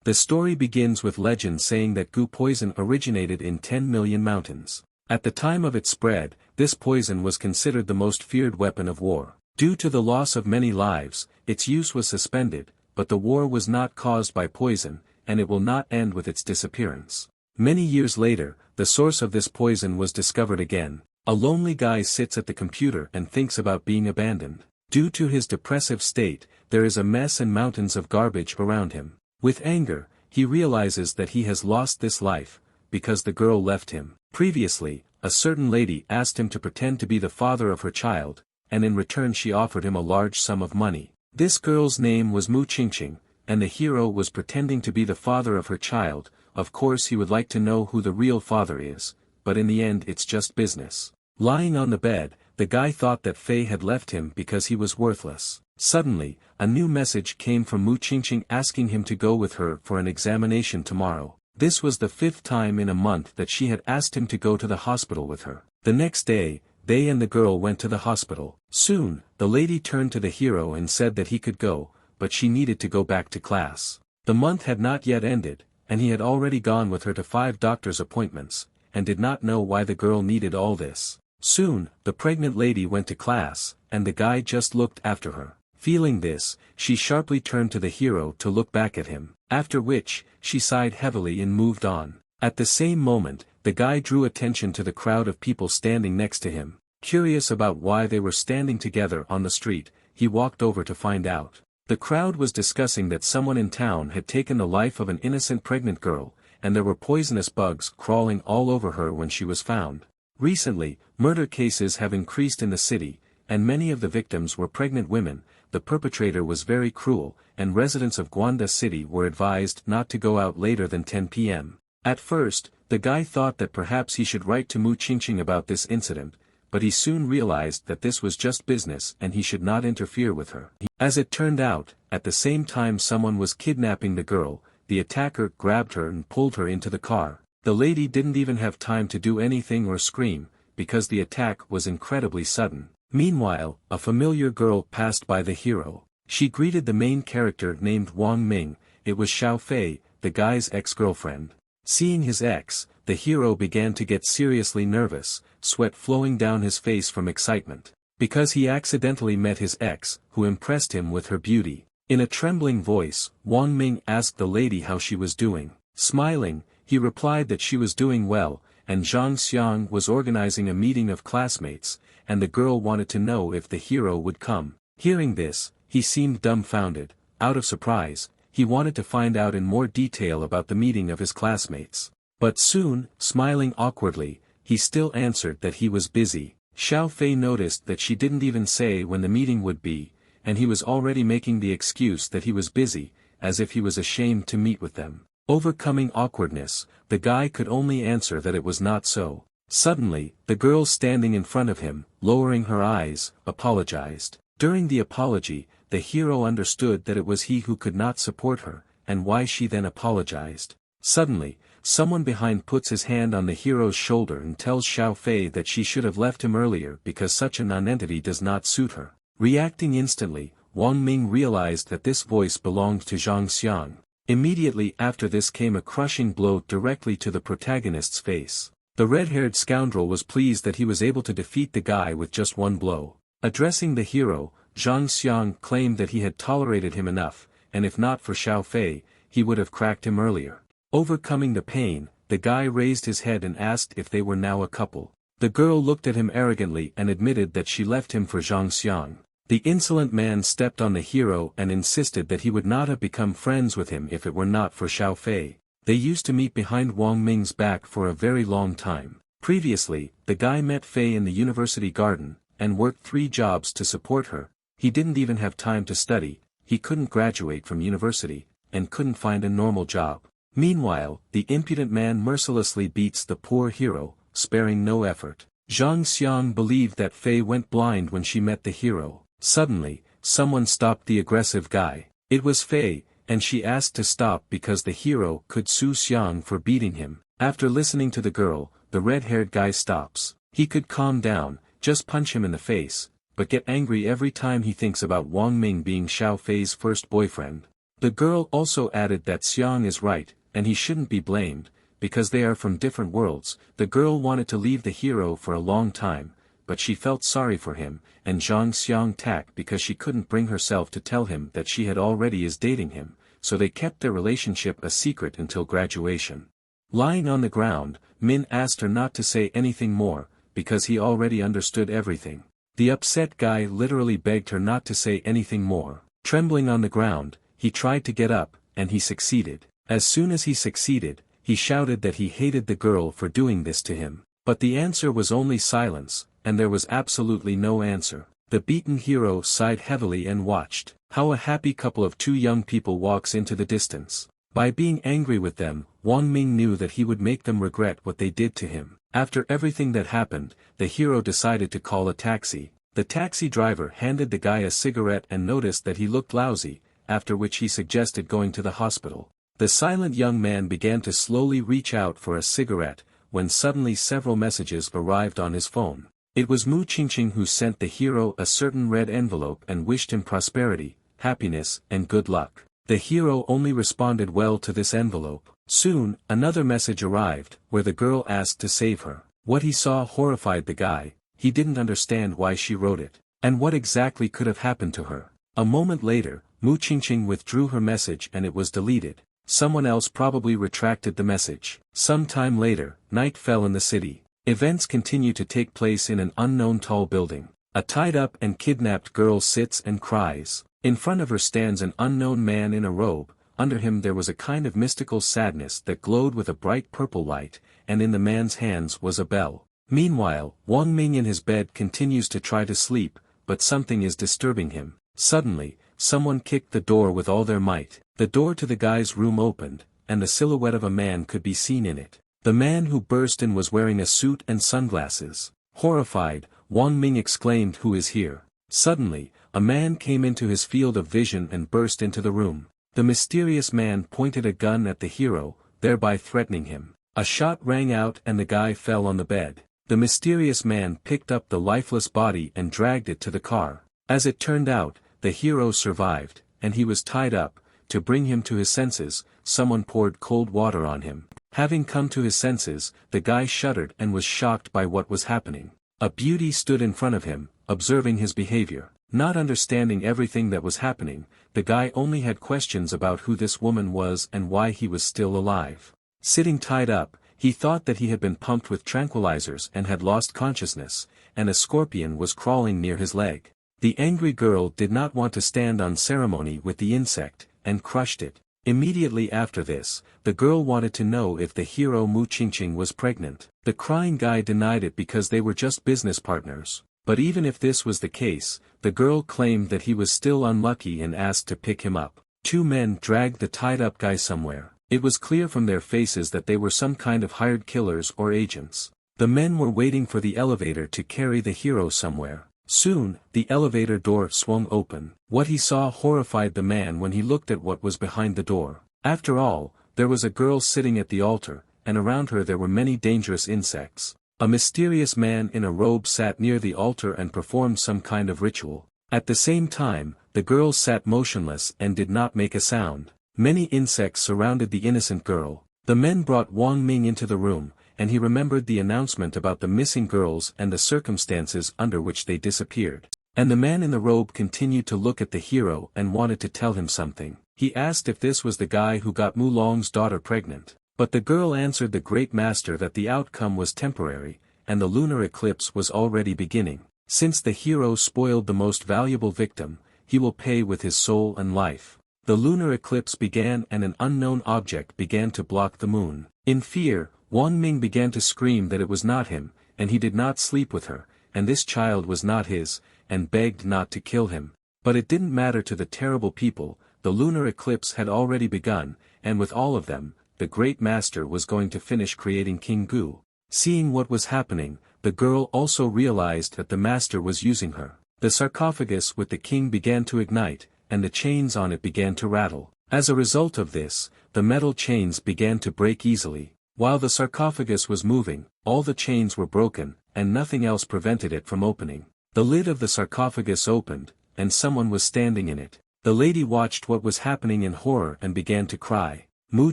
The story begins with legend saying that goo poison originated in 10 million mountains. At the time of its spread, this poison was considered the most feared weapon of war. Due to the loss of many lives, its use was suspended, but the war was not caused by poison, and it will not end with its disappearance. Many years later, the source of this poison was discovered again. A lonely guy sits at the computer and thinks about being abandoned. Due to his depressive state, there is a mess and mountains of garbage around him. With anger, he realizes that he has lost this life, because the girl left him. Previously, a certain lady asked him to pretend to be the father of her child, and in return she offered him a large sum of money. This girl's name was Mu Qingqing, and the hero was pretending to be the father of her child. Of course he would like to know who the real father is, but in the end it's just business. Lying on the bed, the guy thought that Faye had left him because he was worthless. Suddenly, a new message came from Mu Qingqing asking him to go with her for an examination tomorrow. This was the 5th time in a month that she had asked him to go to the hospital with her. The next day, they and the girl went to the hospital. Soon, the lady turned to the hero and said that he could go, but she needed to go back to class. The month had not yet ended, and he had already gone with her to 5 doctor's appointments, and did not know why the girl needed all this. Soon, the pregnant lady went to class, and the guy just looked after her. Feeling this, she sharply turned to the hero to look back at him, after which, she sighed heavily and moved on. At the same moment, the guy drew attention to the crowd of people standing next to him. Curious about why they were standing together on the street, he walked over to find out. The crowd was discussing that someone in town had taken the life of an innocent pregnant girl, and there were poisonous bugs crawling all over her when she was found. Recently, murder cases have increased in the city, and many of the victims were pregnant women. The perpetrator was very cruel, and residents of Gwanda City were advised not to go out later than 10 p.m. At first, the guy thought that perhaps he should write to Mu Qingqing about this incident, but he soon realized that this was just business and he should not interfere with her. As it turned out, at the same time someone was kidnapping the girl, the attacker grabbed her and pulled her into the car. The lady didn't even have time to do anything or scream, because the attack was incredibly sudden. Meanwhile, a familiar girl passed by the hero. She greeted the main character named Wang Ming. It was Xiao Fei, the guy's ex-girlfriend. Seeing his ex, the hero began to get seriously nervous, sweat flowing down his face from excitement. Because he accidentally met his ex, who impressed him with her beauty. In a trembling voice, Wang Ming asked the lady how she was doing. Smiling, he replied that she was doing well, and Zhang Xiang was organizing a meeting of classmates, and the girl wanted to know if the hero would come. Hearing this, he seemed dumbfounded. Out of surprise, he wanted to find out in more detail about the meeting of his classmates. But soon, smiling awkwardly, he still answered that he was busy. Xiao Fei noticed that she didn't even say when the meeting would be, and he was already making the excuse that he was busy, as if he was ashamed to meet with them. Overcoming awkwardness, the guy could only answer that it was not so. Suddenly, the girl standing in front of him, lowering her eyes, apologized. During the apology, the hero understood that it was he who could not support her, and why she then apologized. Suddenly, someone behind puts his hand on the hero's shoulder and tells Xiao Fei that she should have left him earlier because such a nonentity does not suit her. Reacting instantly, Wang Ming realized that this voice belonged to Zhang Xiang. Immediately after this came a crushing blow directly to the protagonist's face. The red-haired scoundrel was pleased that he was able to defeat the guy with just one blow. Addressing the hero, Zhang Xiang claimed that he had tolerated him enough, and if not for Xiao Fei, he would have cracked him earlier. Overcoming the pain, the guy raised his head and asked if they were now a couple. The girl looked at him arrogantly and admitted that she left him for Zhang Xiang. The insolent man stepped on the hero and insisted that he would not have become friends with him if it were not for Xiao Fei. They used to meet behind Wang Ming's back for a very long time. Previously, the guy met Fei in the university garden, and worked 3 jobs to support her. He didn't even have time to study, he couldn't graduate from university, and couldn't find a normal job. Meanwhile, the impudent man mercilessly beats the poor hero, sparing no effort. Zhang Xiang believed that Fei went blind when she met the hero. Suddenly, someone stopped the aggressive guy. It was Fei, and she asked to stop because the hero could sue Xiang for beating him. After listening to the girl, the red-haired guy stops. He could calm down, just punch him in the face, but get angry every time he thinks about Wang Ming being Xiao Fei's first boyfriend. The girl also added that Xiang is right, and he shouldn't be blamed, because they are from different worlds. The girl wanted to leave the hero for a long time, but she felt sorry for him, and Zhang Xiang tack because she couldn't bring herself to tell him that she had already is dating him, so they kept their relationship a secret until graduation. Lying on the ground, Min asked her not to say anything more, because he already understood everything. The upset guy literally begged her not to say anything more. Trembling on the ground, he tried to get up, and he succeeded. As soon as he succeeded, he shouted that he hated the girl for doing this to him. But the answer was only silence, and there was absolutely no answer. The beaten hero sighed heavily and watched how a happy couple of two young people walks into the distance. By being angry with them, Wang Ming knew that he would make them regret what they did to him. After everything that happened, the hero decided to call a taxi. The taxi driver handed the guy a cigarette and noticed that he looked lousy, after which he suggested going to the hospital. The silent young man began to slowly reach out for a cigarette, when suddenly several messages arrived on his phone. It was Mu Qingqing who sent the hero a certain red envelope and wished him prosperity, happiness, and good luck. The hero only responded well to this envelope. Soon, another message arrived, where the girl asked to save her. What he saw horrified the guy. He didn't understand why she wrote it, and what exactly could have happened to her. A moment later, Mu Qingqing withdrew her message and it was deleted. Someone else probably retracted the message. Some time later, night fell in the city. Events continue to take place in an unknown tall building. A tied-up and kidnapped girl sits and cries. In front of her stands an unknown man in a robe. Under him there was a kind of mystical sadness that glowed with a bright purple light, and in the man's hands was a bell. Meanwhile, Wang Ming in his bed continues to try to sleep, but something is disturbing him. Suddenly, someone kicked the door with all their might. The door to the guy's room opened, and the silhouette of a man could be seen in it. The man who burst in was wearing a suit and sunglasses. Horrified, Wang Ming exclaimed, "Who is here?" Suddenly, a man came into his field of vision and burst into the room. The mysterious man pointed a gun at the hero, thereby threatening him. A shot rang out and the guy fell on the bed. The mysterious man picked up the lifeless body and dragged it to the car. As it turned out, the hero survived, and he was tied up. To bring him to his senses, someone poured cold water on him. Having come to his senses, the guy shuddered and was shocked by what was happening. A beauty stood in front of him, observing his behavior. Not understanding everything that was happening, the guy only had questions about who this woman was and why he was still alive. Sitting tied up, he thought that he had been pumped with tranquilizers and had lost consciousness, and a scorpion was crawling near his leg. The angry girl did not want to stand on ceremony with the insect, and crushed it. Immediately after this, the girl wanted to know if the hero Mu Qingqing was pregnant. The crying guy denied it because they were just business partners. But even if this was the case, the girl claimed that he was still unlucky and asked to pick him up. Two men dragged the tied-up guy somewhere. It was clear from their faces that they were some kind of hired killers or agents. The men were waiting for the elevator to carry the hero somewhere. Soon, the elevator door swung open. What he saw horrified the man when he looked at what was behind the door. After all, there was a girl sitting at the altar, and around her there were many dangerous insects. A mysterious man in a robe sat near the altar and performed some kind of ritual. At the same time, the girl sat motionless and did not make a sound. Many insects surrounded the innocent girl. The men brought Wang Ming into the room, and he remembered the announcement about the missing girls and the circumstances under which they disappeared. And the man in the robe continued to look at the hero and wanted to tell him something. He asked if this was the guy who got Mu Long's daughter pregnant. But the girl answered the great master that the outcome was temporary, and the lunar eclipse was already beginning. Since the hero spoiled the most valuable victim, he will pay with his soul and life. The lunar eclipse began and an unknown object began to block the moon. In fear, Wang Ming began to scream that it was not him, and he did not sleep with her, and this child was not his, and begged not to kill him. But it didn't matter to the terrible people. The lunar eclipse had already begun, and with all of them, the great master was going to finish creating King Gu. Seeing what was happening, the girl also realized that the master was using her. The sarcophagus with the king began to ignite, and the chains on it began to rattle. As a result of this, the metal chains began to break easily. While the sarcophagus was moving, all the chains were broken, and nothing else prevented it from opening. The lid of the sarcophagus opened, and someone was standing in it. The lady watched what was happening in horror and began to cry. Mu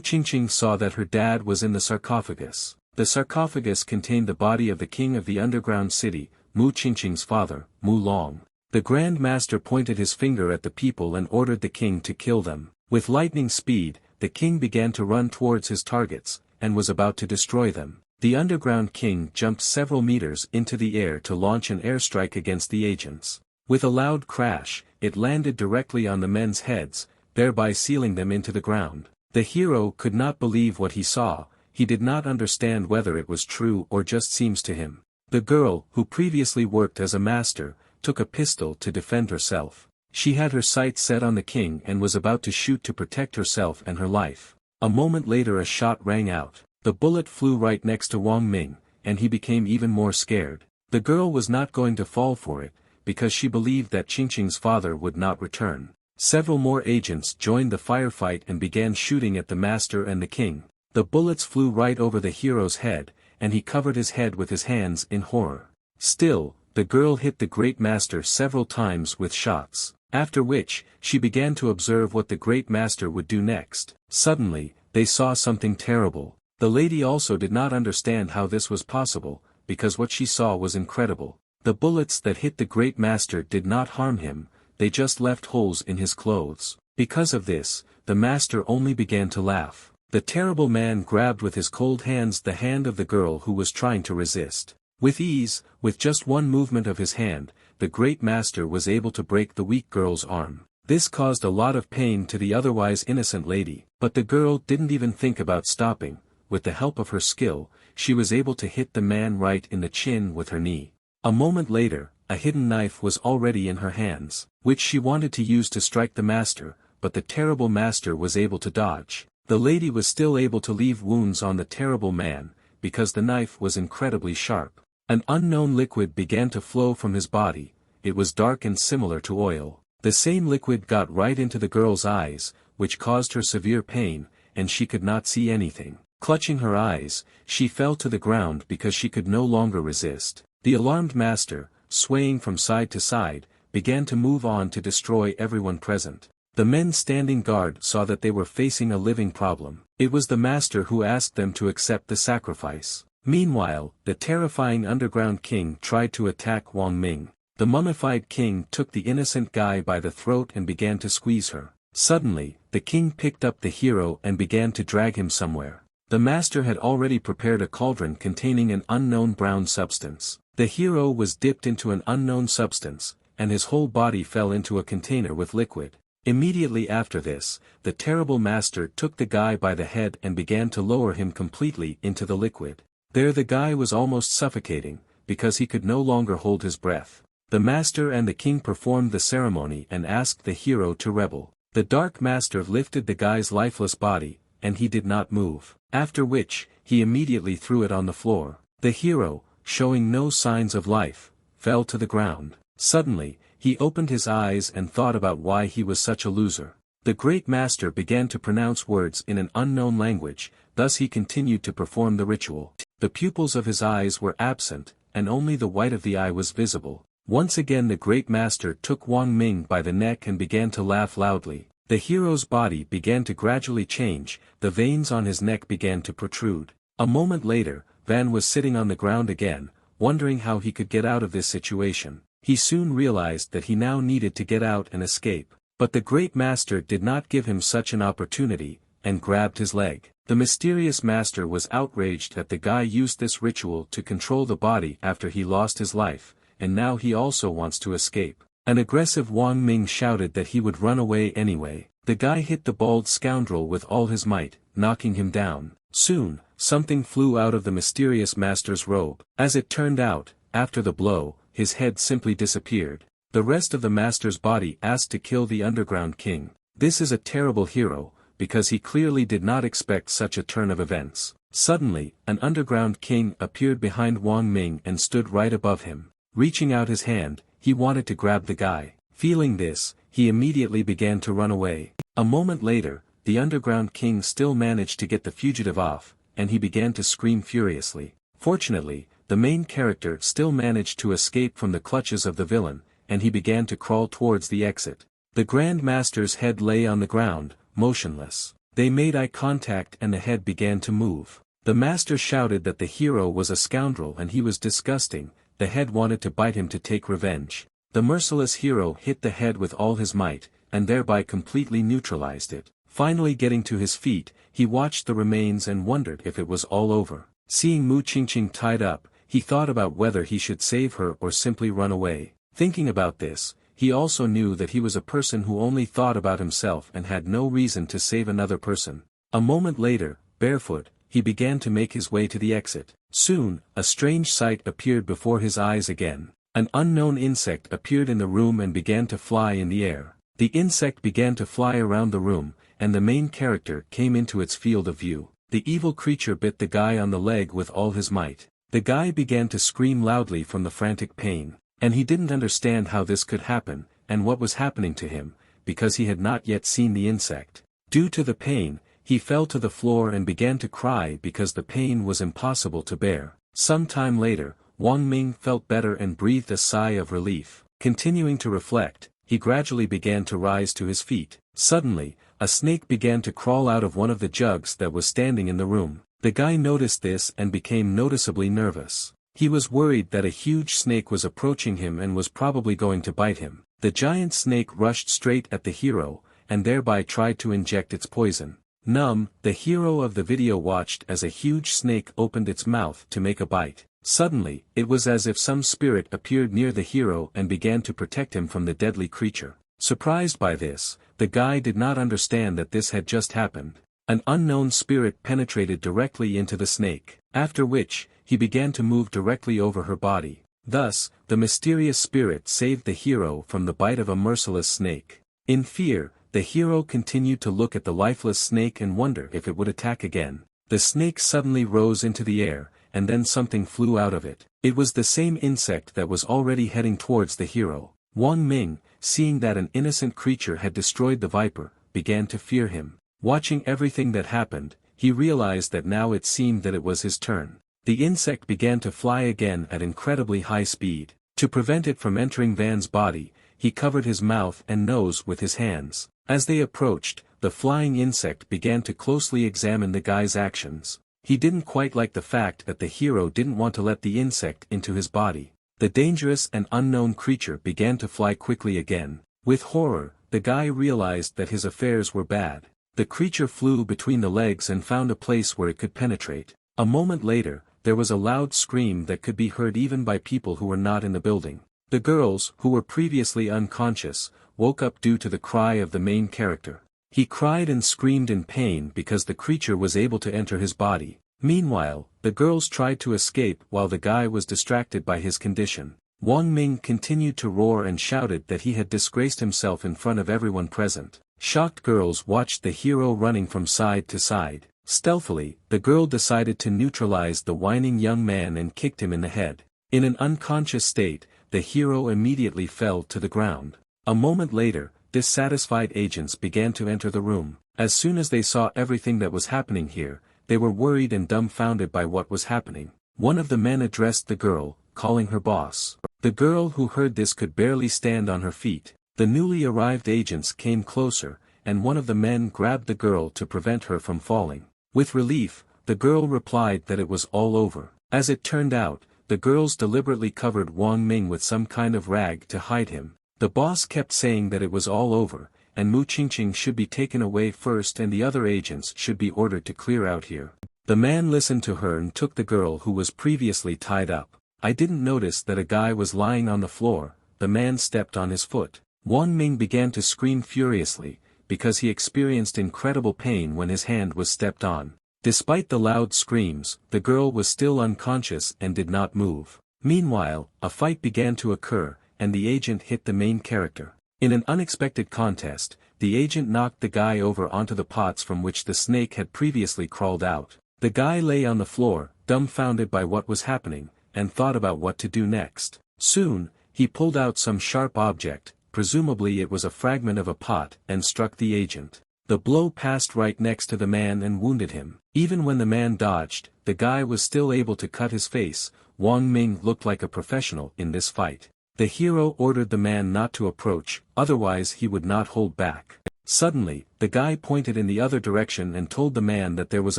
Qingqing saw that her dad was in the sarcophagus. The sarcophagus contained the body of the king of the underground city, Mu Qingqing's father, Mu Long. The Grand Master pointed his finger at the people and ordered the king to kill them. With lightning speed, the king began to run towards his targets, and was about to destroy them. The underground king jumped several meters into the air to launch an airstrike against the agents. With a loud crash, it landed directly on the men's heads, thereby sealing them into the ground. The hero could not believe what he saw. He did not understand whether it was true or just seems to him. The girl, who previously worked as a master, took a pistol to defend herself. She had her sights set on the king and was about to shoot to protect herself and her life. A moment later a shot rang out. The bullet flew right next to Wang Ming, and he became even more scared. The girl was not going to fall for it, because she believed that Qingqing's father would not return. Several more agents joined the firefight and began shooting at the master and the king. The bullets flew right over the hero's head, and he covered his head with his hands in horror. Still, the girl hit the great master several times with shots, after which, she began to observe what the great master would do next. Suddenly, they saw something terrible. The lady also did not understand how this was possible, because what she saw was incredible. The bullets that hit the great master did not harm him, they just left holes in his clothes. Because of this, the master only began to laugh. The terrible man grabbed with his cold hands the hand of the girl who was trying to resist. With ease, with just one movement of his hand, the great master was able to break the weak girl's arm. This caused a lot of pain to the otherwise innocent lady, but the girl didn't even think about stopping. With the help of her skill, she was able to hit the man right in the chin with her knee. A moment later, a hidden knife was already in her hands, which she wanted to use to strike the master, but the terrible master was able to dodge. The lady was still able to leave wounds on the terrible man, because the knife was incredibly sharp. An unknown liquid began to flow from his body. It was dark and similar to oil. The same liquid got right into the girl's eyes, which caused her severe pain, and she could not see anything. Clutching her eyes, she fell to the ground because she could no longer resist. The alarmed master, swaying from side to side, began to move on to destroy everyone present. The men standing guard saw that they were facing a living problem. It was the master who asked them to accept the sacrifice. Meanwhile, the terrifying underground king tried to attack Wang Ming. The mummified king took the innocent guy by the throat and began to squeeze her. Suddenly, the king picked up the hero and began to drag him somewhere. The master had already prepared a cauldron containing an unknown brown substance. The hero was dipped into an unknown substance, and his whole body fell into a container with liquid. Immediately after this, the terrible master took the guy by the head and began to lower him completely into the liquid. There the guy was almost suffocating, because he could no longer hold his breath. The master and the king performed the ceremony and asked the hero to rebel. The dark master lifted the guy's lifeless body, and he did not move. After which, he immediately threw it on the floor. The hero, showing no signs of life, fell to the ground. Suddenly, he opened his eyes and thought about why he was such a loser. The great master began to pronounce words in an unknown language, thus he continued to perform the ritual. The pupils of his eyes were absent, and only the white of the eye was visible. Once again the great master took Wang Ming by the neck and began to laugh loudly. The hero's body began to gradually change, the veins on his neck began to protrude. A moment later, Van was sitting on the ground again, wondering how he could get out of this situation. He soon realized that he now needed to get out and escape. But the great master did not give him such an opportunity, and grabbed his leg. The mysterious master was outraged that the guy used this ritual to control the body after he lost his life, and now he also wants to escape. An aggressive Wang Ming shouted that he would run away anyway. The guy hit the bald scoundrel with all his might, knocking him down. Soon, something flew out of the mysterious master's robe. As it turned out, after the blow, his head simply disappeared. The rest of the master's body asked to kill the underground king. This is a terrible hero, because he clearly did not expect such a turn of events. Suddenly, an underground king appeared behind Wang Ming and stood right above him. Reaching out his hand, he wanted to grab the guy. Feeling this, he immediately began to run away. A moment later, the underground king still managed to get the fugitive off, and he began to scream furiously. Fortunately, the main character still managed to escape from the clutches of the villain, and he began to crawl towards the exit. The Grand Master's head lay on the ground, motionless. They made eye contact and the head began to move. The master shouted that the hero was a scoundrel and he was disgusting. The head wanted to bite him to take revenge. The merciless hero hit the head with all his might, and thereby completely neutralized it. Finally getting to his feet, he watched the remains and wondered if it was all over. Seeing Mu Qingqing tied up, he thought about whether he should save her or simply run away. Thinking about this, he also knew that he was a person who only thought about himself and had no reason to save another person. A moment later, barefoot, he began to make his way to the exit. Soon, a strange sight appeared before his eyes again. An unknown insect appeared in the room and began to fly in the air. The insect began to fly around the room, and the main character came into its field of view. The evil creature bit the guy on the leg with all his might. The guy began to scream loudly from the frantic pain, and he didn't understand how this could happen, and what was happening to him, because he had not yet seen the insect. Due to the pain, he fell to the floor and began to cry because the pain was impossible to bear. Some time later, Wang Ming felt better and breathed a sigh of relief. Continuing to reflect, he gradually began to rise to his feet. Suddenly, a snake began to crawl out of one of the jugs that was standing in the room. The guy noticed this and became noticeably nervous. He was worried that a huge snake was approaching him and was probably going to bite him. The giant snake rushed straight at the hero, and thereby tried to inject its poison. The hero of the video watched as a huge snake opened its mouth to make a bite. Suddenly, it was as if some spirit appeared near the hero and began to protect him from the deadly creature. Surprised by this, the guy did not understand that this had just happened. An unknown spirit penetrated directly into the snake, after which, he began to move directly over her body. Thus, the mysterious spirit saved the hero from the bite of a merciless snake. In fear, the hero continued to look at the lifeless snake and wonder if it would attack again. The snake suddenly rose into the air, and then something flew out of it. It was the same insect that was already heading towards the hero. Wang Ming, seeing that an innocent creature had destroyed the viper, began to fear him. Watching everything that happened, he realized that now it seemed that it was his turn. The insect began to fly again at incredibly high speed. To prevent it from entering Van's body, he covered his mouth and nose with his hands. As they approached, the flying insect began to closely examine the guy's actions. He didn't quite like the fact that the hero didn't want to let the insect into his body. The dangerous and unknown creature began to fly quickly again. With horror, the guy realized that his affairs were bad. The creature flew between the legs and found a place where it could penetrate. A moment later, there was a loud scream that could be heard even by people who were not in the building. The girls, who were previously unconscious, woke up due to the cry of the main character. He cried and screamed in pain because the creature was able to enter his body. Meanwhile, the girls tried to escape while the guy was distracted by his condition. Wang Ming continued to roar and shouted that he had disgraced himself in front of everyone present. Shocked girls watched the hero running from side to side. Stealthily, the girl decided to neutralize the whining young man and kicked him in the head. In an unconscious state, the hero immediately fell to the ground. A moment later, dissatisfied agents began to enter the room. As soon as they saw everything that was happening here, they were worried and dumbfounded by what was happening. One of the men addressed the girl, calling her boss. The girl who heard this could barely stand on her feet. The newly arrived agents came closer, and one of the men grabbed the girl to prevent her from falling. With relief, the girl replied that it was all over. As it turned out, the girls deliberately covered Wang Ming with some kind of rag to hide him. The boss kept saying that it was all over, and Mu Qingqing should be taken away first and the other agents should be ordered to clear out here. The man listened to her and took the girl who was previously tied up. I didn't notice that a guy was lying on the floor. The man stepped on his foot. Wang Ming began to scream furiously, because he experienced incredible pain when his hand was stepped on. Despite the loud screams, the girl was still unconscious and did not move. Meanwhile, a fight began to occur, and the agent hit the main character. In an unexpected contest, the agent knocked the guy over onto the pots from which the snake had previously crawled out. The guy lay on the floor, dumbfounded by what was happening, and thought about what to do next. Soon, he pulled out some sharp object, presumably it was a fragment of a pot, and struck the agent. The blow passed right next to the man and wounded him. Even when the man dodged, the guy was still able to cut his face. Wang Ming looked like a professional in this fight. The hero ordered the man not to approach, otherwise he would not hold back. Suddenly, the guy pointed in the other direction and told the man that there was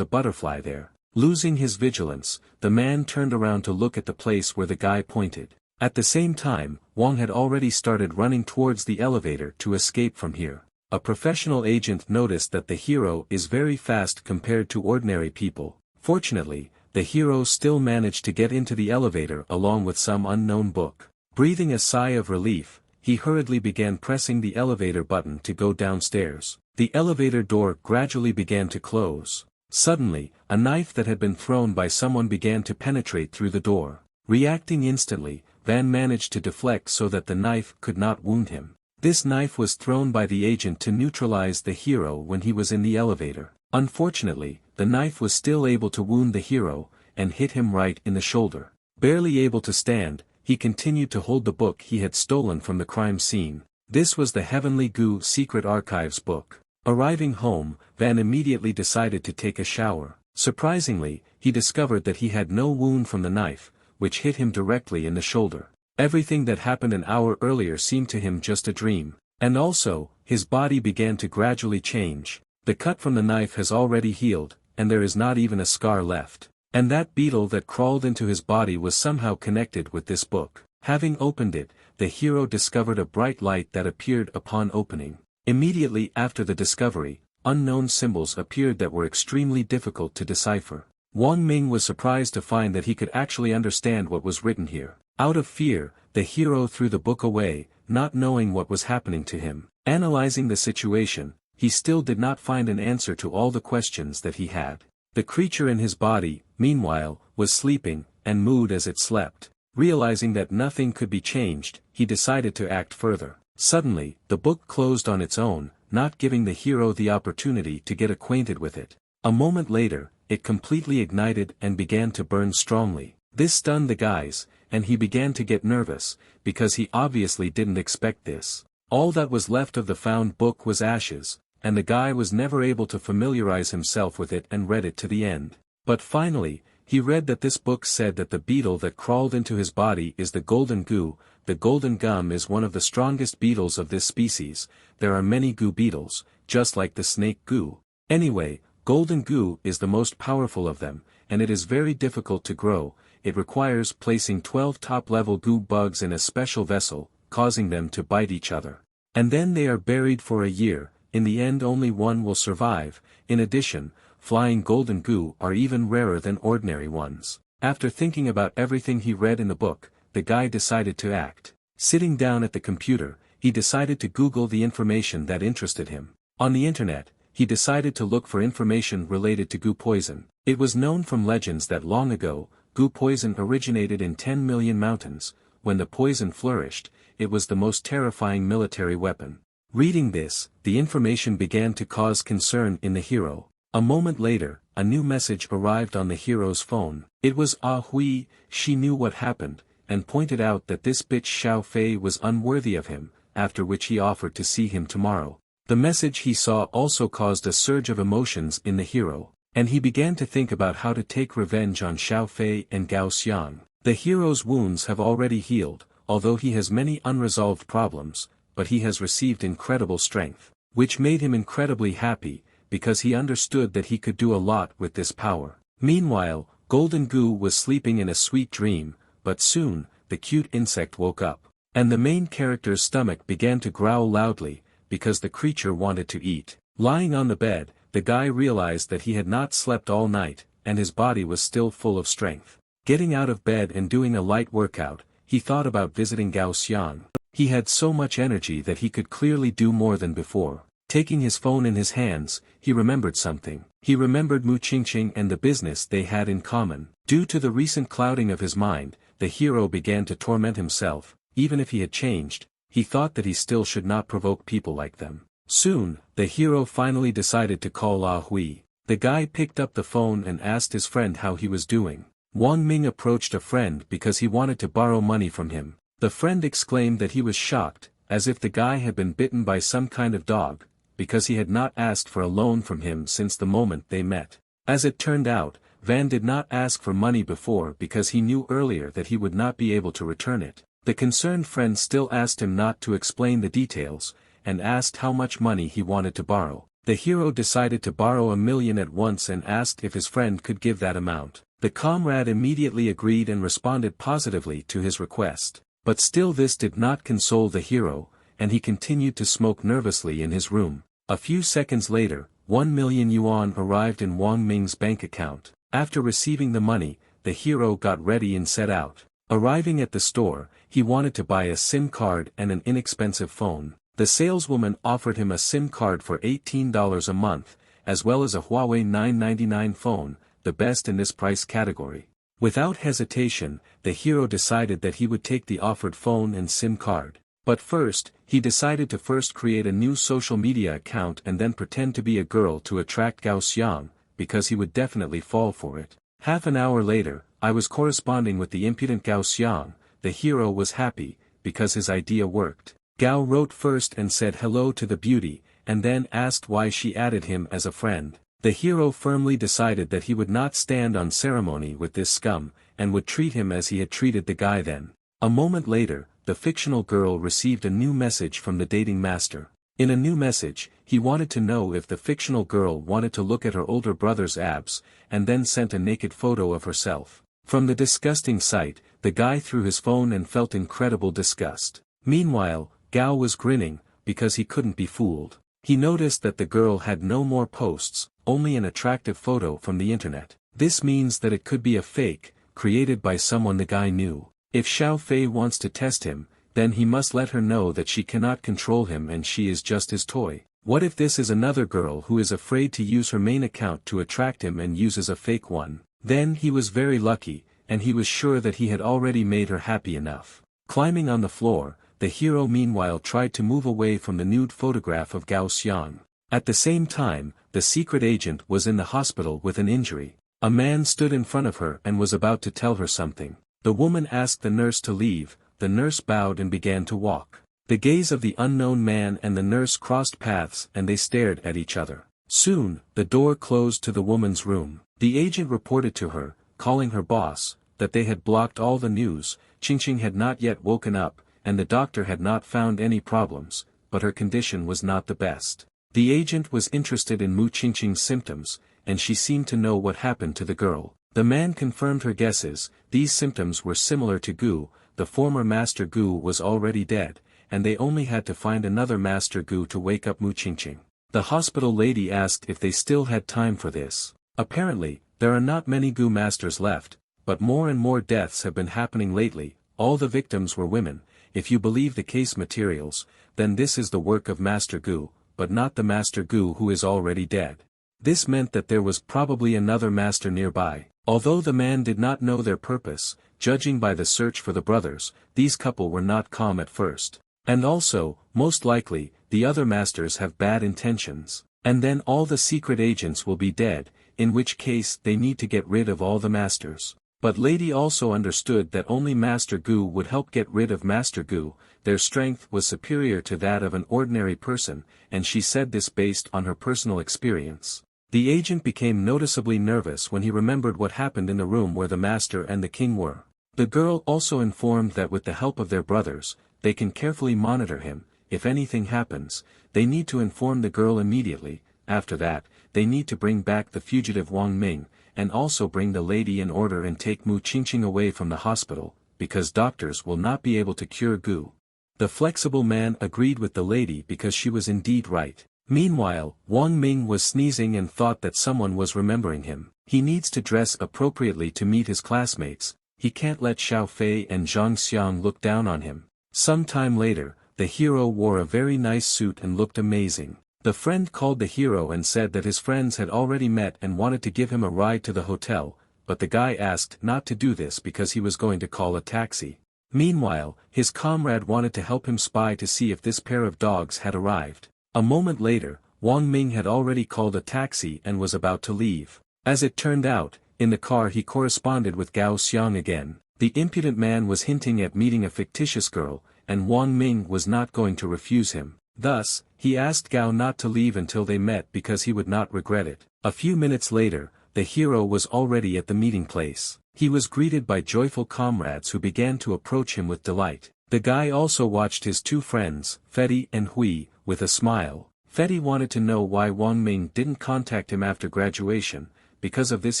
a butterfly there. Losing his vigilance, the man turned around to look at the place where the guy pointed. At the same time, Wang had already started running towards the elevator to escape from here. A professional agent noticed that the hero is very fast compared to ordinary people. Fortunately, the hero still managed to get into the elevator along with some unknown book. Breathing a sigh of relief, he hurriedly began pressing the elevator button to go downstairs. The elevator door gradually began to close. Suddenly, a knife that had been thrown by someone began to penetrate through the door. Reacting instantly, Van managed to deflect so that the knife could not wound him. This knife was thrown by the agent to neutralize the hero when he was in the elevator. Unfortunately, the knife was still able to wound the hero, and hit him right in the shoulder. Barely able to stand, he continued to hold the book he had stolen from the crime scene. This was the Heavenly Goo Secret Archives book. Arriving home, Van immediately decided to take a shower. Surprisingly, he discovered that he had no wound from the knife, which hit him directly in the shoulder. Everything that happened an hour earlier seemed to him just a dream. And also, his body began to gradually change. The cut from the knife has already healed, and there is not even a scar left. And that beetle that crawled into his body was somehow connected with this book. Having opened it, the hero discovered a bright light that appeared upon opening. Immediately after the discovery, unknown symbols appeared that were extremely difficult to decipher. Wang Ming was surprised to find that he could actually understand what was written here. Out of fear, the hero threw the book away, not knowing what was happening to him. Analyzing the situation, he still did not find an answer to all the questions that he had. The creature in his body, meanwhile, was sleeping, and mooed as it slept. Realizing that nothing could be changed, he decided to act further. Suddenly, the book closed on its own, not giving the hero the opportunity to get acquainted with it. A moment later, it completely ignited and began to burn strongly. This stunned the guys, and he began to get nervous, because he obviously didn't expect this. All that was left of the found book was ashes, and the guy was never able to familiarize himself with it and read it to the end. But finally, he read that this book said that the beetle that crawled into his body is the golden goo. The golden gum is one of the strongest beetles of this species. There are many goo beetles, just like the snake goo. Anyway, golden goo is the most powerful of them, and it is very difficult to grow. It requires placing 12 top-level goo bugs in a special vessel, causing them to bite each other. And then they are buried for a year. In the end only one will survive. In addition, flying golden goo are even rarer than ordinary ones. After thinking about everything he read in the book, the guy decided to act. Sitting down at the computer, he decided to Google the information that interested him. On the internet, he decided to look for information related to goo poison. It was known from legends that long ago, goo poison originated in 10 million mountains. When the poison flourished, it was the most terrifying military weapon. Reading this, the information began to cause concern in the hero. A moment later, a new message arrived on the hero's phone. It was Ah Hui. She knew what happened, and pointed out that this bitch Xiao Fei was unworthy of him, after which he offered to see him tomorrow. The message he saw also caused a surge of emotions in the hero, and he began to think about how to take revenge on Xiao Fei and Gao Xiang. The hero's wounds have already healed, although he has many unresolved problems, but he has received incredible strength, which made him incredibly happy, because he understood that he could do a lot with this power. Meanwhile, Golden Goo was sleeping in a sweet dream, but soon, the cute insect woke up, and the main character's stomach began to growl loudly, because the creature wanted to eat. Lying on the bed, the guy realized that he had not slept all night, and his body was still full of strength. Getting out of bed and doing a light workout, he thought about visiting Gao Xiang. He had so much energy that he could clearly do more than before. Taking his phone in his hands, he remembered something. He remembered Mu Qingqing and the business they had in common. Due to the recent clouding of his mind, the hero began to torment himself. Even if he had changed, he thought that he still should not provoke people like them. Soon, the hero finally decided to call Ah Hui. The guy picked up the phone and asked his friend how he was doing. Wang Ming approached a friend because he wanted to borrow money from him. The friend exclaimed that he was shocked, as if the guy had been bitten by some kind of dog, because he had not asked for a loan from him since the moment they met. As it turned out, Van did not ask for money before because he knew earlier that he would not be able to return it. The concerned friend still asked him not to explain the details, and asked how much money he wanted to borrow. The hero decided to borrow 1 million at once and asked if his friend could give that amount. The comrade immediately agreed and responded positively to his request. But still this did not console the hero, and he continued to smoke nervously in his room. A few seconds later, 1 million yuan arrived in Wang Ming's bank account. After receiving the money, the hero got ready and set out. Arriving at the store, he wanted to buy a SIM card and an inexpensive phone. The saleswoman offered him a SIM card for $18 a month, as well as a Huawei 999 phone, the best in this price category. Without hesitation, the hero decided that he would take the offered phone and SIM card. But first, he decided to first create a new social media account and then pretend to be a girl to attract Gao Xiang, because he would definitely fall for it. Half an hour later, I was corresponding with the impudent Gao Xiang. The hero was happy, because his idea worked. Gao wrote first and said hello to the beauty, and then asked why she added him as a friend. The hero firmly decided that he would not stand on ceremony with this scum, and would treat him as he had treated the guy then. A moment later, the fictional girl received a new message from the dating master. In a new message, he wanted to know if the fictional girl wanted to look at her older brother's abs, and then sent a naked photo of herself. From the disgusting sight, the guy threw his phone and felt incredible disgust. Meanwhile, Gao was grinning, because he couldn't be fooled. He noticed that the girl had no more posts, only an attractive photo from the internet. This means that it could be a fake, created by someone the guy knew. If Xiao Fei wants to test him, then he must let her know that she cannot control him and she is just his toy. What if this is another girl who is afraid to use her main account to attract him and uses a fake one? Then he was very lucky, and he was sure that he had already made her happy enough. Climbing on the floor, the hero meanwhile tried to move away from the nude photograph of Gao Xiang. At the same time, the secret agent was in the hospital with an injury. A man stood in front of her and was about to tell her something. The woman asked the nurse to leave. The nurse bowed and began to walk. The gaze of the unknown man and the nurse crossed paths and they stared at each other. Soon, the door closed to the woman's room. The agent reported to her, calling her boss, that they had blocked all the news. Qingqing had not yet woken up, and the doctor had not found any problems, but her condition was not the best. The agent was interested in Mu Qingqing's symptoms, and she seemed to know what happened to the girl. The man confirmed her guesses. These symptoms were similar to Gu. The former Master Gu was already dead, and they only had to find another Master Gu to wake up Mu Qingqing. The hospital lady asked if they still had time for this. Apparently, there are not many Gu masters left, but more and more deaths have been happening lately. All the victims were women. If you believe the case materials, then this is the work of Master Gu, but not the Master Gu who is already dead. This meant that there was probably another master nearby. Although the man did not know their purpose, judging by the search for the brothers, these couple were not calm at first. And also, most likely, the other masters have bad intentions. And then all the secret agents will be dead, in which case they need to get rid of all the masters. But Lady also understood that only Master Gu would help get rid of Master Gu. Their strength was superior to that of an ordinary person, and she said this based on her personal experience. The agent became noticeably nervous when he remembered what happened in the room where the master and the king were. The girl also informed that with the help of their brothers, they can carefully monitor him. If anything happens, they need to inform the girl immediately. After that, they need to bring back the fugitive Wang Ming, and also bring the lady in order and take Mu Qingqing away from the hospital, because doctors will not be able to cure Gu. The flexible man agreed with the lady because she was indeed right. Meanwhile, Wang Ming was sneezing and thought that someone was remembering him. He needs to dress appropriately to meet his classmates. He can't let Xiao Fei and Zhang Xiang look down on him. Some time later, the hero wore a very nice suit and looked amazing. The friend called the hero and said that his friends had already met and wanted to give him a ride to the hotel, but the guy asked not to do this because he was going to call a taxi. Meanwhile, his comrade wanted to help him spy to see if this pair of dogs had arrived. A moment later, Wang Ming had already called a taxi and was about to leave. As it turned out, in the car he corresponded with Gao Xiang again. The impudent man was hinting at meeting a fictitious girl, and Wang Ming was not going to refuse him. Thus, he asked Gao not to leave until they met because he would not regret it. A few minutes later, the hero was already at the meeting place. He was greeted by joyful comrades who began to approach him with delight. The guy also watched his two friends, Fetty and Hui, with a smile. Fetty wanted to know why Wang Ming didn't contact him after graduation. Because of this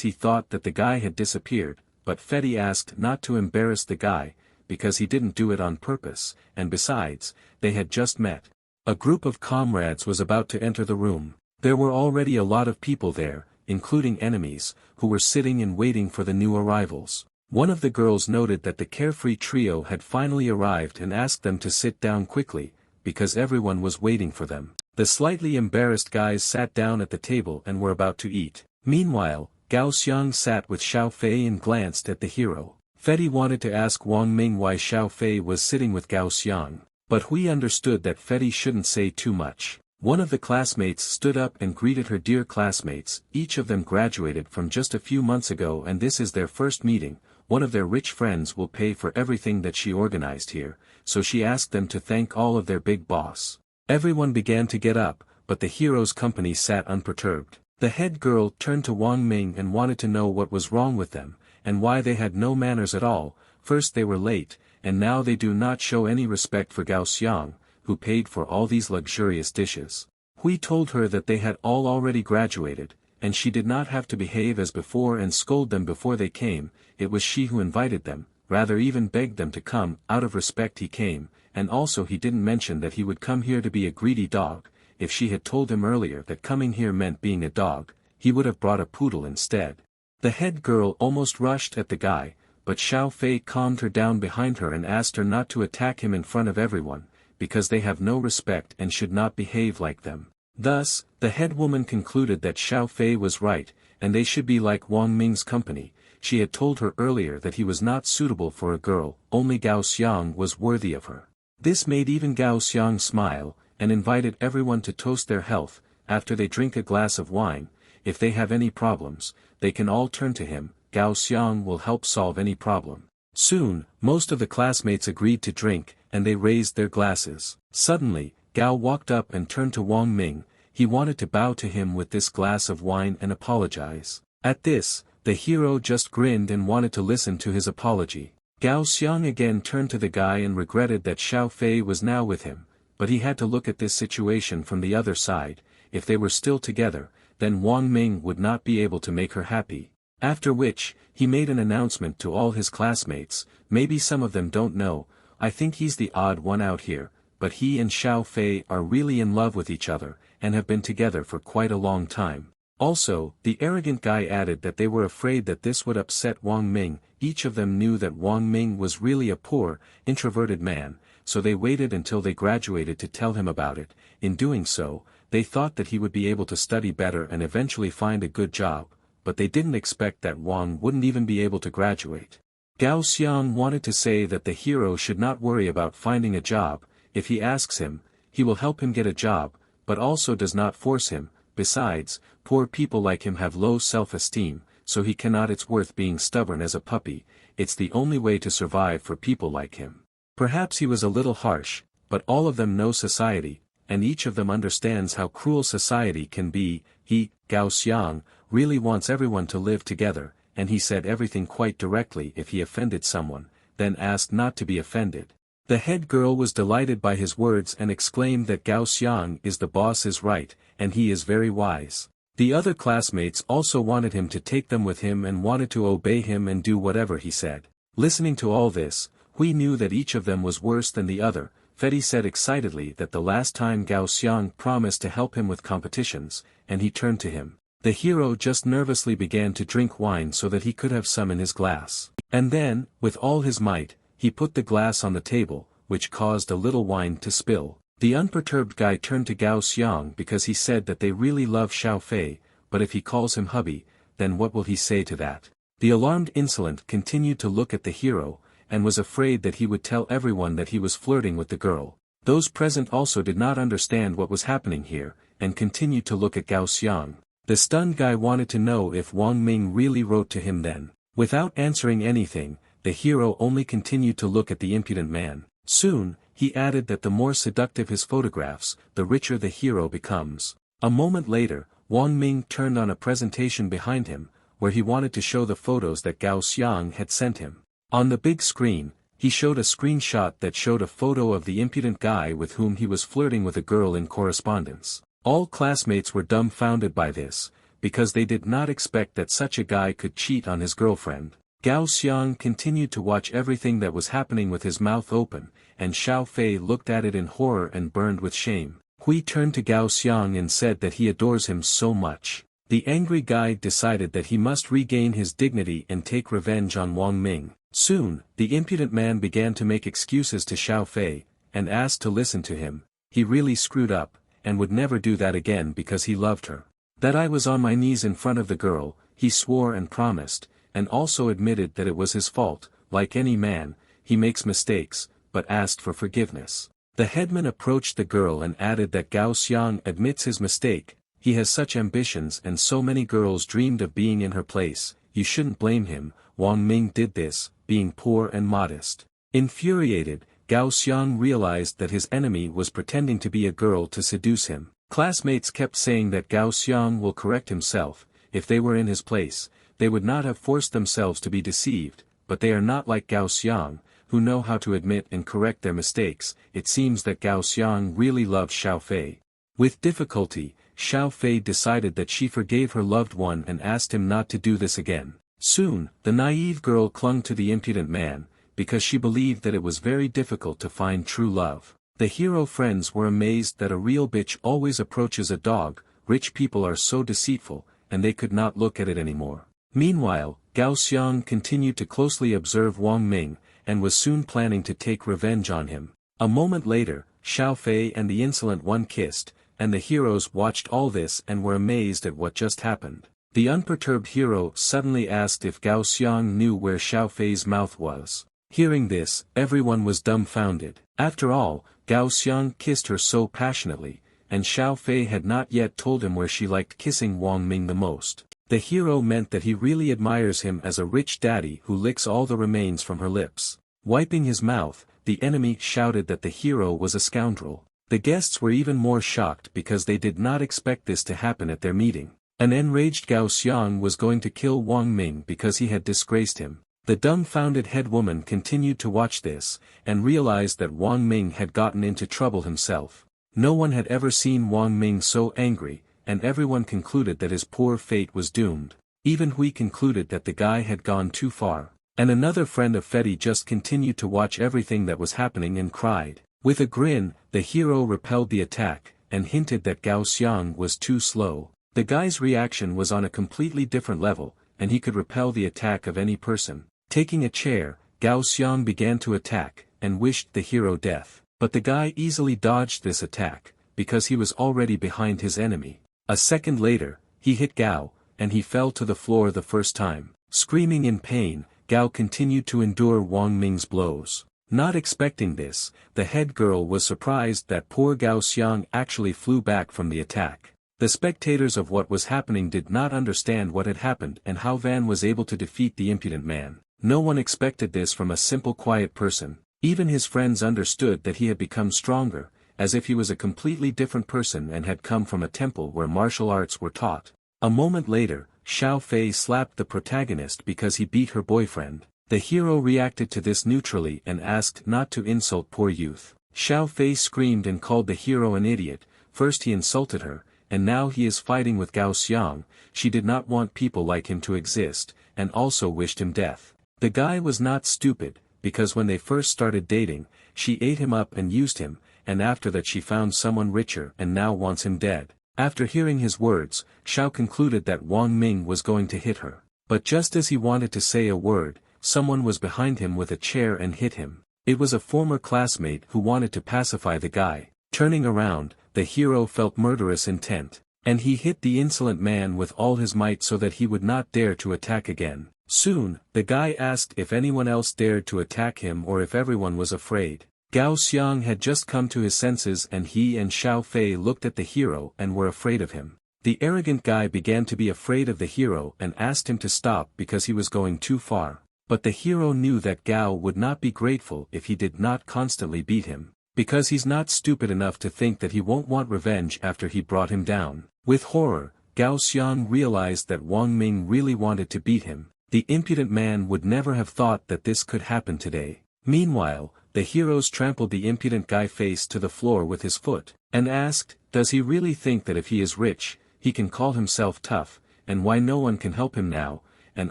he thought that the guy had disappeared, but Fetty asked not to embarrass the guy, because he didn't do it on purpose, and besides, they had just met. A group of comrades was about to enter the room. There were already a lot of people there, including enemies, who were sitting and waiting for the new arrivals. One of the girls noted that the carefree trio had finally arrived and asked them to sit down quickly, because everyone was waiting for them. The slightly embarrassed guys sat down at the table and were about to eat. Meanwhile, Gao Xiang sat with Xiao Fei and glanced at the hero. Fetty wanted to ask Wang Ming why Xiao Fei was sitting with Gao Xiang, but Hui understood that Fetty shouldn't say too much. One of the classmates stood up and greeted her dear classmates. Each of them graduated from just a few months ago and this is their first meeting. One of their rich friends will pay for everything that she organized here, so she asked them to thank all of their big boss. Everyone began to get up, but the hero's company sat unperturbed. The head girl turned to Wang Ming and wanted to know what was wrong with them, and why they had no manners at all. First they were late, and now they do not show any respect for Gao Xiang, who paid for all these luxurious dishes. Hui told her that they had all already graduated, and she did not have to behave as before and scold them before they came. It was she who invited them, rather even begged them to come. Out of respect he came, and also he didn't mention that he would come here to be a greedy dog. If she had told him earlier that coming here meant being a dog, he would have brought a poodle instead. The head girl almost rushed at the guy, but Xiao Fei calmed her down behind her and asked her not to attack him in front of everyone, because they have no respect and should not behave like them. Thus, the head woman concluded that Xiao Fei was right, and they should be like Wang Ming's company. She had told her earlier that he was not suitable for a girl, only Gao Xiang was worthy of her. This made even Gao Xiang smile, and invited everyone to toast their health. After they drink a glass of wine, if they have any problems, they can all turn to him. Gao Xiang will help solve any problem. Soon, most of the classmates agreed to drink, and they raised their glasses. Suddenly, Gao walked up and turned to Wang Ming. He wanted to bow to him with this glass of wine and apologize. At this, the hero just grinned and wanted to listen to his apology. Gao Xiang again turned to the guy and regretted that Xiao Fei was now with him, but he had to look at this situation from the other side. If they were still together, then Wang Ming would not be able to make her happy. After which, he made an announcement to all his classmates. Maybe some of them don't know, I think he's the odd one out here, but he and Xiao Fei are really in love with each other, and have been together for quite a long time. Also, the arrogant guy added that they were afraid that this would upset Wang Ming. Each of them knew that Wang Ming was really a poor, introverted man, so they waited until they graduated to tell him about it. In doing so, they thought that he would be able to study better and eventually find a good job, but they didn't expect that Wang wouldn't even be able to graduate. Gao Xiang wanted to say that the hero should not worry about finding a job. If he asks him, he will help him get a job, but also does not force him. Besides, poor people like him have low self-esteem, so he cannot. It's worth being stubborn as a puppy. It's the only way to survive for people like him. Perhaps he was a little harsh, but all of them know society, and each of them understands how cruel society can be. He, Gao Xiang, really wants everyone to live together, and he said everything quite directly. If he offended someone, then asked not to be offended. The head girl was delighted by his words and exclaimed that Gao Xiang is the boss is right, and he is very wise. The other classmates also wanted him to take them with him and wanted to obey him and do whatever he said. Listening to all this, Hui knew that each of them was worse than the other. Fetty said excitedly that the last time Gao Xiang promised to help him with competitions, and he turned to him. The hero just nervously began to drink wine so that he could have some in his glass. And then, with all his might, he put the glass on the table, which caused a little wine to spill. The unperturbed guy turned to Gao Xiang because he said that they really love Xiao Fei, but if he calls him hubby, then what will he say to that? The alarmed insolent continued to look at the hero, and was afraid that he would tell everyone that he was flirting with the girl. Those present also did not understand what was happening here, and continued to look at Gao Xiang. The stunned guy wanted to know if Wang Ming really wrote to him then. Without answering anything, the hero only continued to look at the impudent man. Soon, he added that the more seductive his photographs, the richer the hero becomes. A moment later, Wang Ming turned on a presentation behind him. where he wanted to show the photos that Gao Xiang had sent him. On the big screen, he showed a screenshot that showed a photo of the impudent guy with whom he was flirting with a girl in correspondence. All classmates were dumbfounded by this, because they did not expect that such a guy could cheat on his girlfriend. Gao Xiang continued to watch everything that was happening with his mouth open, and Xiao Fei looked at it in horror and burned with shame. Hui turned to Gao Xiang and said that he adores him so much. The angry guy decided that he must regain his dignity and take revenge on Wang Ming. Soon, the impudent man began to make excuses to Xiao Fei, and asked to listen to him. He really screwed up, and would never do that again because he loved her. That I was on my knees in front of the girl, he swore and promised, and also admitted that it was his fault. Like any man, he makes mistakes, but asked for forgiveness. The headman approached the girl and added that Gao Xiang admits his mistake. He has such ambitions and so many girls dreamed of being in her place. You shouldn't blame him. Wang Ming did this, being poor and modest. Infuriated, Gao Xiang realized that his enemy was pretending to be a girl to seduce him. Classmates kept saying that Gao Xiang will correct himself. If they were in his place, they would not have forced themselves to be deceived, but they are not like Gao Xiang, who know how to admit and correct their mistakes. It seems that Gao Xiang really loved Xiao Fei. With difficulty, Xiao Fei decided that she forgave her loved one and asked him not to do this again. Soon, the naive girl clung to the impudent man, because she believed that it was very difficult to find true love. The hero friends were amazed that a real bitch always approaches a dog. Rich people are so deceitful, and they could not look at it anymore. Meanwhile, Gao Xiang continued to closely observe Wang Ming, and was soon planning to take revenge on him. A moment later, Xiao Fei and the insolent one kissed, and the heroes watched all this and were amazed at what just happened. The unperturbed hero suddenly asked if Gao Xiang knew where Xiao Fei's mouth was. Hearing this, everyone was dumbfounded. After all, Gao Xiang kissed her so passionately, and Xiao Fei had not yet told him where she liked kissing Wang Ming the most. The hero meant that he really admires him as a rich daddy who licks all the remains from her lips. Wiping his mouth, the enemy shouted that the hero was a scoundrel. The guests were even more shocked because they did not expect this to happen at their meeting. An enraged Gao Xiang was going to kill Wang Ming because he had disgraced him. The dumbfounded head woman continued to watch this, and realized that Wang Ming had gotten into trouble himself. No one had ever seen Wang Ming so angry, and everyone concluded that his poor fate was doomed. Even Hui concluded that the guy had gone too far. And another friend of Fetty just continued to watch everything that was happening and cried. With a grin, the hero repelled the attack, and hinted that Gao Xiang was too slow. The guy's reaction was on a completely different level, and he could repel the attack of any person. Taking a chair, Gao Xiang began to attack, and wished the hero death. But the guy easily dodged this attack, because he was already behind his enemy. A second later, he hit Gao, and he fell to the floor the first time. Screaming in pain, Gao continued to endure Wang Ming's blows. Not expecting this, the head girl was surprised that poor Gao Xiang actually flew back from the attack. The spectators of what was happening did not understand what had happened and how Van was able to defeat the impudent man. No one expected this from a simple quiet person. Even his friends understood that he had become stronger, as if he was a completely different person and had come from a temple where martial arts were taught. A moment later, Xiao Fei slapped the protagonist because he beat her boyfriend. The hero reacted to this neutrally and asked not to insult poor youth. Xiao Fei screamed and called the hero an idiot. First he insulted her, and now he is fighting with Gao Xiang. She did not want people like him to exist, and also wished him death. The guy was not stupid, because when they first started dating, she ate him up and used him, and after that she found someone richer and now wants him dead. After hearing his words, Xiao concluded that Wang Ming was going to hit her. But just as he wanted to say a word, someone was behind him with a chair and hit him. It was a former classmate who wanted to pacify the guy. Turning around, the hero felt murderous intent, and he hit the insolent man with all his might so that he would not dare to attack again. Soon, the guy asked if anyone else dared to attack him or if everyone was afraid. Gao Xiang had just come to his senses and he and Xiao Fei looked at the hero and were afraid of him. The arrogant guy began to be afraid of the hero and asked him to stop because he was going too far. But the hero knew that Gao would not be grateful if he did not constantly beat him, because he's not stupid enough to think that he won't want revenge after he brought him down. With horror, Gao Xiang realized that Wang Ming really wanted to beat him. The impudent man would never have thought that this could happen today. Meanwhile, the heroes trampled the impudent guy face to the floor with his foot, and asked, does he really think that if he is rich, he can call himself tough, and why no one can help him now, and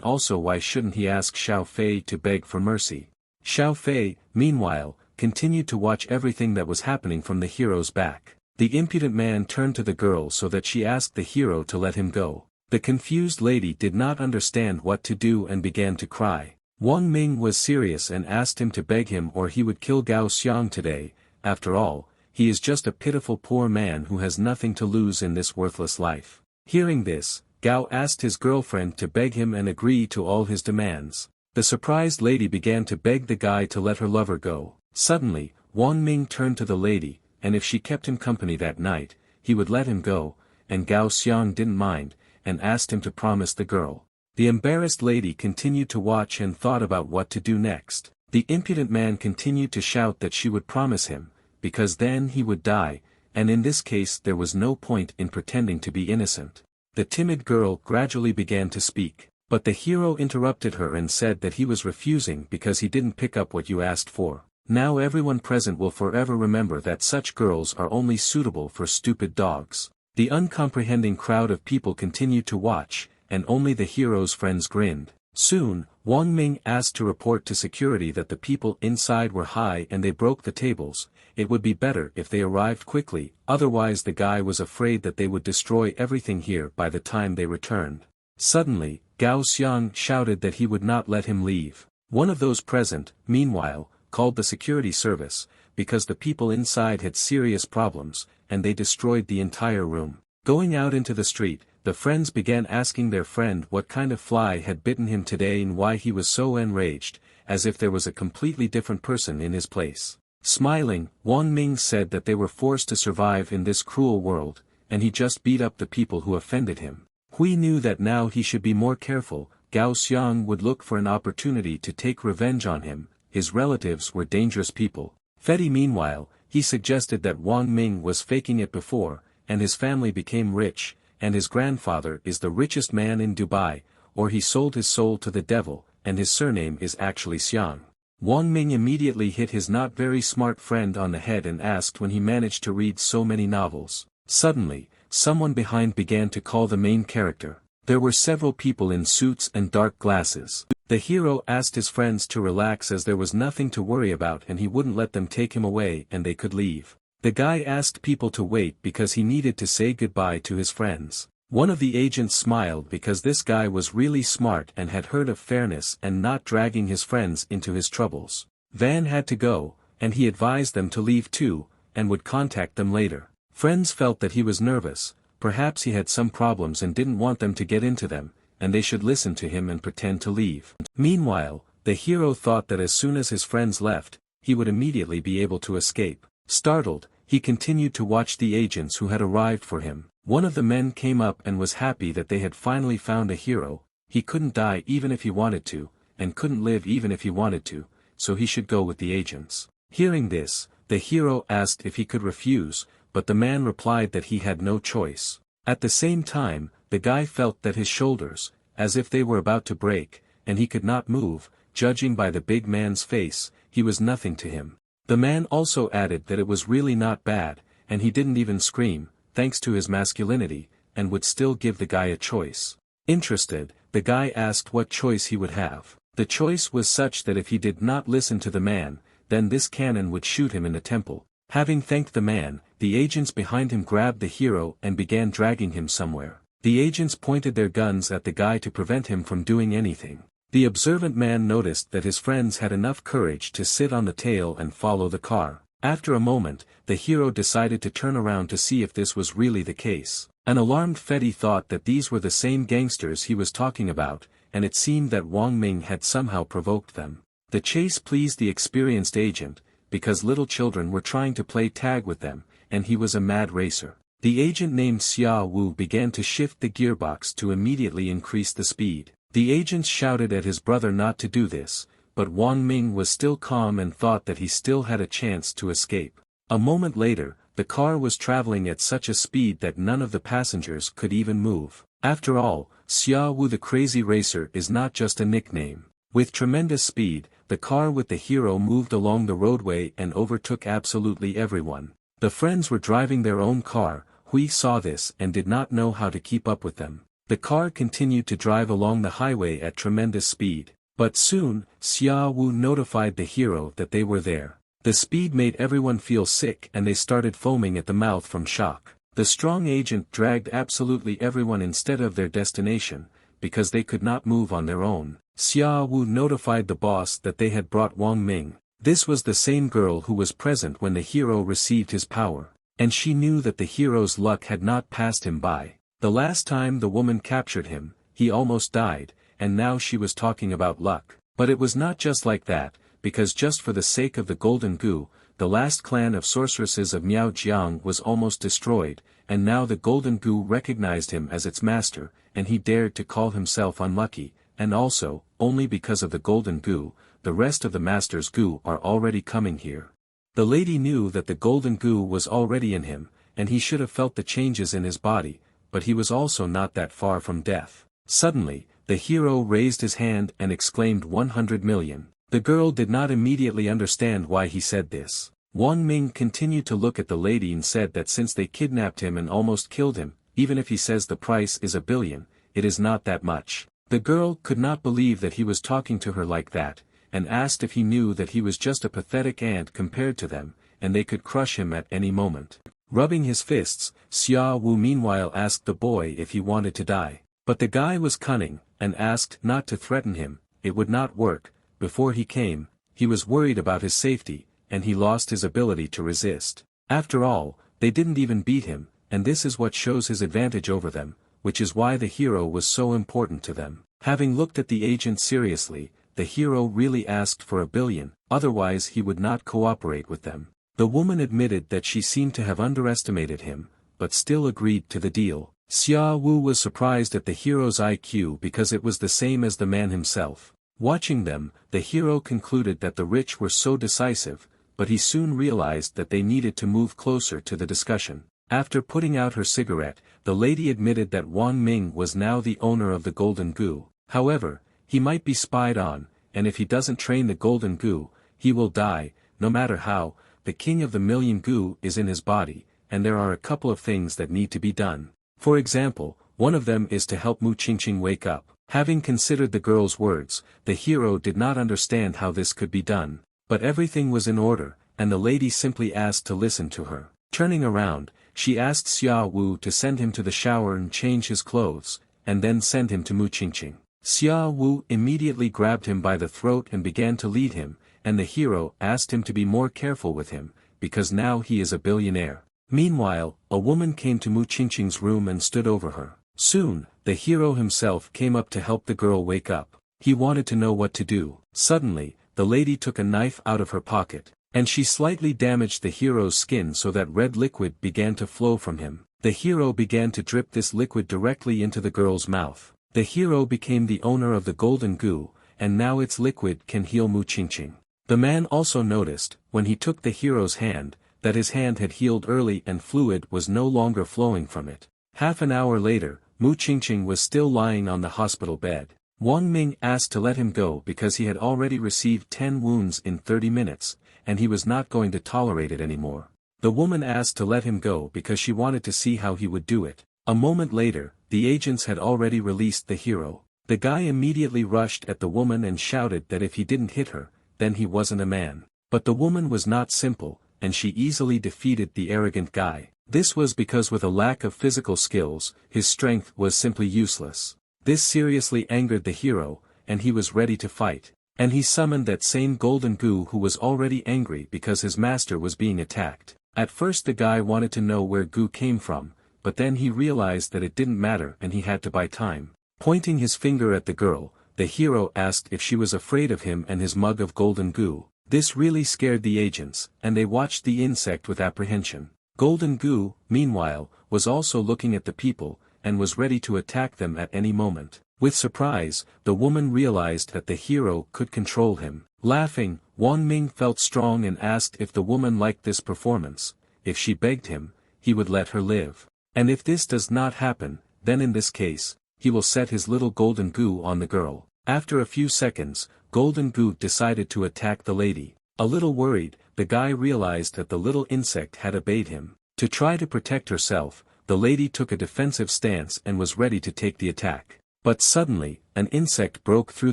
also why shouldn't he ask Xiao Fei to beg for mercy? Xiao Fei, meanwhile, continued to watch everything that was happening from the hero's back. The impudent man turned to the girl so that she asked the hero to let him go. The confused lady did not understand what to do and began to cry. Wang Ming was serious and asked him to beg him or he would kill Gao Xiang today. After all, he is just a pitiful poor man who has nothing to lose in this worthless life. Hearing this, Gao asked his girlfriend to beg him and agree to all his demands. The surprised lady began to beg the guy to let her lover go. Suddenly, Wang Ming turned to the lady, and if she kept him company that night, he would let him go, and Gao Xiang didn't mind, and asked him to promise the girl. The embarrassed lady continued to watch and thought about what to do next. The impudent man continued to shout that she would promise him, because then he would die, and in this case there was no point in pretending to be innocent. The timid girl gradually began to speak, but the hero interrupted her and said that he was refusing because he didn't pick up what you asked for. Now everyone present will forever remember that such girls are only suitable for stupid dogs. The uncomprehending crowd of people continued to watch, and only the hero's friends grinned. Soon, Wang Ming asked to report to security that the people inside were high and they broke the tables. It would be better if they arrived quickly, otherwise the guy was afraid that they would destroy everything here by the time they returned. Suddenly, Gao Xiang shouted that he would not let him leave. One of those present, meanwhile, called the security service, because the people inside had serious problems, and they destroyed the entire room. Going out into the street, the friends began asking their friend what kind of fly had bitten him today and why he was so enraged, as if there was a completely different person in his place. Smiling, Wang Ming said that they were forced to survive in this cruel world, and he just beat up the people who offended him. Hui knew that now he should be more careful. Gao Xiang would look for an opportunity to take revenge on him. His relatives were dangerous people. Fetty meanwhile, he suggested that Wang Ming was faking it before, and his family became rich, and his grandfather is the richest man in Dubai, or he sold his soul to the devil, and his surname is actually Xiang. Wang Ming immediately hit his not very smart friend on the head and asked when he managed to read so many novels. Suddenly, someone behind began to call the main character. There were several people in suits and dark glasses. The hero asked his friends to relax as there was nothing to worry about and he wouldn't let them take him away and they could leave. The guy asked people to wait because he needed to say goodbye to his friends. One of the agents smiled because this guy was really smart and had heard of fairness and not dragging his friends into his troubles. Van had to go, and he advised them to leave too, and would contact them later. Friends felt that he was nervous, perhaps he had some problems and didn't want them to get into them, and they should listen to him and pretend to leave. Meanwhile, the hero thought that as soon as his friends left, he would immediately be able to escape. Startled, he continued to watch the agents who had arrived for him. One of the men came up and was happy that they had finally found a hero. He couldn't die even if he wanted to, and couldn't live even if he wanted to, so he should go with the agents. Hearing this, the hero asked if he could refuse, but the man replied that he had no choice. At the same time, the guy felt that his shoulders, as if they were about to break, and he could not move. Judging by the big man's face, he was nothing to him. The man also added that it was really not bad, and he didn't even scream, thanks to his masculinity, and would still give the guy a choice. Interested, the guy asked what choice he would have. The choice was such that if he did not listen to the man, then this cannon would shoot him in the temple. Having thanked the man, the agents behind him grabbed the hero and began dragging him somewhere. The agents pointed their guns at the guy to prevent him from doing anything. The observant man noticed that his friends had enough courage to sit on the tail and follow the car. After a moment, the hero decided to turn around to see if this was really the case. An alarmed Fetty thought that these were the same gangsters he was talking about, and it seemed that Wang Ming had somehow provoked them. The chase pleased the experienced agent, because little children were trying to play tag with them, and he was a mad racer. The agent named Xia Wu began to shift the gearbox to immediately increase the speed. The agents shouted at his brother not to do this, but Wang Ming was still calm and thought that he still had a chance to escape. A moment later, the car was traveling at such a speed that none of the passengers could even move. After all, Xia Wu the Crazy Racer is not just a nickname. With tremendous speed, the car with the hero moved along the roadway and overtook absolutely everyone. The friends were driving their own car. Hui saw this and did not know how to keep up with them. The car continued to drive along the highway at tremendous speed. But soon, Xia Wu notified the hero that they were there. The speed made everyone feel sick and they started foaming at the mouth from shock. The strong agent dragged absolutely everyone instead of their destination, because they could not move on their own. Xia Wu notified the boss that they had brought Wang Ming. This was the same girl who was present when the hero received his power, and she knew that the hero's luck had not passed him by. The last time the woman captured him, he almost died, and now she was talking about luck. But it was not just like that, because just for the sake of the golden goo, the last clan of sorceresses of Miaojiang was almost destroyed, and now the golden goo recognized him as its master, and he dared to call himself unlucky, and also, only because of the golden goo, the rest of the master's goo are already coming here. The lady knew that the golden goo was already in him, and he should have felt the changes in his body, but he was also not that far from death. Suddenly, the hero raised his hand and exclaimed 100 million. The girl did not immediately understand why he said this. Wang Ming continued to look at the lady and said that since they kidnapped him and almost killed him, even if he says the price is 1 billion, it is not that much. The girl could not believe that he was talking to her like that, and asked if he knew that he was just a pathetic ant compared to them, and they could crush him at any moment. Rubbing his fists, Xia Wu meanwhile asked the boy if he wanted to die. But the guy was cunning, and asked not to threaten him. It would not work. Before he came, he was worried about his safety, and he lost his ability to resist. After all, they didn't even beat him, and this is what shows his advantage over them, which is why the hero was so important to them. Having looked at the agent seriously, the hero really asked for 1 billion, otherwise he would not cooperate with them. The woman admitted that she seemed to have underestimated him, but still agreed to the deal. Xia Wu was surprised at the hero's IQ because it was the same as the man himself. Watching them, the hero concluded that the rich were so decisive, but he soon realized that they needed to move closer to the discussion. After putting out her cigarette, the lady admitted that Wang Ming was now the owner of the golden goo. However, he might be spied on, and if he doesn't train the golden goo, he will die. No matter how, the king of the million goo is in his body, and there are a couple of things that need to be done. For example, one of them is to help Mu Qingqing wake up. Having considered the girl's words, the hero did not understand how this could be done, but everything was in order, and the lady simply asked to listen to her. Turning around, she asked Xia Wu to send him to the shower and change his clothes, and then send him to Mu Qingqing. Xia Wu immediately grabbed him by the throat and began to lead him, and the hero asked him to be more careful with him, because now he is a billionaire. Meanwhile, a woman came to Mu Qingqing's room and stood over her. Soon, the hero himself came up to help the girl wake up. He wanted to know what to do. Suddenly, the lady took a knife out of her pocket, and she slightly damaged the hero's skin so that red liquid began to flow from him. The hero began to drip this liquid directly into the girl's mouth. The hero became the owner of the golden goo, and now its liquid can heal Mu Qingqing. The man also noticed, when he took the hero's hand, that his hand had healed early and fluid was no longer flowing from it. Half an hour later, Mu Qingqing was still lying on the hospital bed. Wang Ming asked to let him go because he had already received 10 wounds in 30 minutes, and he was not going to tolerate it anymore. The woman asked to let him go because she wanted to see how he would do it. A moment later, the agents had already released the hero. The guy immediately rushed at the woman and shouted that if he didn't hit her, then he wasn't a man. But the woman was not simple, and she easily defeated the arrogant guy. This was because with a lack of physical skills, his strength was simply useless. This seriously angered the hero, and he was ready to fight. And he summoned that same golden goo who was already angry because his master was being attacked. At first the guy wanted to know where goo came from, but then he realized that it didn't matter and he had to buy time. Pointing his finger at the girl, the hero asked if she was afraid of him and his mug of golden goo. This really scared the agents, and they watched the insect with apprehension. Golden goo, meanwhile, was also looking at the people, and was ready to attack them at any moment. With surprise, the woman realized that the hero could control him. Laughing, Wang Ming felt strong and asked if the woman liked this performance, if she begged him, he would let her live. And if this does not happen, then in this case, he will set his little golden goo on the girl. After a few seconds, Golden Goo decided to attack the lady. A little worried, the guy realized that the little insect had obeyed him. To try to protect herself, the lady took a defensive stance and was ready to take the attack. But suddenly, an insect broke through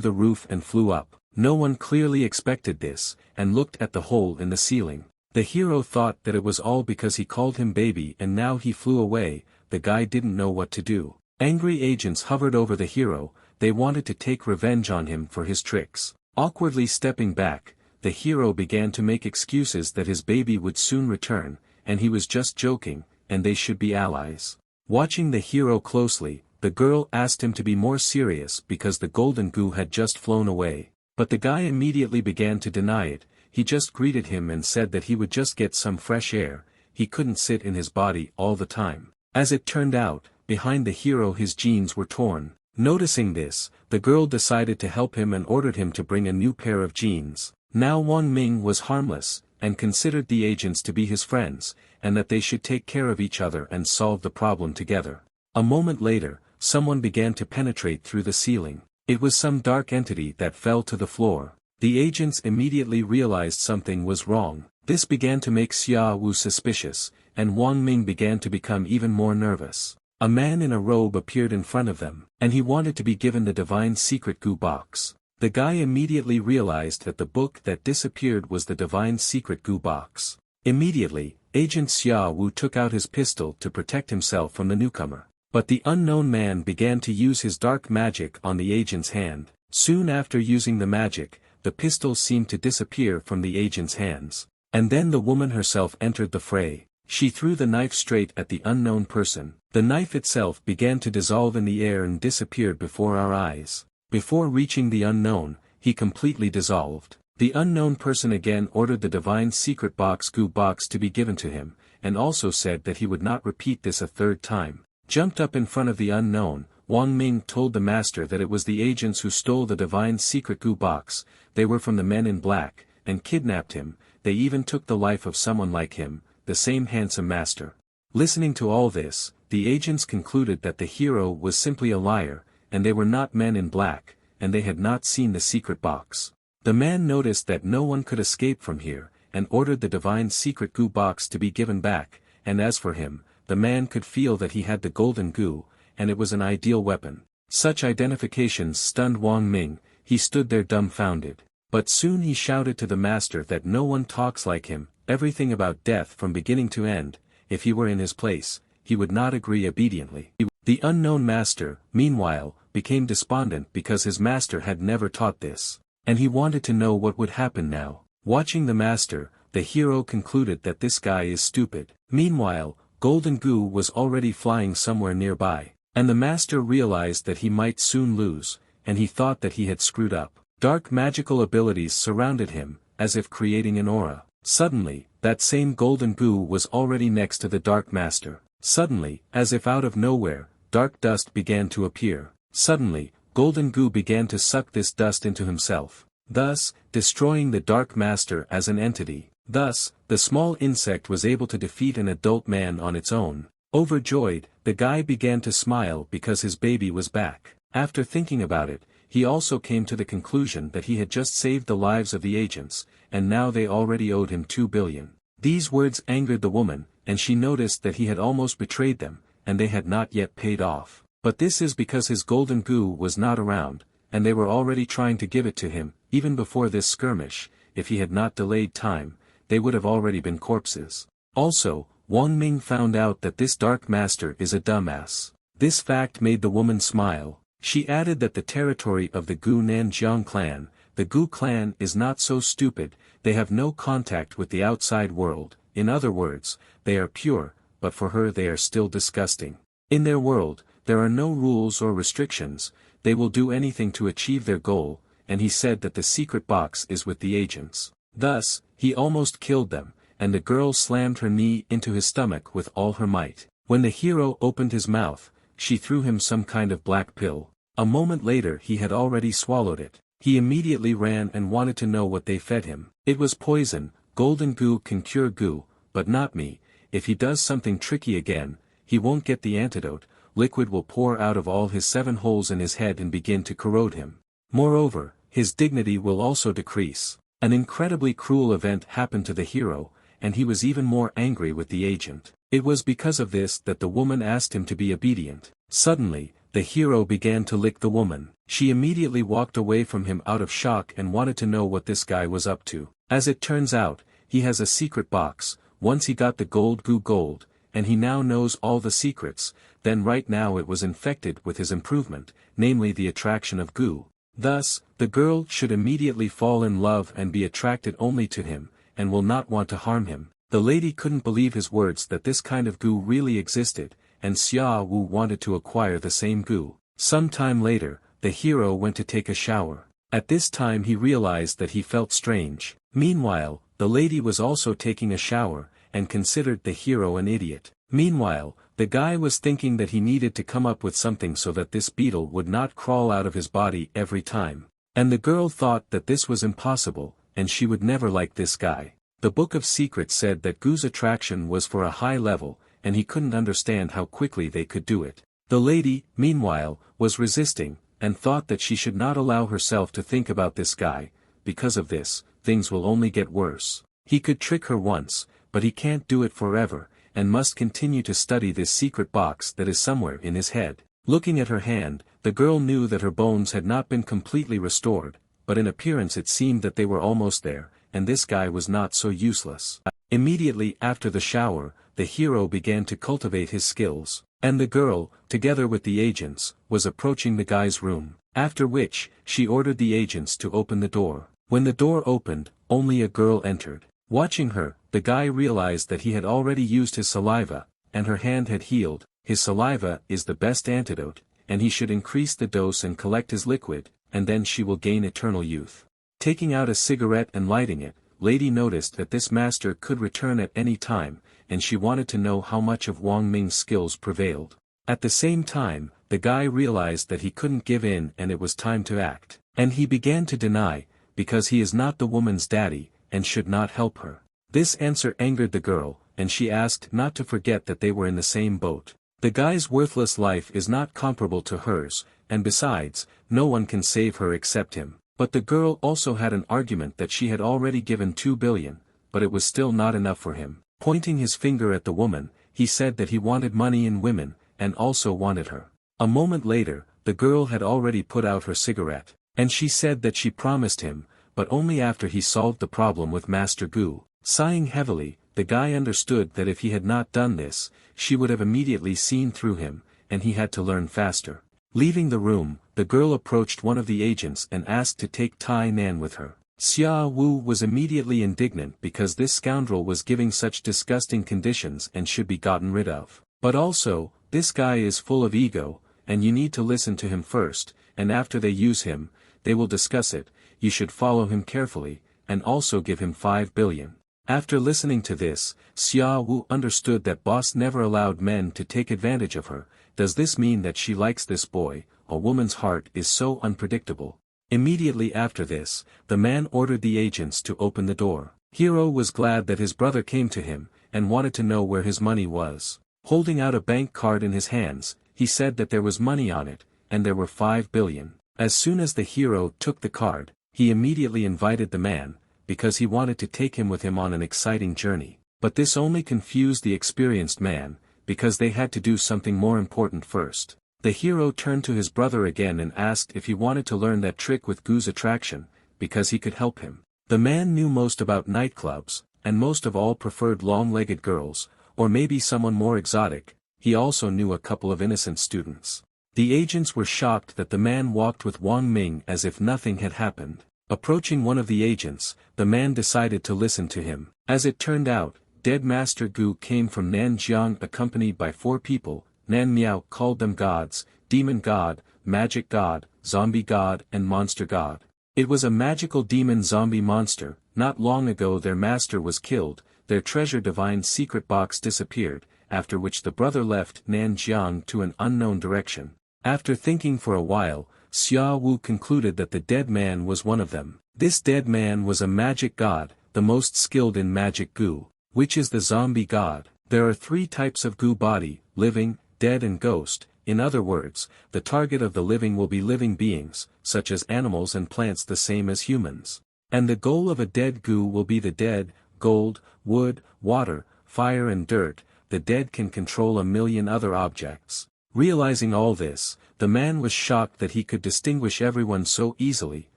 the roof and flew up. No one clearly expected this, and looked at the hole in the ceiling. The hero thought that it was all because he called him baby and now he flew away. The guy didn't know what to do. Angry agents hovered over the hero, they wanted to take revenge on him for his tricks. Awkwardly stepping back, the hero began to make excuses that his baby would soon return, and he was just joking, and they should be allies. Watching the hero closely, the girl asked him to be more serious because the golden goo had just flown away. But the guy immediately began to deny it. He just greeted him and said that he would just get some fresh air, he couldn't sit in his body all the time. As it turned out, behind the hero his jeans were torn. Noticing this, the girl decided to help him and ordered him to bring a new pair of jeans. Now Wang Ming was harmless, and considered the agents to be his friends, and that they should take care of each other and solve the problem together. A moment later, someone began to penetrate through the ceiling. It was some dark entity that fell to the floor. The agents immediately realized something was wrong. This began to make Xia Wu suspicious, and Wang Ming began to become even more nervous. A man in a robe appeared in front of them, and he wanted to be given the divine secret goo box. The guy immediately realized that the book that disappeared was the divine secret goo box. Immediately, Agent Xia Wu took out his pistol to protect himself from the newcomer. But the unknown man began to use his dark magic on the agent's hand. Soon after using the magic, the pistol seemed to disappear from the agent's hands. And then the woman herself entered the fray. She threw the knife straight at the unknown person. The knife itself began to dissolve in the air and disappeared before our eyes. Before reaching the unknown, he completely dissolved. The unknown person again ordered the divine secret box goo box to be given to him, and also said that he would not repeat this a third time. Jumped up in front of the unknown, Wang Ming told the master that it was the agents who stole the divine secret goo box. They were from the men in black, and kidnapped him. They even took the life of someone like him, the same handsome master. Listening to all this, the agents concluded that the hero was simply a liar, and they were not men in black, and they had not seen the secret box. The man noticed that no one could escape from here, and ordered the divine secret goo box to be given back, and as for him, the man could feel that he had the golden goo, and it was an ideal weapon. Such identifications stunned Wang Ming. He stood there dumbfounded. But soon he shouted to the master that no one talks like him, everything about death from beginning to end. If he were in his place, he would not agree obediently. The unknown master, meanwhile, became despondent because his master had never taught this. And he wanted to know what would happen now. Watching the master, the hero concluded that this guy is stupid. Meanwhile, Golden Goo was already flying somewhere nearby. And the master realized that he might soon lose, and he thought that he had screwed up. Dark magical abilities surrounded him, as if creating an aura. Suddenly, that same Golden Goo was already next to the Dark Master. Suddenly, as if out of nowhere, dark dust began to appear. Suddenly, Golden Goo began to suck this dust into himself, thus, destroying the Dark Master as an entity. Thus, the small insect was able to defeat an adult man on its own. Overjoyed, the guy began to smile because his baby was back. After thinking about it, he also came to the conclusion that he had just saved the lives of the agents, and now they already owed him 2 billion. These words angered the woman, and she noticed that he had almost betrayed them, and they had not yet paid off. But this is because his golden goo was not around, and they were already trying to give it to him. Even before this skirmish, if he had not delayed time, they would have already been corpses. Also, Wang Ming found out that this Dark Master is a dumbass. This fact made the woman smile. She added that the territory of the Gu Nanjiang clan, the Gu clan is not so stupid, they have no contact with the outside world. In other words, they are pure, but for her they are still disgusting. In their world, there are no rules or restrictions, they will do anything to achieve their goal, and he said that the secret box is with the agents. Thus, he almost killed them, and the girl slammed her knee into his stomach with all her might. When the hero opened his mouth, she threw him some kind of black pill. A moment later he had already swallowed it. He immediately ran and wanted to know what they fed him. It was poison. Golden Goo can cure goo, but not me. if he does something tricky again, he won't get the antidote, liquid will pour out of all his 7 holes in his head and begin to corrode him. Moreover, his dignity will also decrease. An incredibly cruel event happened to the hero, and he was even more angry with the agent. It was because of this that the woman asked him to be obedient. Suddenly, the hero began to lick the woman. She immediately walked away from him out of shock and wanted to know what this guy was up to. As it turns out, he has a secret box. Once he got the gold, and he now knows all the secrets, then right now it was infected with his improvement, namely the attraction of goo. Thus, the girl should immediately fall in love and be attracted only to him, and will not want to harm him. The lady couldn't believe his words that this kind of goo really existed, and Xia Wu wanted to acquire the same goo. Some time later, the hero went to take a shower. At this time he realized that he felt strange. Meanwhile, the lady was also taking a shower, and considered the hero an idiot. Meanwhile, the guy was thinking that he needed to come up with something so that this beetle would not crawl out of his body every time. And the girl thought that this was impossible, and she would never like this guy. The Book of Secrets said that Goo's attraction was for a high level, and he couldn't understand how quickly they could do it. The lady, meanwhile, was resisting, and thought that she should not allow herself to think about this guy. Because of this, things will only get worse. He could trick her once, but he can't do it forever, and must continue to study this secret box that is somewhere in his head. Looking at her hand, the girl knew that her bones had not been completely restored, but in appearance it seemed that they were almost there, and this guy was not so useless. Immediately after the shower, the hero began to cultivate his skills, and the girl, together with the agents, was approaching the guy's room, after which, she ordered the agents to open the door. When the door opened, only a girl entered. Watching her, the guy realized that he had already used his saliva, and her hand had healed. His saliva is the best antidote, and he should increase the dose and collect his liquid, and then she will gain eternal youth. Taking out a cigarette and lighting it, Lady noticed that this master could return at any time, and she wanted to know how much of Wang Ming's skills prevailed. At the same time, the guy realized that he couldn't give in and it was time to act. And he began to deny, because he is not the woman's daddy, and should not help her. This answer angered the girl, and she asked not to forget that they were in the same boat. The guy's worthless life is not comparable to hers, and besides, no one can save her except him. But the girl also had an argument that she had already given 2 billion, but it was still not enough for him. Pointing his finger at the woman, he said that he wanted money in women, and also wanted her. A moment later, the girl had already put out her cigarette, and she said that she promised him, but only after he solved the problem with Master Gu. Sighing heavily, the guy understood that if he had not done this, she would have immediately seen through him, and he had to learn faster. Leaving the room, the girl approached one of the agents and asked to take Tai Nan with her. Xia Wu was immediately indignant because this scoundrel was giving such disgusting conditions and should be gotten rid of. But also, this guy is full of ego, and you need to listen to him first, and after they use him, they will discuss it. You should follow him carefully, and also give him 5 billion. After listening to this, Xia Wu understood that boss never allowed men to take advantage of her. Does this mean that she likes this boy? A woman's heart is so unpredictable. Immediately after this, the man ordered the agents to open the door. Hero was glad that his brother came to him, and wanted to know where his money was. Holding out a bank card in his hands, he said that there was money on it, and there were 5 billion. As soon as the hero took the card, he immediately invited the man, because he wanted to take him with him on an exciting journey. But this only confused the experienced man, because they had to do something more important first. The hero turned to his brother again and asked if he wanted to learn that trick with Gu's attraction, because he could help him. The man knew most about nightclubs, and most of all preferred long-legged girls, or maybe someone more exotic. He also knew a couple of innocent students. The agents were shocked that the man walked with Wang Ming as if nothing had happened. Approaching one of the agents, the man decided to listen to him. As it turned out, dead Master Gu came from Nanjiang accompanied by 4 people. Nan Miao called them gods, demon god, magic god, zombie god and monster god. It was a magical demon zombie monster. Not long ago their master was killed, their treasure divine secret box disappeared, after which the brother left Nanjiang to an unknown direction. After thinking for a while, Xia Wu concluded that the dead man was one of them. This dead man was a magic god, the most skilled in magic Gu, which is the zombie god. There are three types of goo body: living, dead and ghost. In other words, the target of the living will be living beings, such as animals and plants the same as humans. And the goal of a dead goo will be the dead: gold, wood, water, fire and dirt. The dead can control a million other objects. Realizing all this, the man was shocked that he could distinguish everyone so easily,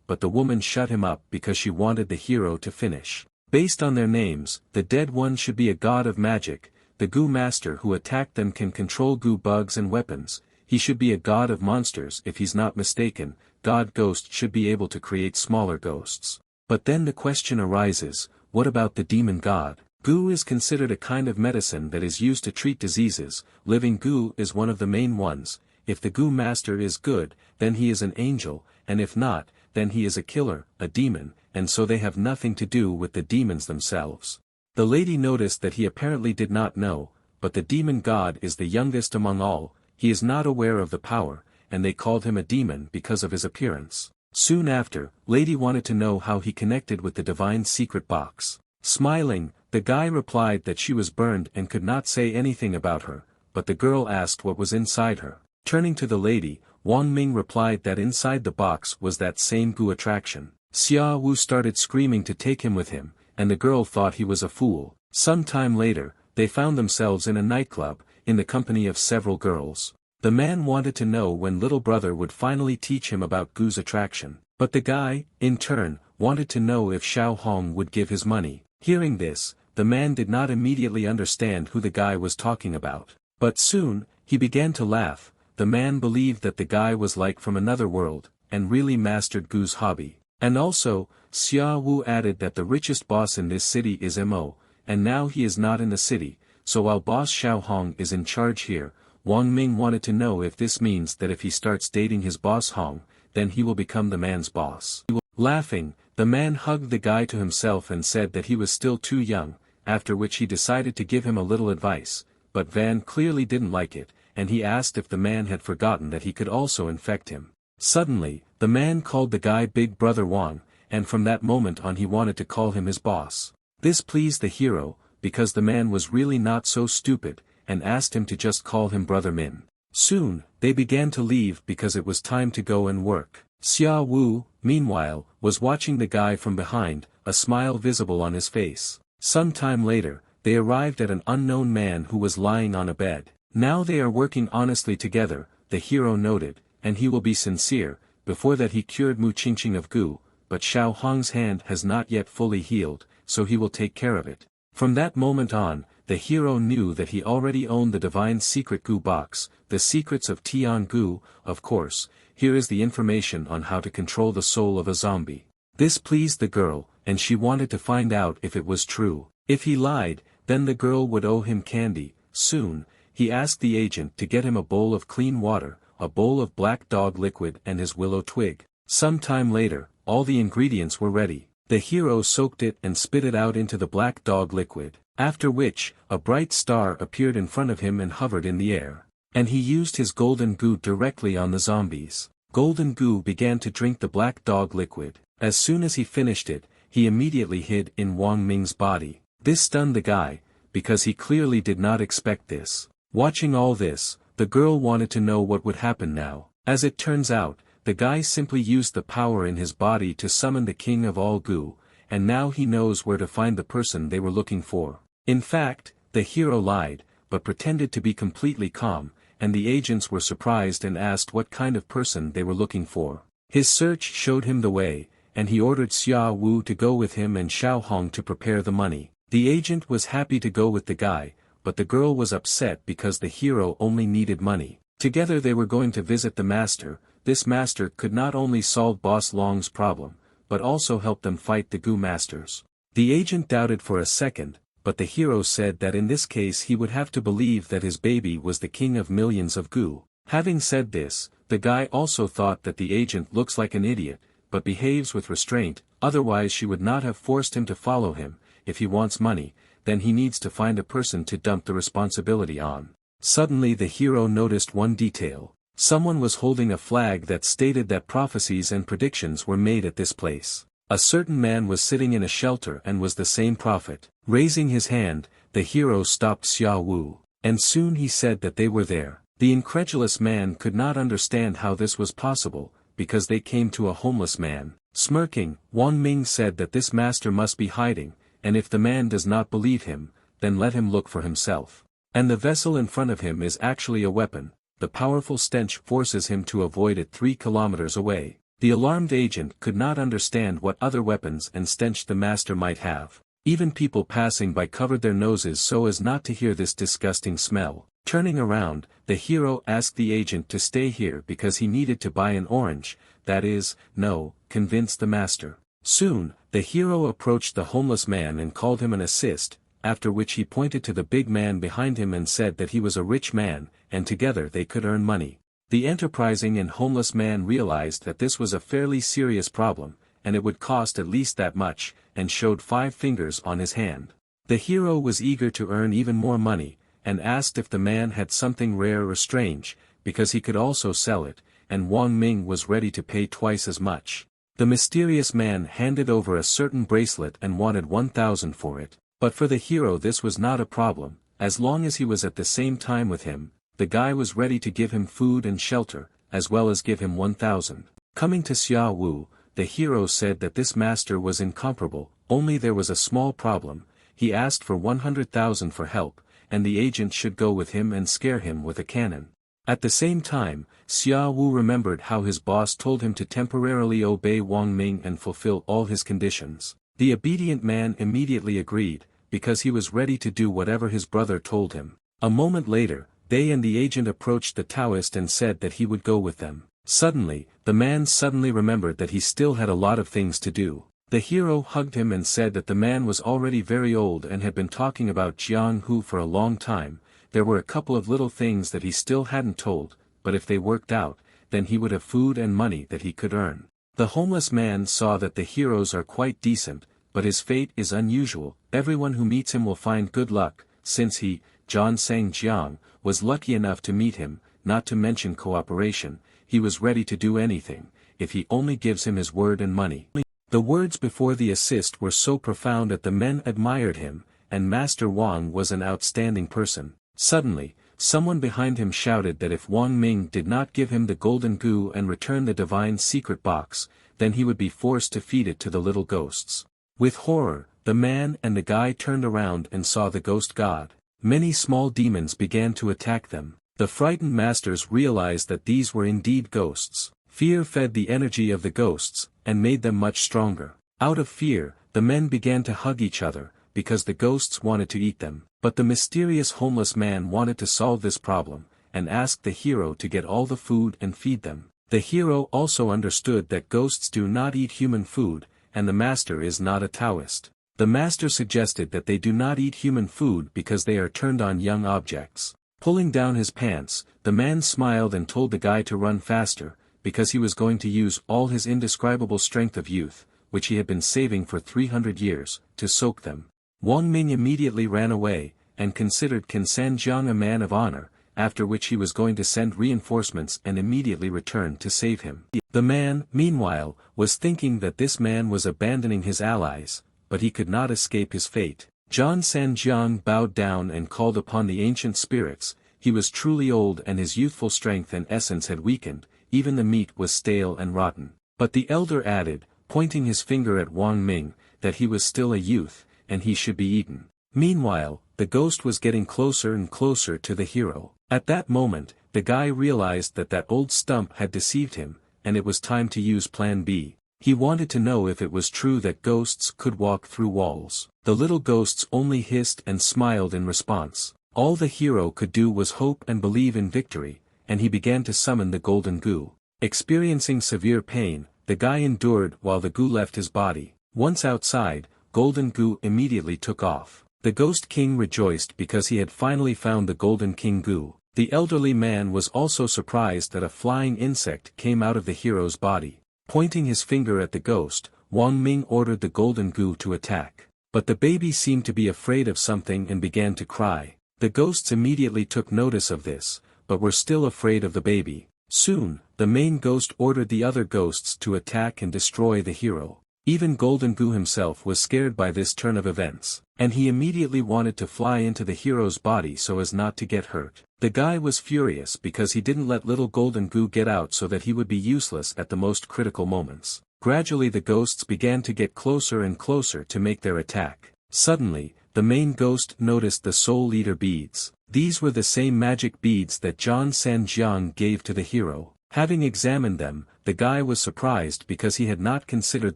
but the woman shut him up because she wanted the hero to finish. Based on their names, the dead one should be a god of magic. The goo master who attacked them can control goo bugs and weapons. He should be a god of monsters if he's not mistaken. God ghost should be able to create smaller ghosts. But then the question arises, what about the demon god? Goo is considered a kind of medicine that is used to treat diseases. Living goo is one of the main ones. If the goo master is good, then he is an angel, and if not, then he is a killer, a demon, and so they have nothing to do with the demons themselves. The lady noticed that he apparently did not know, but the demon god is the youngest among all. He is not aware of the power, and they called him a demon because of his appearance. Soon after, lady wanted to know how he connected with the divine secret box. Smiling, the guy replied that she was burned and could not say anything about her, but the girl asked what was inside her. Turning to the lady, Wang Ming replied that inside the box was that same goo attraction. Xia Wu started screaming to take him with him, and the girl thought he was a fool. Some time later, they found themselves in a nightclub, in the company of several girls. The man wanted to know when little brother would finally teach him about goo's attraction, but the guy, in turn, wanted to know if Xiao Hong would give his money. Hearing this, the man did not immediately understand who the guy was talking about. But soon, he began to laugh. The man believed that the guy was like from another world, and really mastered goo's hobby. And also, Xia Wu added that the richest boss in this city is Mo, and now he is not in the city, so while boss Xiao Hong is in charge here. Wang Ming wanted to know if this means that if he starts dating his boss Hong, then he will become the man's boss. Laughing, the man hugged the guy to himself and said that he was still too young, after which he decided to give him a little advice, but Van clearly didn't like it, and he asked if the man had forgotten that he could also infect him. Suddenly, the man called the guy Big Brother Wang, and from that moment on he wanted to call him his boss. This pleased the hero, because the man was really not so stupid, and asked him to just call him Brother Min. Soon, they began to leave because it was time to go and work. Xia Wu, meanwhile, was watching the guy from behind, a smile visible on his face. Some time later, they arrived at an unknown man who was lying on a bed. Now they are working honestly together, the hero noted, and he will be sincere. Before that he cured Mu Qingqing of goo, but Xiao Hong's hand has not yet fully healed, so he will take care of it. From that moment on, the hero knew that he already owned the divine secret goo box, the secrets of Tian Goo. Of course, here is the information on how to control the soul of a zombie. This pleased the girl, and she wanted to find out if it was true. If he lied, then the girl would owe him candy. Soon, he asked the agent to get him a bowl of clean water, a bowl of black dog liquid and his willow twig. Some time later, all the ingredients were ready. The hero soaked it and spit it out into the black dog liquid, after which, a bright star appeared in front of him and hovered in the air. And he used his golden goo directly on the zombies. Golden goo began to drink the black dog liquid. As soon as he finished it, he immediately hid in Wang Ming's body. This stunned the guy, because he clearly did not expect this. Watching all this, the girl wanted to know what would happen now. As it turns out, the guy simply used the power in his body to summon the king of all goo, and now he knows where to find the person they were looking for. In fact, the hero lied, but pretended to be completely calm, and the agents were surprised and asked what kind of person they were looking for. His search showed him the way, and he ordered Xia Wu to go with him and Xiao Hong to prepare the money. The agent was happy to go with the guy, but the girl was upset because the hero only needed money. Together they were going to visit the master. This master could not only solve Boss Long's problem, but also help them fight the goo masters. The agent doubted for a second, but the hero said that in this case he would have to believe that his baby was the king of millions of goo. Having said this, the guy also thought that the agent looks like an idiot, but behaves with restraint, otherwise she would not have forced him to follow him. If he wants money, then he needs to find a person to dump the responsibility on. Suddenly the hero noticed one detail. Someone was holding a flag that stated that prophecies and predictions were made at this place. A certain man was sitting in a shelter and was the same prophet. Raising his hand, the hero stopped Xia Wu, and soon he said that they were there. The incredulous man could not understand how this was possible, because they came to a homeless man. Smirking, Wang Ming said that this master must be hiding, and if the man does not believe him, then let him look for himself. And the vessel in front of him is actually a weapon. The powerful stench forces him to avoid it 3 kilometers away. The alarmed agent could not understand what other weapons and stench the master might have. Even people passing by covered their noses so as not to hear this disgusting smell. Turning around, the hero asked the agent to stay here because he needed to buy an orange, that is, no, convince the master. Soon, the hero approached the homeless man and called him an assist, after which he pointed to the big man behind him and said that he was a rich man, and together they could earn money. The enterprising and homeless man realized that this was a fairly serious problem, and it would cost at least that much, and showed 5 fingers on his hand. The hero was eager to earn even more money, and asked if the man had something rare or strange, because he could also sell it, and Wang Ming was ready to pay twice as much. The mysterious man handed over a certain bracelet and wanted 1,000 for it, but for the hero this was not a problem, as long as he was at the same time with him. The guy was ready to give him food and shelter, as well as give him 1,000. Coming to Xia Wu, the hero said that this master was incomparable, only there was a small problem. He asked for 100,000 for help, and the agent should go with him and scare him with a cannon. At the same time, Xia Wu remembered how his boss told him to temporarily obey Wang Ming and fulfill all his conditions. The obedient man immediately agreed, because he was ready to do whatever his brother told him. A moment later, they and the agent approached the Taoist and said that he would go with them. Suddenly, the man suddenly remembered that he still had a lot of things to do. The hero hugged him and said that the man was already very old and had been talking about Jiang Hu for a long time. There were a couple of little things that he still hadn't told, but if they worked out, then he would have food and money that he could earn. The homeless man saw that the heroes are quite decent, but his fate is unusual. Everyone who meets him will find good luck, since he, John Sang Jiang, was lucky enough to meet him, not to mention cooperation. He was ready to do anything, if he only gives him his word and money. The words before the assist were so profound that the men admired him, and Master Wang was an outstanding person. Suddenly, someone behind him shouted that if Wang Ming did not give him the golden goo and return the divine secret box, then he would be forced to feed it to the little ghosts. With horror, the man and the guy turned around and saw the ghost god. Many small demons began to attack them. The frightened masters realized that these were indeed ghosts. Fear fed the energy of the ghosts, and made them much stronger. Out of fear, the men began to hug each other, because the ghosts wanted to eat them. But the mysterious homeless man wanted to solve this problem, and asked the hero to get all the food and feed them. The hero also understood that ghosts do not eat human food, and the master is not a Taoist. The master suggested that they do not eat human food because they are turned on young objects. Pulling down his pants, the man smiled and told the guy to run faster, because he was going to use all his indescribable strength of youth, which he had been saving for 300 years, to soak them. Wang Ming immediately ran away, and considered Qin Sanjiang a man of honor, after which he was going to send reinforcements and immediately return to save him. The man, meanwhile, was thinking that this man was abandoning his allies, but he could not escape his fate. John Sanjiang bowed down and called upon the ancient spirits. He was truly old and his youthful strength and essence had weakened, even the meat was stale and rotten. But the elder added, pointing his finger at Wang Ming, that he was still a youth, and he should be eaten. Meanwhile, the ghost was getting closer and closer to the hero. At that moment, the guy realized that that old stump had deceived him, and it was time to use Plan B. He wanted to know if it was true that ghosts could walk through walls. The little ghosts only hissed and smiled in response. All the hero could do was hope and believe in victory, and he began to summon the golden goo. Experiencing severe pain, the guy endured while the goo left his body. Once outside, golden goo immediately took off. The ghost king rejoiced because he had finally found the golden king goo. The elderly man was also surprised that a flying insect came out of the hero's body. Pointing his finger at the ghost, Wang Ming ordered the golden goo to attack. But the baby seemed to be afraid of something and began to cry. The ghosts immediately took notice of this, but were still afraid of the baby. Soon, the main ghost ordered the other ghosts to attack and destroy the hero. Even Golden Goo himself was scared by this turn of events, and he immediately wanted to fly into the hero's body so as not to get hurt. The guy was furious because he didn't let little Golden Goo get out so that he would be useless at the most critical moments. Gradually the ghosts began to get closer and closer to make their attack. Suddenly, the main ghost noticed the Soul Eater beads. These were the same magic beads that John Sanjiang gave to the hero. Having examined them, the guy was surprised because he had not considered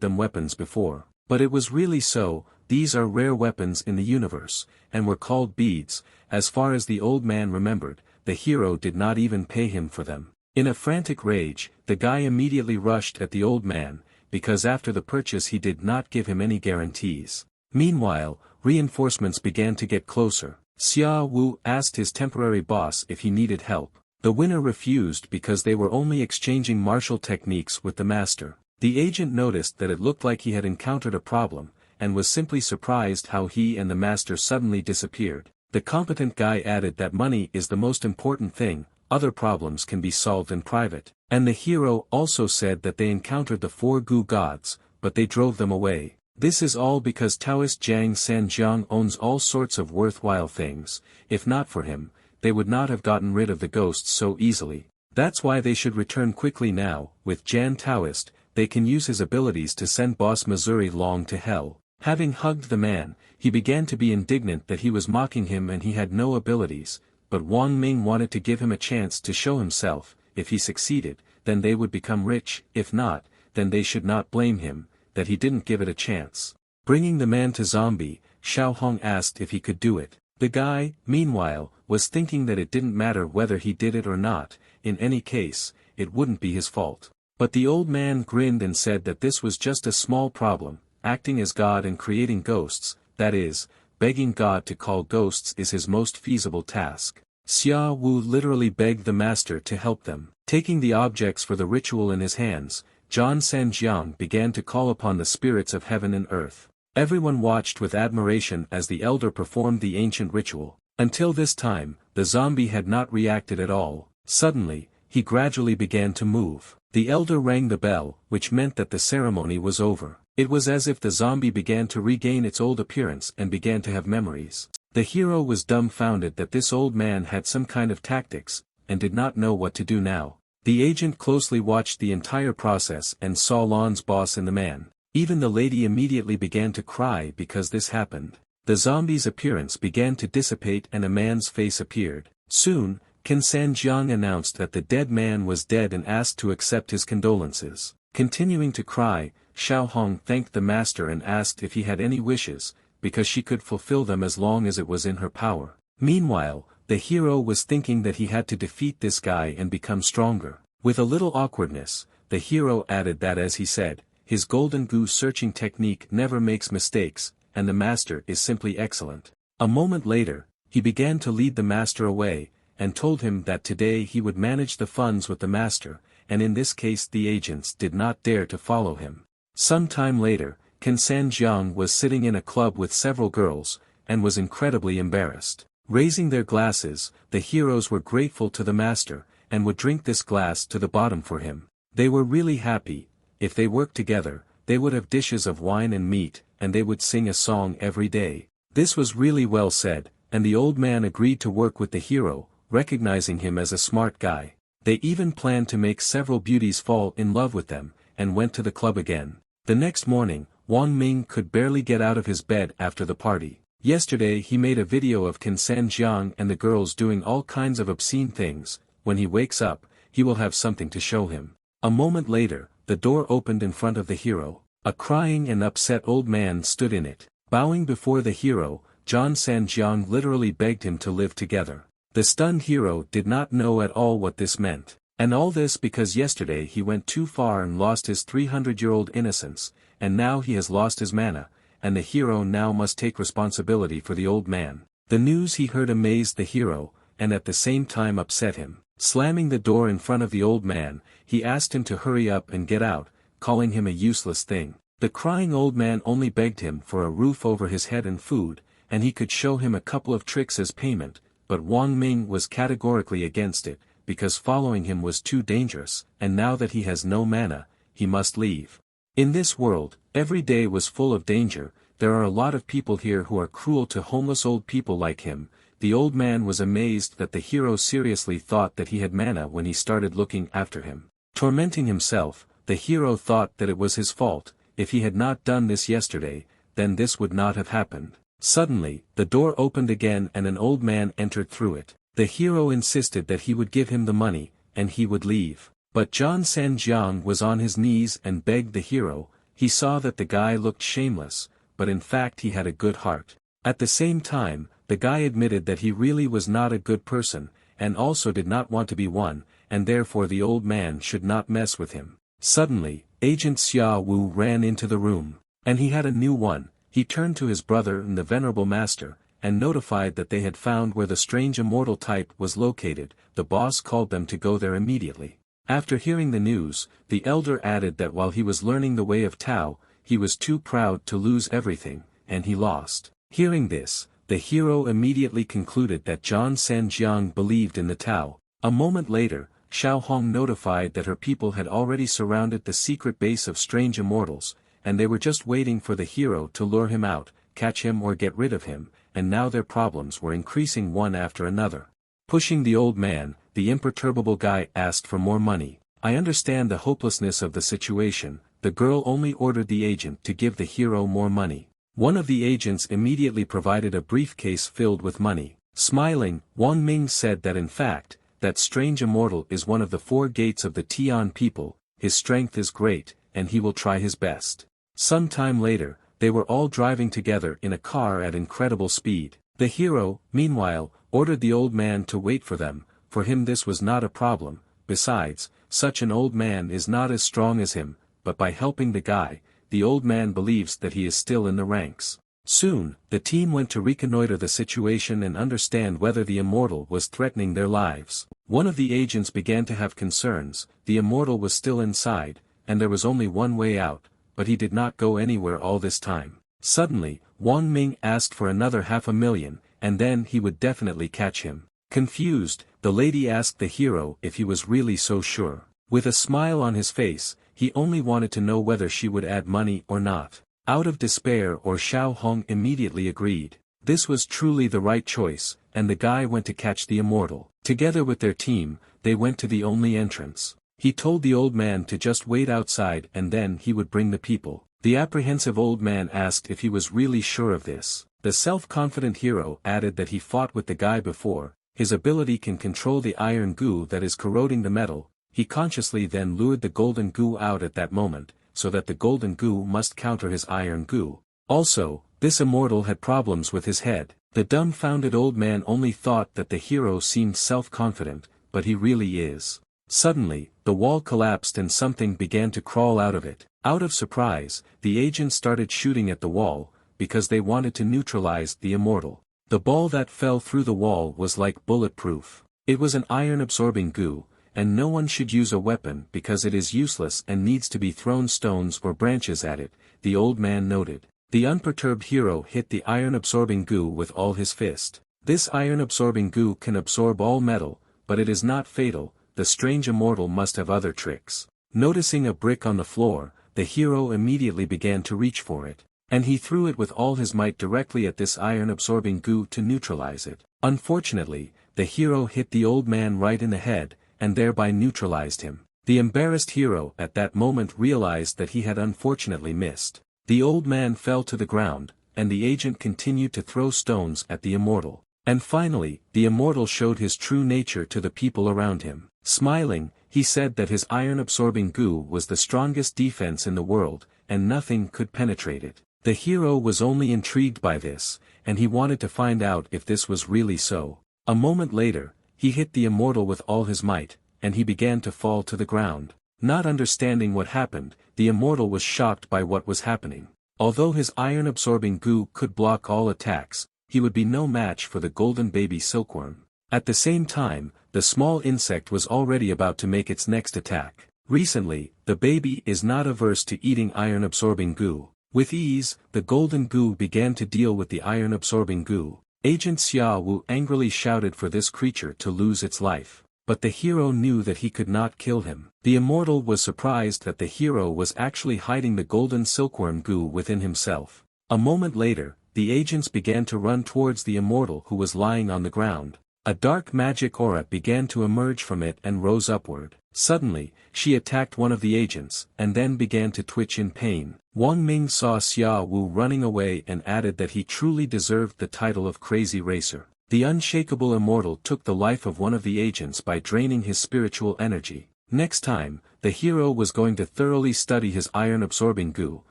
them weapons before. But it was really so. These are rare weapons in the universe, and were called beads. As far as the old man remembered, the hero did not even pay him for them. In a frantic rage, the guy immediately rushed at the old man, because after the purchase he did not give him any guarantees. Meanwhile, reinforcements began to get closer. Xia Wu asked his temporary boss if he needed help. The winner refused because they were only exchanging martial techniques with the master. The agent noticed that it looked like he had encountered a problem, and was simply surprised how he and the master suddenly disappeared. The competent guy added that money is the most important thing, other problems can be solved in private. And the hero also said that they encountered the 4 Gu gods, but they drove them away. This is all because Taoist Jiang Sanjiang owns all sorts of worthwhile things. If not for him, they would not have gotten rid of the ghosts so easily. That's why they should return quickly now. With Jan Taoist, they can use his abilities to send boss Missouri Long to hell. Having hugged the man, he began to be indignant that he was mocking him and he had no abilities, but Wang Ming wanted to give him a chance to show himself. If he succeeded, then they would become rich. If not, then they should not blame him that he didn't give it a chance. Bringing the man to zombie, Xiao Hong asked if he could do it. The guy, meanwhile, was thinking that it didn't matter whether he did it or not. In any case, it wouldn't be his fault. But the old man grinned and said that this was just a small problem. Acting as God and creating ghosts, that is, begging God to call ghosts, is his most feasible task. Xia Wu literally begged the master to help them. Taking the objects for the ritual in his hands, John Sanjiang began to call upon the spirits of heaven and earth. Everyone watched with admiration as the elder performed the ancient ritual. Until this time, the zombie had not reacted at all. Suddenly, he gradually began to move. The elder rang the bell, which meant that the ceremony was over. It was as if the zombie began to regain its old appearance and began to have memories. The hero was dumbfounded that this old man had some kind of tactics, and did not know what to do now. The agent closely watched the entire process and saw Lon's boss in the man. Even the lady immediately began to cry because this happened. The zombie's appearance began to dissipate and a man's face appeared. Soon, Qin Sanjiang announced that the dead man was dead and asked to accept his condolences. Continuing to cry, Xiao Hong thanked the master and asked if he had any wishes, because she could fulfill them as long as it was in her power. Meanwhile, the hero was thinking that he had to defeat this guy and become stronger. With a little awkwardness, the hero added that as he said, his Golden Goo searching technique never makes mistakes, and the master is simply excellent. A moment later, he began to lead the master away, and told him that today he would manage the funds with the master, and in this case the agents did not dare to follow him. Some time later, Qin Sanjiang was sitting in a club with several girls, and was incredibly embarrassed. Raising their glasses, the heroes were grateful to the master, and would drink this glass to the bottom for him. They were really happy. If they worked together, they would have dishes of wine and meat, and they would sing a song every day. This was really well said, and the old man agreed to work with the hero, recognizing him as a smart guy. They even planned to make several beauties fall in love with them, and went to the club again. The next morning, Wang Ming could barely get out of his bed after the party. Yesterday he made a video of Qin Sanjiang and the girls doing all kinds of obscene things. When he wakes up, he will have something to show him. A moment later, the door opened in front of the hero. A crying and upset old man stood in it. Bowing before the hero, John Sanjiang literally begged him to live together. The stunned hero did not know at all what this meant. And all this because yesterday he went too far and lost his 300-year-old innocence, and now he has lost his mana, and the hero now must take responsibility for the old man. The news he heard amazed the hero, and at the same time upset him. Slamming the door in front of the old man, he asked him to hurry up and get out, calling him a useless thing. The crying old man only begged him for a roof over his head and food, and he could show him a couple of tricks as payment, but Wang Ming was categorically against it, because following him was too dangerous, and now that he has no mana, he must leave. In this world, every day was full of danger. There are a lot of people here who are cruel to homeless old people like him. The old man was amazed that the hero seriously thought that he had mana when he started looking after him. Tormenting himself, the hero thought that it was his fault. If he had not done this yesterday, then this would not have happened. Suddenly, the door opened again and an old man entered through it. The hero insisted that he would give him the money, and he would leave. But John Sanjiang was on his knees and begged the hero. He saw that the guy looked shameless, but in fact he had a good heart. At the same time, the guy admitted that he really was not a good person, and also did not want to be one, and therefore the old man should not mess with him. Suddenly, Agent Xia Wu ran into the room, and he had a new one. He turned to his brother and the venerable master, and notified that they had found where the strange immortal type was located. The boss called them to go there immediately. After hearing the news, the elder added that while he was learning the way of Tao, he was too proud to lose everything, and he lost. Hearing this, the hero immediately concluded that John Sanjiang believed in the Tao. A moment later, Xiao Hong notified that her people had already surrounded the secret base of strange immortals, and they were just waiting for the hero to lure him out, catch him or get rid of him, and now their problems were increasing one after another. Pushing the old man, the imperturbable guy asked for more money. I understand the hopelessness of the situation. The girl only ordered the agent to give the hero more money. One of the agents immediately provided a briefcase filled with money. Smiling, Wang Ming said that in fact, that strange immortal is one of the 4 gates of the Tian people. His strength is great, and he will try his best. Some time later, they were all driving together in a car at incredible speed. The hero, meanwhile, ordered the old man to wait for them. For him this was not a problem. Besides, such an old man is not as strong as him, but by helping the guy, the old man believes that he is still in the ranks. Soon, the team went to reconnoiter the situation and understand whether the immortal was threatening their lives. One of the agents began to have concerns. The immortal was still inside, and there was only one way out, but he did not go anywhere all this time. Suddenly, Wang Ming asked for another 500,000, and then he would definitely catch him. Confused, the lady asked the hero if he was really so sure. With a smile on his face, he only wanted to know whether she would add money or not. Out of despair or Xiao Hong immediately agreed. This was truly the right choice, and the guy went to catch the immortal. Together with their team, they went to the only entrance. He told the old man to just wait outside and then he would bring the people. The apprehensive old man asked if he was really sure of this. The self-confident hero added that he fought with the guy before. His ability can control the iron goo that is corroding the metal. He consciously then lured the golden goo out at that moment, so that the golden goo must counter his iron goo. Also, this immortal had problems with his head. The dumbfounded old man only thought that the hero seemed self-confident, but he really is. Suddenly, the wall collapsed and something began to crawl out of it. Out of surprise, the agents started shooting at the wall, because they wanted to neutralize the immortal. The ball that fell through the wall was like bulletproof. It was an iron-absorbing goo, and no one should use a weapon because it is useless and needs to be thrown stones or branches at it, the old man noted. The unperturbed hero hit the iron-absorbing goo with all his fist. This iron-absorbing goo can absorb all metal, but it is not fatal. The strange immortal must have other tricks. Noticing a brick on the floor, the hero immediately began to reach for it. And he threw it with all his might directly at this iron-absorbing goo to neutralize it. Unfortunately, the hero hit the old man right in the head, and thereby neutralized him. The embarrassed hero at that moment realized that he had unfortunately missed. The old man fell to the ground, and the agent continued to throw stones at the immortal. And finally, the immortal showed his true nature to the people around him. Smiling, he said that his iron-absorbing goo was the strongest defense in the world, and nothing could penetrate it. The hero was only intrigued by this, and he wanted to find out if this was really so. A moment later, he hit the immortal with all his might, and he began to fall to the ground. Not understanding what happened, the immortal was shocked by what was happening. Although his iron-absorbing goo could block all attacks, he would be no match for the golden baby silkworm. At the same time, the small insect was already about to make its next attack. Recently, the baby is not averse to eating iron-absorbing goo. With ease, the golden goo began to deal with the iron-absorbing goo. Agent Xia Wu angrily shouted for this creature to lose its life. but the hero knew that he could not kill him. The immortal was surprised that the hero was actually hiding the golden silkworm goo within himself. A moment later, the agents began to run towards the immortal who was lying on the ground. A dark magic aura began to emerge from it and rose upward. Suddenly, she attacked one of the agents, and then began to twitch in pain. Wang Ming saw Xia Wu running away and added that he truly deserved the title of Crazy Racer. The unshakable immortal took the life of one of the agents by draining his spiritual energy. Next time, the hero was going to thoroughly study his iron-absorbing goo,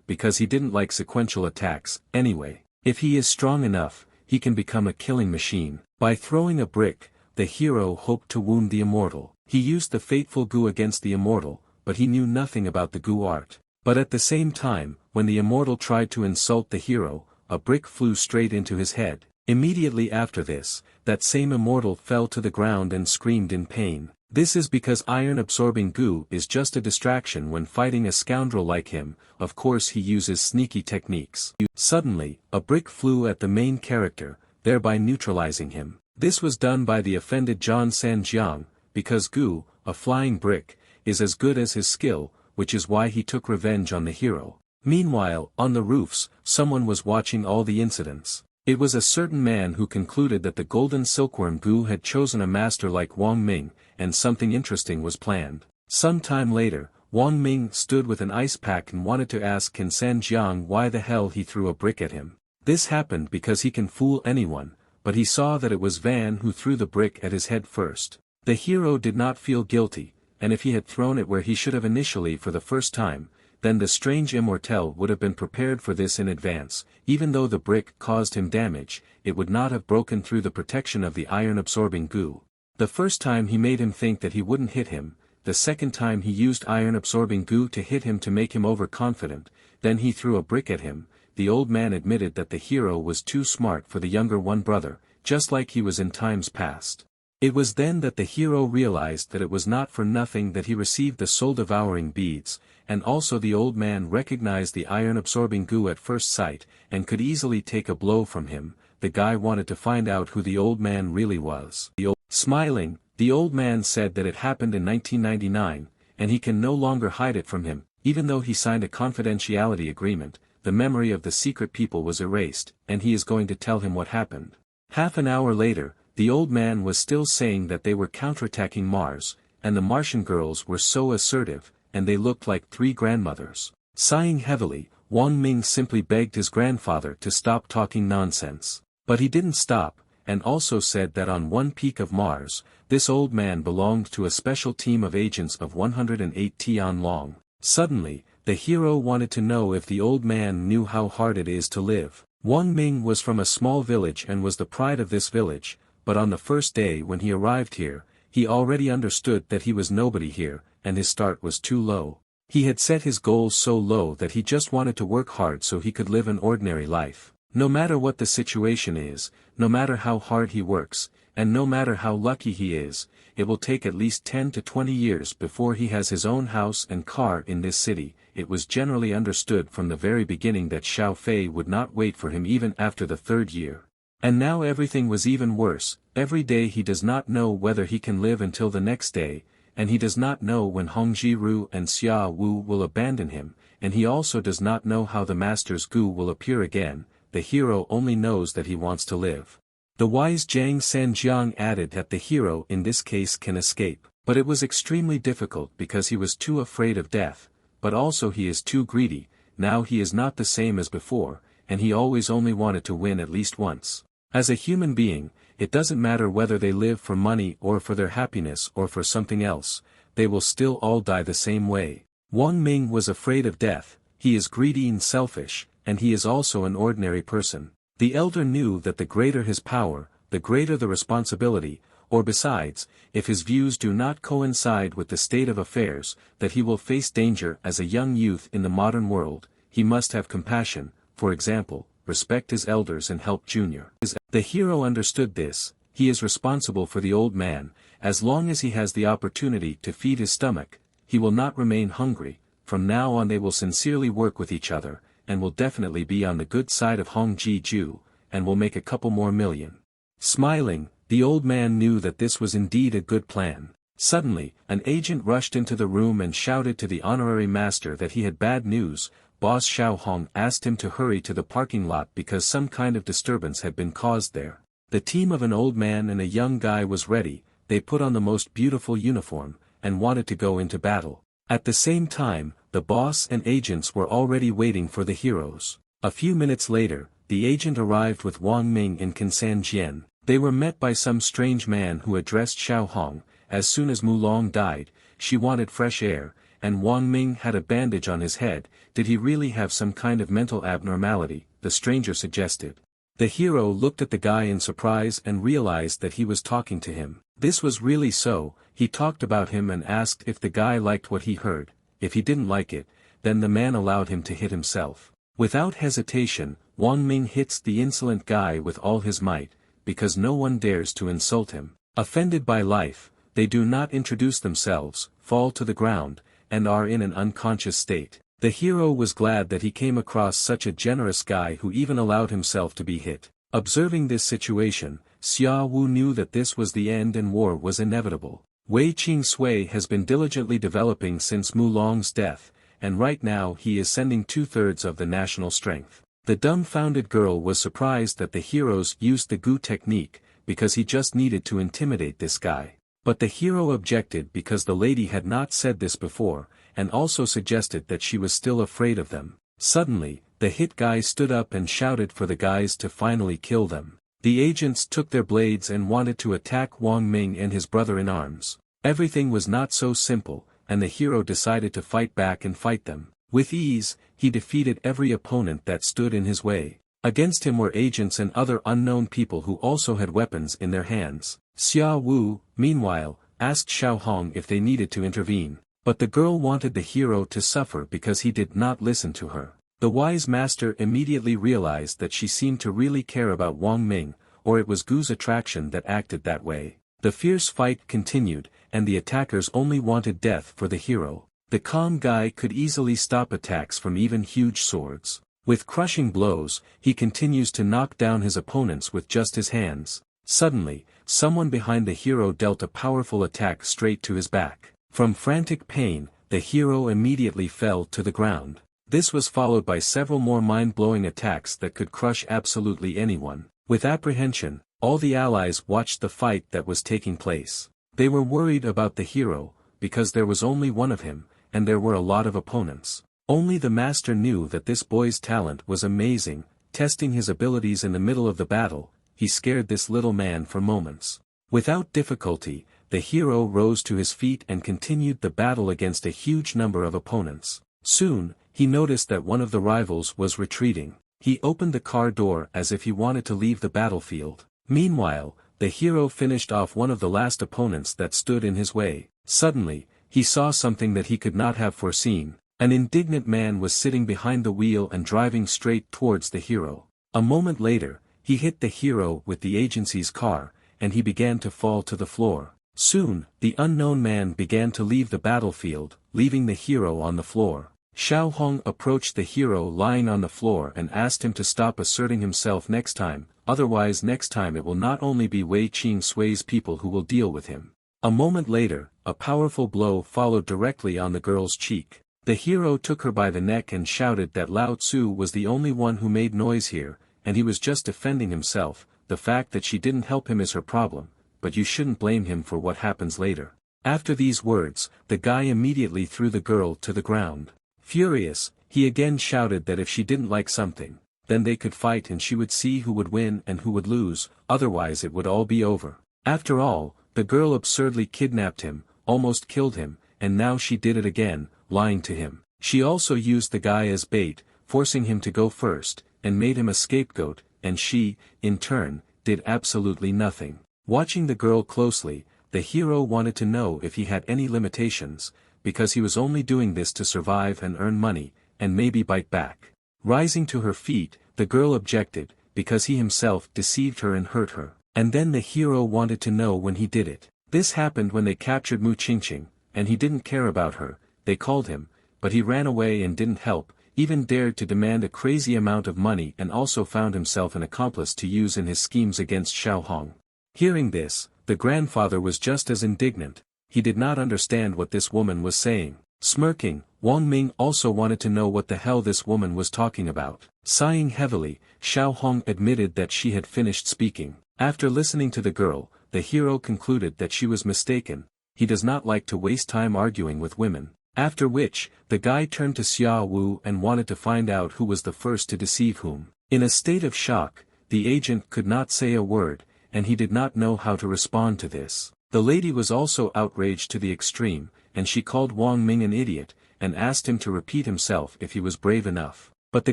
because he didn't like sequential attacks, anyway. If he is strong enough, he can become a killing machine. By throwing a brick, the hero hoped to wound the immortal. He used the fateful goo against the immortal, but he knew nothing about the goo art. But at the same time, when the immortal tried to insult the hero, a brick flew straight into his head. Immediately after this, that same immortal fell to the ground and screamed in pain. This is because iron-absorbing goo is just a distraction when fighting a scoundrel like him. Of course he uses sneaky techniques. Suddenly, a brick flew at the main character, thereby neutralizing him. This was done by the offended Zhang Sanjiang, because goo, a flying brick, is as good as his skill, which is why he took revenge on the hero. Meanwhile, on the roofs, someone was watching all the incidents. It was a certain man who concluded that the golden silkworm goo had chosen a master like Wang Ming, and something interesting was planned. Some time later, Wang Ming stood with an ice pack and wanted to ask Qin Sanjiang why the hell he threw a brick at him. This happened because he can fool anyone, but he saw that it was Van who threw the brick at his head first. The hero did not feel guilty, and if he had thrown it where he should have initially for the first time, then the strange immortel would have been prepared for this in advance. Even though the brick caused him damage, it would not have broken through the protection of the iron-absorbing goo. The first time he made him think that he wouldn't hit him, the second time he used iron-absorbing goo to hit him to make him overconfident, then he threw a brick at him. The old man admitted that the hero was too smart for the younger one brother, just like he was in times past. It was then that the hero realized that it was not for nothing that he received the soul-devouring beads, and also the old man recognized the iron-absorbing goo at first sight, and could easily take a blow from him. The guy wanted to find out who the old man really was. Smiling, the old man said that it happened in 1999, and he can no longer hide it from him. Even though he signed a confidentiality agreement, the memory of the secret people was erased, and he is going to tell him what happened. Half an hour later, the old man was still saying that they were counterattacking Mars, and the Martian girls were so assertive, and they looked like three grandmothers. Sighing heavily, Wang Ming simply begged his grandfather to stop talking nonsense. But he didn't stop, and also said that on one peak of Mars, this old man belonged to a special team of agents of 108 Tian long. Suddenly, the hero wanted to know if the old man knew how hard it is to live. Wang Ming was from a small village and was the pride of this village, but on the first day when he arrived here, he already understood that he was nobody here, and his start was too low. He had set his goals so low that he just wanted to work hard so he could live an ordinary life. No matter what the situation is, no matter how hard he works, and no matter how lucky he is, it will take at least 10 to 20 years before he has his own house and car in this city. It was generally understood from the very beginning that Xiao Fei would not wait for him even after the third year. And now everything was even worse. Every day he does not know whether he can live until the next day, and he does not know when Hong Jiru and Xia Wu will abandon him, and he also does not know how the master's goo will appear again. The hero only knows that he wants to live. The wise Zhang Sanjiang added that the hero in this case can escape, but it was extremely difficult because he was too afraid of death, but also he is too greedy. Now he is not the same as before, and he always only wanted to win at least once. As a human being, it doesn't matter whether they live for money or for their happiness or for something else, they will still all die the same way. Wang Ming was afraid of death, he is greedy and selfish, and he is also an ordinary person. The elder knew that the greater his power, the greater the responsibility, or besides, if his views do not coincide with the state of affairs, that he will face danger as a young youth in the modern world. He must have compassion, for example, respect his elders and help junior. The hero understood this. He is responsible for the old man. As long as he has the opportunity to feed his stomach, he will not remain hungry. From now on they will sincerely work with each other, and will definitely be on the good side of Hong Ji-ju, and will make a couple more million. Smiling, The old man knew that this was indeed a good plan. Suddenly, an agent rushed into the room and shouted to the honorary master that he had bad news. Boss Xiao Hong asked him to hurry to the parking lot because some kind of disturbance had been caused there. The team of an old man and a young guy was ready. They put on the most beautiful uniform, and wanted to go into battle. At the same time, the boss and agents were already waiting for the heroes. A few minutes later, the agent arrived with Wang Ming and Kansan Jian. They were met by some strange man who addressed Xiao Hong. As soon as Mulong died, she wanted fresh air, and Wang Ming had a bandage on his head. Did he really have some kind of mental abnormality? The stranger suggested. The hero looked at the guy in surprise and realized that he was talking to him. This was really so. He talked about him and asked if the guy liked what he heard. If he didn't like it, then the man allowed him to hit himself. Without hesitation, Wang Ming hits the insolent guy with all his might, because no one dares to insult him. Offended by life, they do not introduce themselves, fall to the ground, and are in an unconscious state. The hero was glad that he came across such a generous guy who even allowed himself to be hit. Observing this situation, Xia Wu knew that this was the end and war was inevitable. Wei Qing Sui has been diligently developing since Mulong's death, and right now he is sending 2/3 of the national strength. The dumbfounded girl was surprised that the heroes used the Gu technique, because he just needed to intimidate this guy. But the hero objected because the lady had not said this before, and also suggested that she was still afraid of them. Suddenly, the hit guy stood up and shouted for the guys to finally kill them. The agents took their blades and wanted to attack Wang Ming and his brother in arms. Everything was not so simple, and the hero decided to fight back and fight them. With ease, he defeated every opponent that stood in his way. Against him were agents and other unknown people who also had weapons in their hands. Xia Wu, meanwhile, asked Xiao Hong if they needed to intervene. But the girl wanted the hero to suffer because he did not listen to her. The wise master immediately realized that she seemed to really care about Wang Ming, or it was Gu's attraction that acted that way. The fierce fight continued, and the attackers only wanted death for the hero. The calm guy could easily stop attacks from even huge swords. With crushing blows, he continues to knock down his opponents with just his hands. Suddenly, someone behind the hero dealt a powerful attack straight to his back. From frantic pain, the hero immediately fell to the ground. This was followed by several more mind-blowing attacks that could crush absolutely anyone. With apprehension, all the allies watched the fight that was taking place. They were worried about the hero, because there was only one of him, and there were a lot of opponents. Only the master knew that this boy's talent was amazing. Testing his abilities in the middle of the battle, he scared this little man for moments. Without difficulty, the hero rose to his feet and continued the battle against a huge number of opponents. Soon, he noticed that one of the rivals was retreating. He opened the car door as if he wanted to leave the battlefield. Meanwhile, the hero finished off one of the last opponents that stood in his way. Suddenly, he saw something that he could not have foreseen. An indignant man was sitting behind the wheel and driving straight towards the hero. A moment later, he hit the hero with the agency's car, and he began to fall to the floor. Soon, the unknown man began to leave the battlefield, leaving the hero on the floor. Xiao Hong approached the hero lying on the floor and asked him to stop asserting himself next time, otherwise next time it will not only be Wei Qing Sui's people who will deal with him. A moment later, a powerful blow followed directly on the girl's cheek. The hero took her by the neck and shouted that Lao Tzu was the only one who made noise here, and he was just defending himself. The fact that she didn't help him is her problem, but you shouldn't blame him for what happens later. After these words, the guy immediately threw the girl to the ground. Furious, he again shouted that if she didn't like something, then they could fight and she would see who would win and who would lose, otherwise it would all be over. After all, the girl absurdly kidnapped him, almost killed him, and now she did it again, lying to him. She also used the guy as bait, forcing him to go first, and made him a scapegoat, and she, in turn, did absolutely nothing. Watching the girl closely, the hero wanted to know if he had any limitations, because he was only doing this to survive and earn money, and maybe bite back. Rising to her feet, the girl objected, because he himself deceived her and hurt her. And then the hero wanted to know when he did it. This happened when they captured Mu Qingqing, and he didn't care about her. They called him, but he ran away and didn't help, even dared to demand a crazy amount of money and also found himself an accomplice to use in his schemes against Xiao Hong. Hearing this, the grandfather was just as indignant. He did not understand what this woman was saying. Smirking, Wang Ming also wanted to know what the hell this woman was talking about. Sighing heavily, Xiao Hong admitted that she had finished speaking. After listening to the girl, the hero concluded that she was mistaken. He does not like to waste time arguing with women. After which, the guy turned to Xia Wu and wanted to find out who was the first to deceive whom. In a state of shock, the agent could not say a word, and he did not know how to respond to this. The lady was also outraged to the extreme, and she called Wang Ming an idiot, and asked him to repeat himself if he was brave enough. But the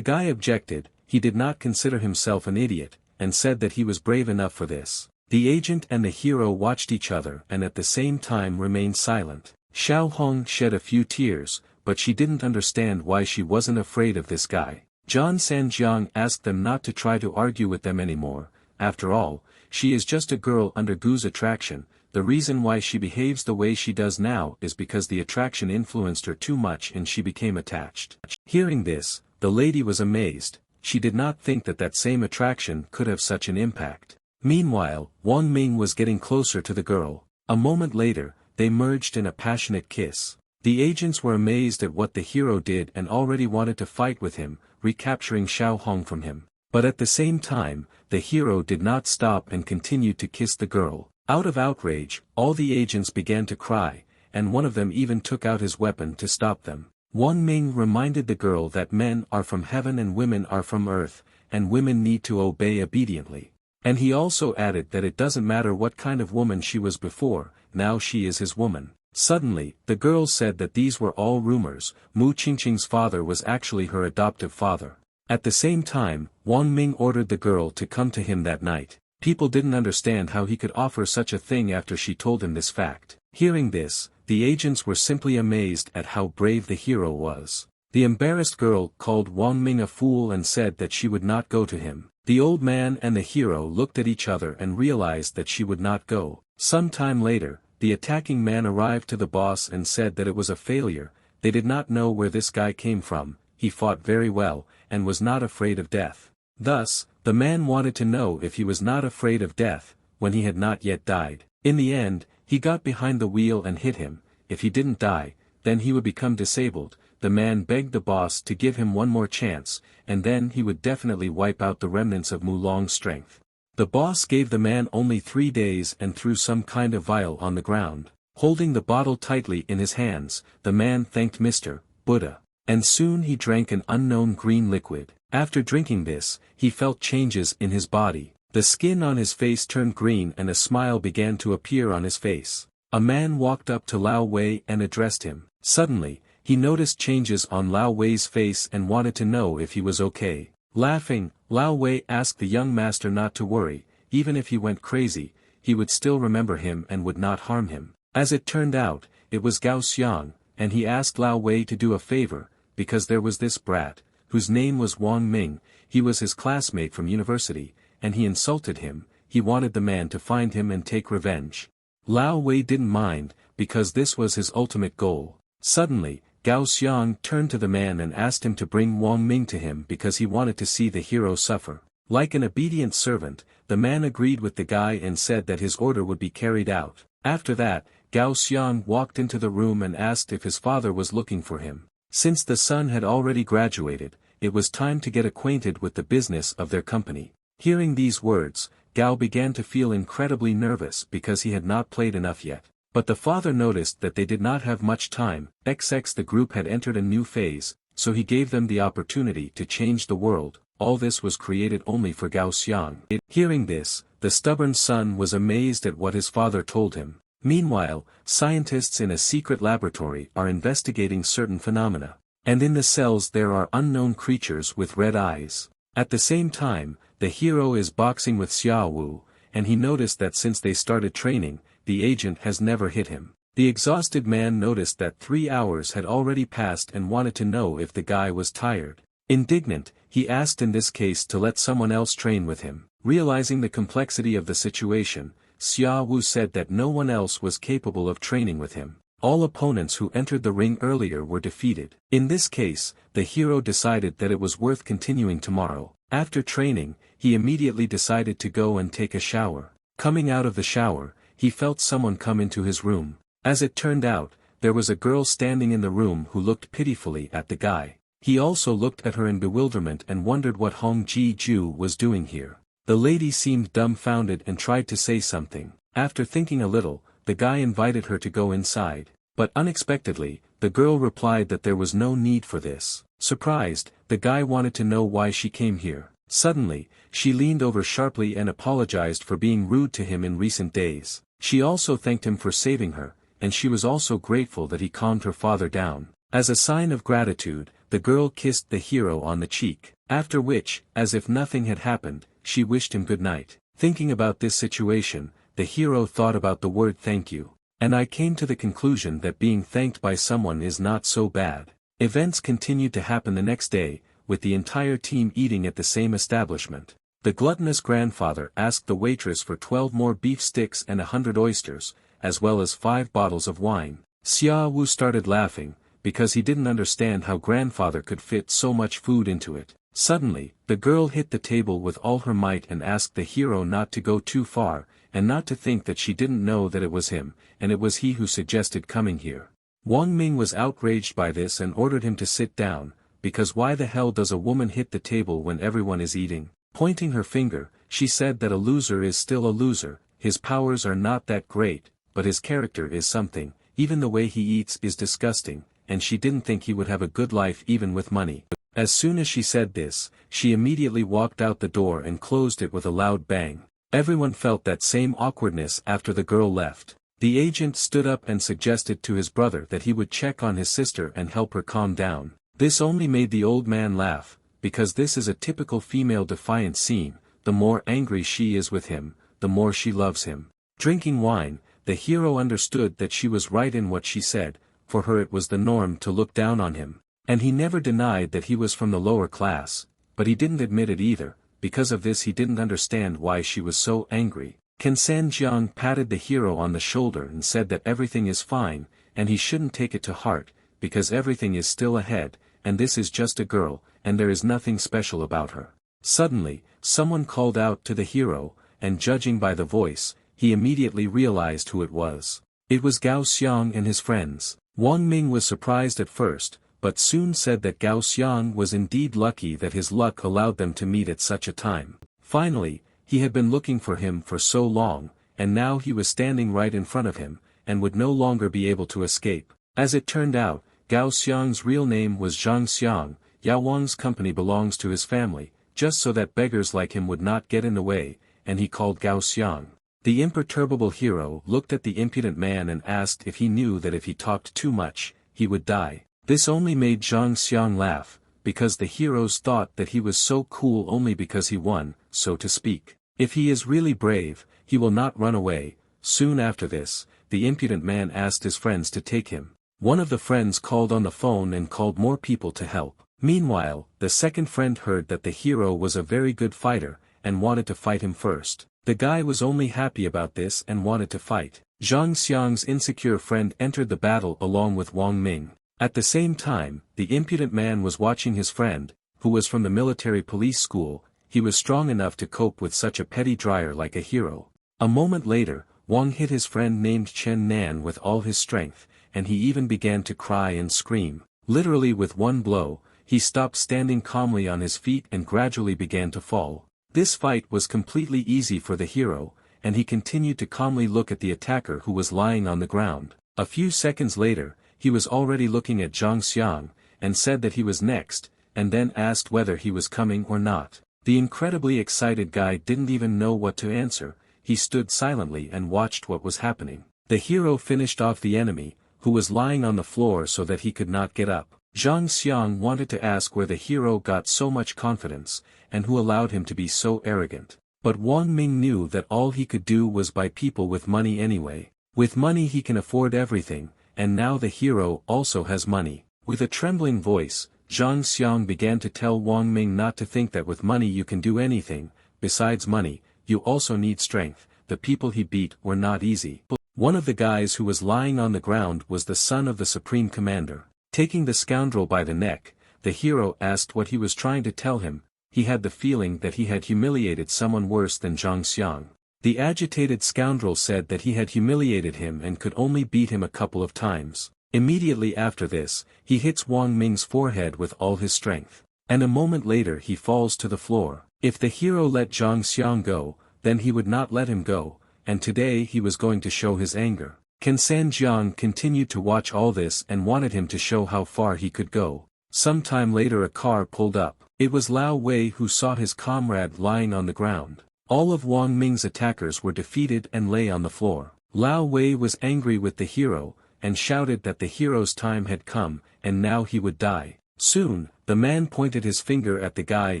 guy objected. He did not consider himself an idiot, and said that he was brave enough for this. The agent and the hero watched each other and at the same time remained silent. Xiao Hong shed a few tears, but she didn't understand why she wasn't afraid of this guy. Zhan Sanjiang asked them not to try to argue with them anymore. After all, she is just a girl under Gu's attraction. The reason why she behaves the way she does now is because the attraction influenced her too much and she became attached. Hearing this, the lady was amazed. She did not think that that same attraction could have such an impact. Meanwhile, Wang Ming was getting closer to the girl. A moment later, they merged in a passionate kiss. The agents were amazed at what the hero did and already wanted to fight with him, recapturing Xiao Hong from him. But at the same time, the hero did not stop and continued to kiss the girl. Out of outrage, all the agents began to cry, and one of them even took out his weapon to stop them. Wang Ming reminded the girl that men are from heaven and women are from earth, and women need to obey obediently. And he also added that it doesn't matter what kind of woman she was before, now she is his woman. Suddenly, the girl said that these were all rumors. Mu Qingqing's father was actually her adoptive father. At the same time, Wang Ming ordered the girl to come to him that night. People didn't understand how he could offer such a thing after she told him this fact. Hearing this, the agents were simply amazed at how brave the hero was. The embarrassed girl called Wang Ming a fool and said that she would not go to him. The old man and the hero looked at each other and realized that she would not go. Some time later, the attacking man arrived to the boss and said that it was a failure. They did not know where this guy came from. He fought very well, and was not afraid of death. Thus, the man wanted to know if he was not afraid of death, when he had not yet died. In the end, he got behind the wheel and hit him. If he didn't die, then he would become disabled. The man begged the boss to give him one more chance, and then he would definitely wipe out the remnants of Mulong's strength. The boss gave the man only 3 days and threw some kind of vial on the ground. Holding the bottle tightly in his hands, the man thanked Mr. Buddha. And soon he drank an unknown green liquid. After drinking this, he felt changes in his body. The skin on his face turned green and a smile began to appear on his face. A man walked up to Lao Wei and addressed him. Suddenly, he noticed changes on Lao Wei's face and wanted to know if he was okay. Laughing, Lao Wei asked the young master not to worry. Even if he went crazy, he would still remember him and would not harm him. As it turned out, it was Gao Xiang, and he asked Lao Wei to do a favor, because there was this brat, whose name was Wang Ming. He was his classmate from university, and he insulted him. He wanted the man to find him and take revenge. Lao Wei didn't mind, because this was his ultimate goal. Suddenly, Gao Xiang turned to the man and asked him to bring Wang Ming to him because he wanted to see the hero suffer. Like an obedient servant, the man agreed with the guy and said that his order would be carried out. After that, Gao Xiang walked into the room and asked if his father was looking for him. Since the son had already graduated, it was time to get acquainted with the business of their company. Hearing these words, Gao began to feel incredibly nervous because he had not played enough yet. But the father noticed that they did not have much time. The group had entered a new phase, so he gave them the opportunity to change the world. All this was created only for Gao Xiang. Hearing this, the stubborn son was amazed at what his father told him. Meanwhile, scientists in a secret laboratory are investigating certain phenomena. And in the cells there are unknown creatures with red eyes. At the same time, the hero is boxing with Xia Wu, and he noticed that since they started training, the agent has never hit him. The exhausted man noticed that 3 hours had already passed and wanted to know if the guy was tired. Indignant, he asked in this case to let someone else train with him. Realizing the complexity of the situation, Xia Wu said that no one else was capable of training with him. All opponents who entered the ring earlier were defeated. In this case, the hero decided that it was worth continuing tomorrow. After training, he immediately decided to go and take a shower. Coming out of the shower, he felt someone come into his room. As it turned out, there was a girl standing in the room who looked pitifully at the guy. He also looked at her in bewilderment and wondered what Hong Ji-ju was doing here. The lady seemed dumbfounded and tried to say something. After thinking a little, the guy invited her to go inside. But unexpectedly, the girl replied that there was no need for this. Surprised, the guy wanted to know why she came here. Suddenly, she leaned over sharply and apologized for being rude to him in recent days. She also thanked him for saving her, and she was also grateful that he calmed her father down. As a sign of gratitude, the girl kissed the hero on the cheek. After which, as if nothing had happened, she wished him good night. Thinking about this situation, the hero thought about the word thank you. And I came to the conclusion that being thanked by someone is not so bad. Events continued to happen the next day, with the entire team eating at the same establishment. The gluttonous grandfather asked the waitress for 12 more beef sticks and 100 oysters, as well as 5 bottles of wine. Xia Wu started laughing, because he didn't understand how grandfather could fit so much food into it. Suddenly, the girl hit the table with all her might and asked the hero not to go too far, and not to think that she didn't know that it was him, and it was he who suggested coming here. Wang Ming was outraged by this and ordered him to sit down, because why the hell does a woman hit the table when everyone is eating? Pointing her finger, she said that a loser is still a loser, his powers are not that great, but his character is something, even the way he eats is disgusting, and she didn't think he would have a good life even with money. As soon as she said this, she immediately walked out the door and closed it with a loud bang. Everyone felt that same awkwardness after the girl left. The agent stood up and suggested to his brother that he would check on his sister and help her calm down. This only made the old man laugh, because this is a typical female defiant scene. The more angry she is with him, the more she loves him. Drinking wine, the hero understood that she was right in what she said, for her it was the norm to look down on him. And he never denied that he was from the lower class, but he didn't admit it either. Because of this he didn't understand why she was so angry. Ken Sanjiang patted the hero on the shoulder and said that everything is fine, and he shouldn't take it to heart, because everything is still ahead, and this is just a girl, and there is nothing special about her. Suddenly, someone called out to the hero, and judging by the voice, he immediately realized who it was. It was Gao Xiang and his friends. Wang Ming was surprised at first, but soon said that Gao Xiang was indeed lucky that his luck allowed them to meet at such a time. Finally, he had been looking for him for so long, and now he was standing right in front of him, and would no longer be able to escape. As it turned out, Gao Xiang's real name was Zhang Xiang. Yao Wang's company belongs to his family, just so that beggars like him would not get in the way, and he called Gao Xiang. The imperturbable hero looked at the impudent man and asked if he knew that if he talked too much, he would die. This only made Zhang Xiang laugh, because the heroes thought that he was so cool only because he won, so to speak. If he is really brave, he will not run away. Soon after this, the impudent man asked his friends to take him. One of the friends called on the phone and called more people to help. Meanwhile, the second friend heard that the hero was a very good fighter, and wanted to fight him first. The guy was only happy about this and wanted to fight. Zhang Xiang's insecure friend entered the battle along with Wang Ming. At the same time, the impudent man was watching his friend, who was from the military police school. He was strong enough to cope with such a petty dryer like a hero. A moment later, Wang hit his friend named Chen Nan with all his strength, and he even began to cry and scream. Literally with one blow, he stopped standing calmly on his feet and gradually began to fall. This fight was completely easy for the hero, and he continued to calmly look at the attacker who was lying on the ground. A few seconds later, he was already looking at Zhang Xiang, and said that he was next, and then asked whether he was coming or not. The incredibly excited guy didn't even know what to answer. He stood silently and watched what was happening. The hero finished off the enemy, who was lying on the floor so that he could not get up. Zhang Xiang wanted to ask where the hero got so much confidence, and who allowed him to be so arrogant. But Wang Ming knew that all he could do was buy people with money anyway. With money he can afford everything, and now the hero also has money. With a trembling voice, Zhang Xiang began to tell Wang Ming not to think that with money you can do anything. Besides money, you also need strength. The people he beat were not easy. One of the guys who was lying on the ground was the son of the Supreme Commander. Taking the scoundrel by the neck, the hero asked what he was trying to tell him. He had the feeling that he had humiliated someone worse than Zhang Xiang. The agitated scoundrel said that he had humiliated him and could only beat him a couple of times. Immediately after this, he hits Wang Ming's forehead with all his strength. And a moment later he falls to the floor. If the hero let Zhang Xiang go, then he would not let him go, and today he was going to show his anger. Kansan Jiang continued to watch all this and wanted him to show how far he could go. Some time later a car pulled up. It was Lao Wei who saw his comrade lying on the ground. All of Wang Ming's attackers were defeated and lay on the floor. Lao Wei was angry with the hero, and shouted that the hero's time had come, and now he would die. Soon, the man pointed his finger at the guy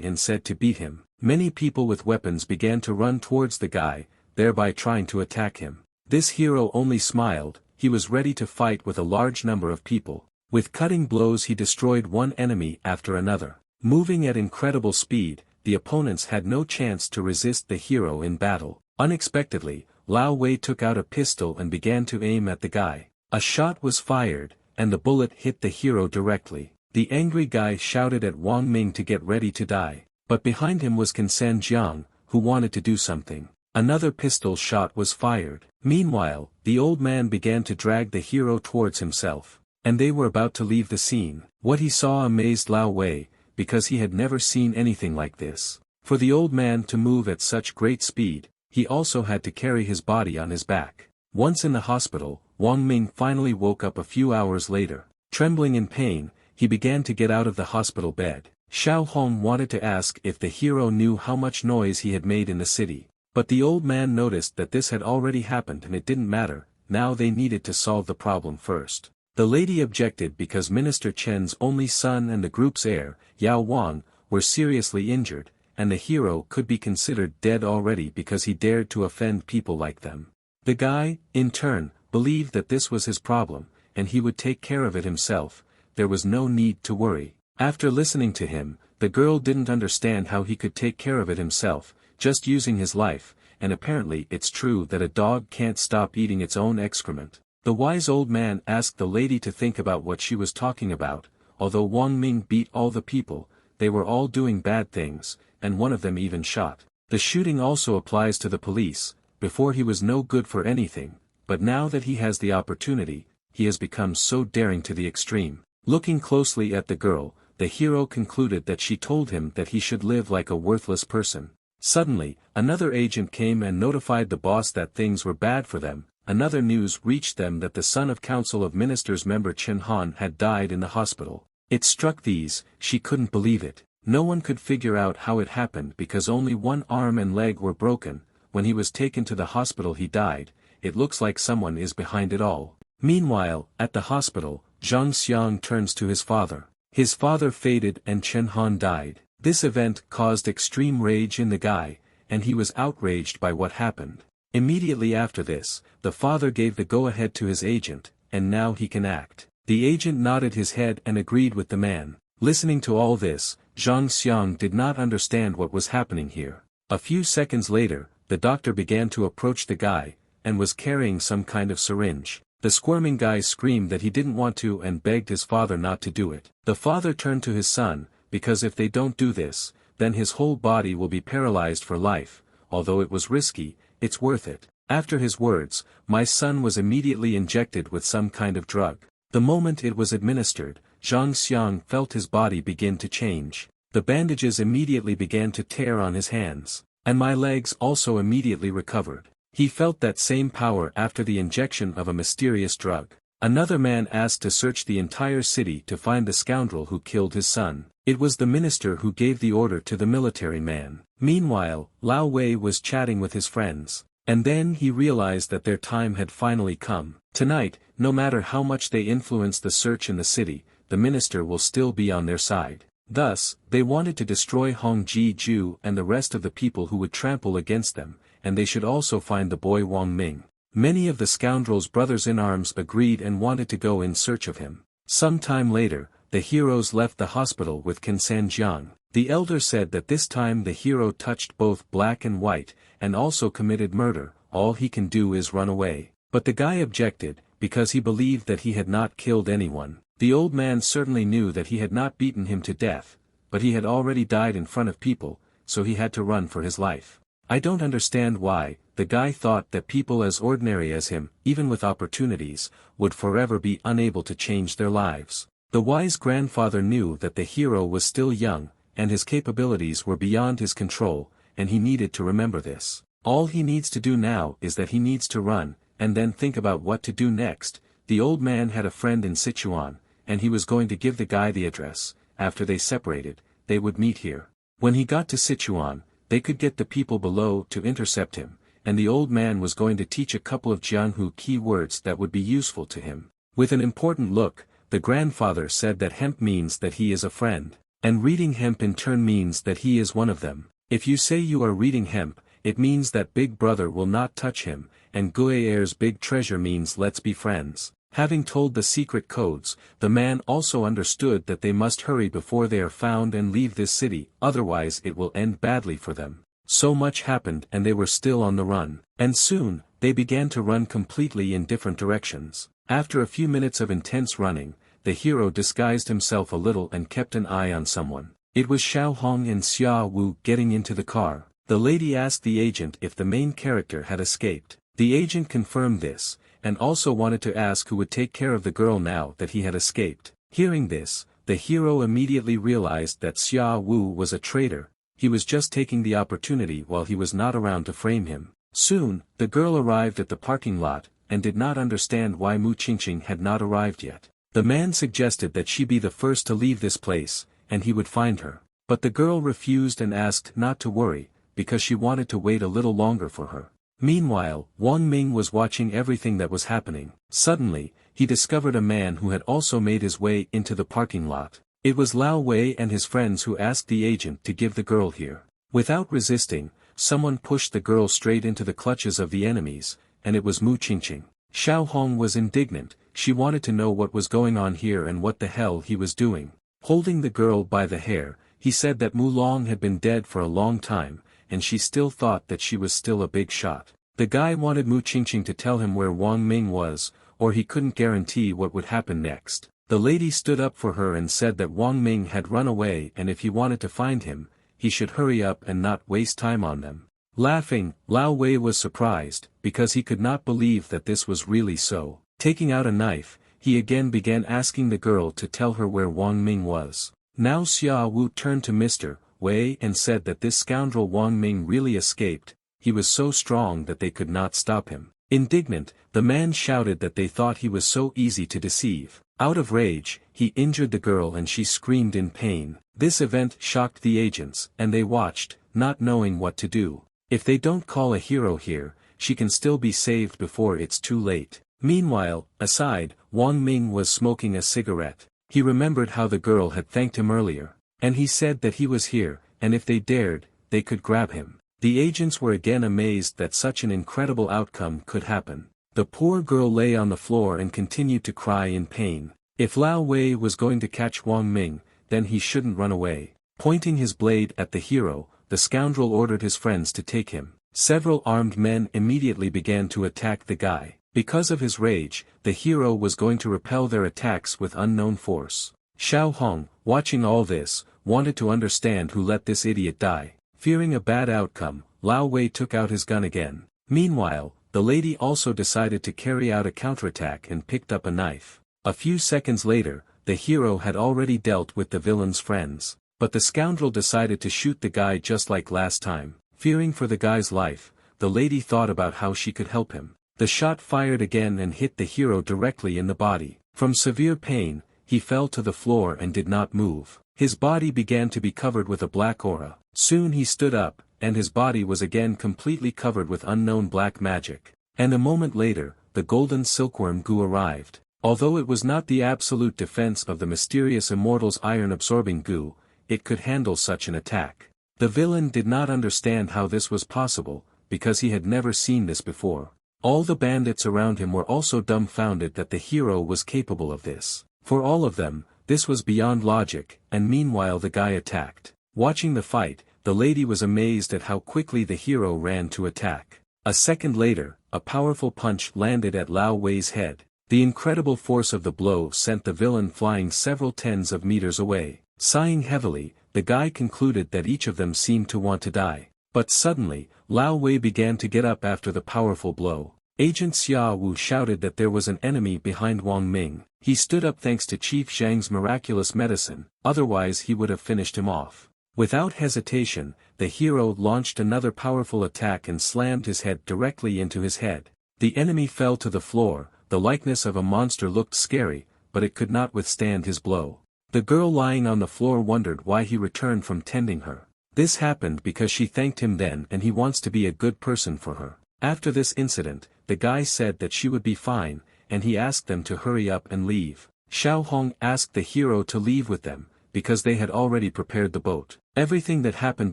and said to beat him. Many people with weapons began to run towards the guy, thereby trying to attack him. This hero only smiled. He was ready to fight with a large number of people. With cutting blows he destroyed one enemy after another. Moving at incredible speed, the opponents had no chance to resist the hero in battle. Unexpectedly, Lao Wei took out a pistol and began to aim at the guy. A shot was fired, and the bullet hit the hero directly. The angry guy shouted at Wang Ming to get ready to die, but behind him was Kansan Jiang, who wanted to do something. Another pistol shot was fired. Meanwhile, the old man began to drag the hero towards himself, and they were about to leave the scene. What he saw amazed Lao Wei, because he had never seen anything like this. For the old man to move at such great speed, he also had to carry his body on his back. Once in the hospital, Wang Ming finally woke up a few hours later. Trembling in pain, he began to get out of the hospital bed. Xiao Hong wanted to ask if the hero knew how much noise he had made in the city. But the old man noticed that this had already happened and it didn't matter, now they needed to solve the problem first. The lady objected because Minister Chen's only son and the group's heir, Yao Wang, were seriously injured, and the hero could be considered dead already because he dared to offend people like them. The guy, in turn, believed that this was his problem, and he would take care of it himself. There was no need to worry. After listening to him, the girl didn't understand how he could take care of it himself, just using his life, and apparently it's true that a dog can't stop eating its own excrement. The wise old man asked the lady to think about what she was talking about. Although Wang Ming beat all the people, they were all doing bad things, and one of them even shot. The shooting also applies to the police. Before he was no good for anything, but now that he has the opportunity, he has become so daring to the extreme. Looking closely at the girl, the hero concluded that she told him that he should live like a worthless person. Suddenly, another agent came and notified the boss that things were bad for them. Another news reached them that the son of Council of Ministers member Chen Han had died in the hospital. It struck these, she couldn't believe it. No one could figure out how it happened because only one arm and leg were broken. When he was taken to the hospital he died. It looks like someone is behind it all. Meanwhile, at the hospital, Zhang Xiang turns to his father. His father faded and Chen Han died. This event caused extreme rage in the guy, and he was outraged by what happened. Immediately after this, the father gave the go-ahead to his agent, and now he can act. The agent nodded his head and agreed with the man. Listening to all this, Zhang Xiang did not understand what was happening here. A few seconds later, the doctor began to approach the guy, and was carrying some kind of syringe. The squirming guy screamed that he didn't want to and begged his father not to do it. The father turned to his son, because if they don't do this, then his whole body will be paralyzed for life. Although it was risky, it's worth it. After his words, my son was immediately injected with some kind of drug. The moment it was administered, Zhang Xiang felt his body begin to change. The bandages immediately began to tear on his hands, and my legs also immediately recovered. He felt that same power after the injection of a mysterious drug. Another man asked to search the entire city to find the scoundrel who killed his son. It was the minister who gave the order to the military man. Meanwhile, Lao Wei was chatting with his friends. And then he realized that their time had finally come. Tonight, no matter how much they influence the search in the city, the minister will still be on their side. Thus, they wanted to destroy Hong Ji-ju and the rest of the people who would trample against them, and they should also find the boy Wang Ming. Many of the scoundrel's brothers-in-arms agreed and wanted to go in search of him. Some time later, the heroes left the hospital with Kansan Jiang. The elder said that this time the hero touched both black and white, and also committed murder. All he can do is run away. But the guy objected, because he believed that he had not killed anyone. The old man certainly knew that he had not beaten him to death, but he had already died in front of people, so he had to run for his life. I don't understand why. The guy thought that people as ordinary as him, even with opportunities, would forever be unable to change their lives. The wise grandfather knew that the hero was still young, and his capabilities were beyond his control, and he needed to remember this. All he needs to do now is that he needs to run, and then think about what to do next. The old man had a friend in Sichuan, and he was going to give the guy the address. After they separated, they would meet here. When he got to Sichuan, they could get the people below to intercept him, and the old man was going to teach a couple of Jianghu key words that would be useful to him. With an important look, the grandfather said that hemp means that he is a friend, and reading hemp in turn means that he is one of them. If you say you are reading hemp, it means that Big Brother will not touch him, and Guerre's big treasure means let's be friends. Having told the secret codes, the man also understood that they must hurry before they are found and leave this city, otherwise it will end badly for them. So much happened and they were still on the run, and soon, they began to run completely in different directions. After a few minutes of intense running, the hero disguised himself a little and kept an eye on someone. It was Xiao Hong and Xia Wu getting into the car. The lady asked the agent if the main character had escaped. The agent confirmed this, and also wanted to ask who would take care of the girl now that he had escaped. Hearing this, the hero immediately realized that Xia Wu was a traitor. He was just taking the opportunity while he was not around to frame him. Soon, the girl arrived at the parking lot, and did not understand why Mu Qingqing had not arrived yet. The man suggested that she be the first to leave this place, and he would find her. But the girl refused and asked not to worry, because she wanted to wait a little longer for her. Meanwhile, Wang Ming was watching everything that was happening. Suddenly, he discovered a man who had also made his way into the parking lot. It was Lao Wei and his friends who asked the agent to give the girl here. Without resisting, someone pushed the girl straight into the clutches of the enemies, and it was Mu Qingqing. Xiao Hong was indignant. She wanted to know what was going on here and what the hell he was doing. Holding the girl by the hair, he said that Mu Long had been dead for a long time, and she still thought that she was still a big shot. The guy wanted Mu Qingqing to tell him where Wang Ming was, or he couldn't guarantee what would happen next. The lady stood up for her and said that Wang Ming had run away and if he wanted to find him, he should hurry up and not waste time on them. Laughing, Lao Wei was surprised, because he could not believe that this was really so. Taking out a knife, he again began asking the girl to tell her where Wang Ming was. Now Xia Wu turned to Mr. Wei and said that this scoundrel Wang Ming really escaped. He was so strong that they could not stop him. Indignant, the man shouted that they thought he was so easy to deceive. Out of rage, he injured the girl and she screamed in pain. This event shocked the agents, and they watched, not knowing what to do. If they don't call a hero here, she can still be saved before it's too late. Meanwhile, aside, Wang Ming was smoking a cigarette. He remembered how the girl had thanked him earlier. And he said that he was here, and if they dared, they could grab him. The agents were again amazed that such an incredible outcome could happen. The poor girl lay on the floor and continued to cry in pain. If Lao Wei was going to catch Wang Ming, then he shouldn't run away. Pointing his blade at the hero, the scoundrel ordered his friends to take him. Several armed men immediately began to attack the guy. Because of his rage, the hero was going to repel their attacks with unknown force. Xiao Hong, watching all this, wanted to understand who let this idiot die. Fearing a bad outcome, Lao Wei took out his gun again. Meanwhile, the lady also decided to carry out a counterattack and picked up a knife. A few seconds later, the hero had already dealt with the villain's friends. But the scoundrel decided to shoot the guy just like last time. Fearing for the guy's life, the lady thought about how she could help him. The shot fired again and hit the hero directly in the body. From severe pain, he fell to the floor and did not move. His body began to be covered with a black aura. Soon he stood up, and his body was again completely covered with unknown black magic. And a moment later, the golden silkworm Gu arrived. Although it was not the absolute defense of the mysterious immortal's iron-absorbing Gu, it could handle such an attack. The villain did not understand how this was possible, because he had never seen this before. All the bandits around him were also dumbfounded that the hero was capable of this. For all of them, this was beyond logic, and meanwhile the guy attacked. Watching the fight, the lady was amazed at how quickly the hero ran to attack. A second later, a powerful punch landed at Lao Wei's head. The incredible force of the blow sent the villain flying several tens of meters away. Sighing heavily, the guy concluded that each of them seemed to want to die. But suddenly, Lao Wei began to get up after the powerful blow. Agent Xia Wu shouted that there was an enemy behind Wang Ming. He stood up thanks to Chief Zhang's miraculous medicine, otherwise he would have finished him off. Without hesitation, the hero launched another powerful attack and slammed his head directly into his head. The enemy fell to the floor. The likeness of a monster looked scary, but it could not withstand his blow. The girl lying on the floor wondered why he returned from tending her. This happened because she thanked him then and he wants to be a good person for her. After this incident, the guy said that she would be fine, and he asked them to hurry up and leave. Xiao Hong asked the hero to leave with them, because they had already prepared the boat. Everything that happened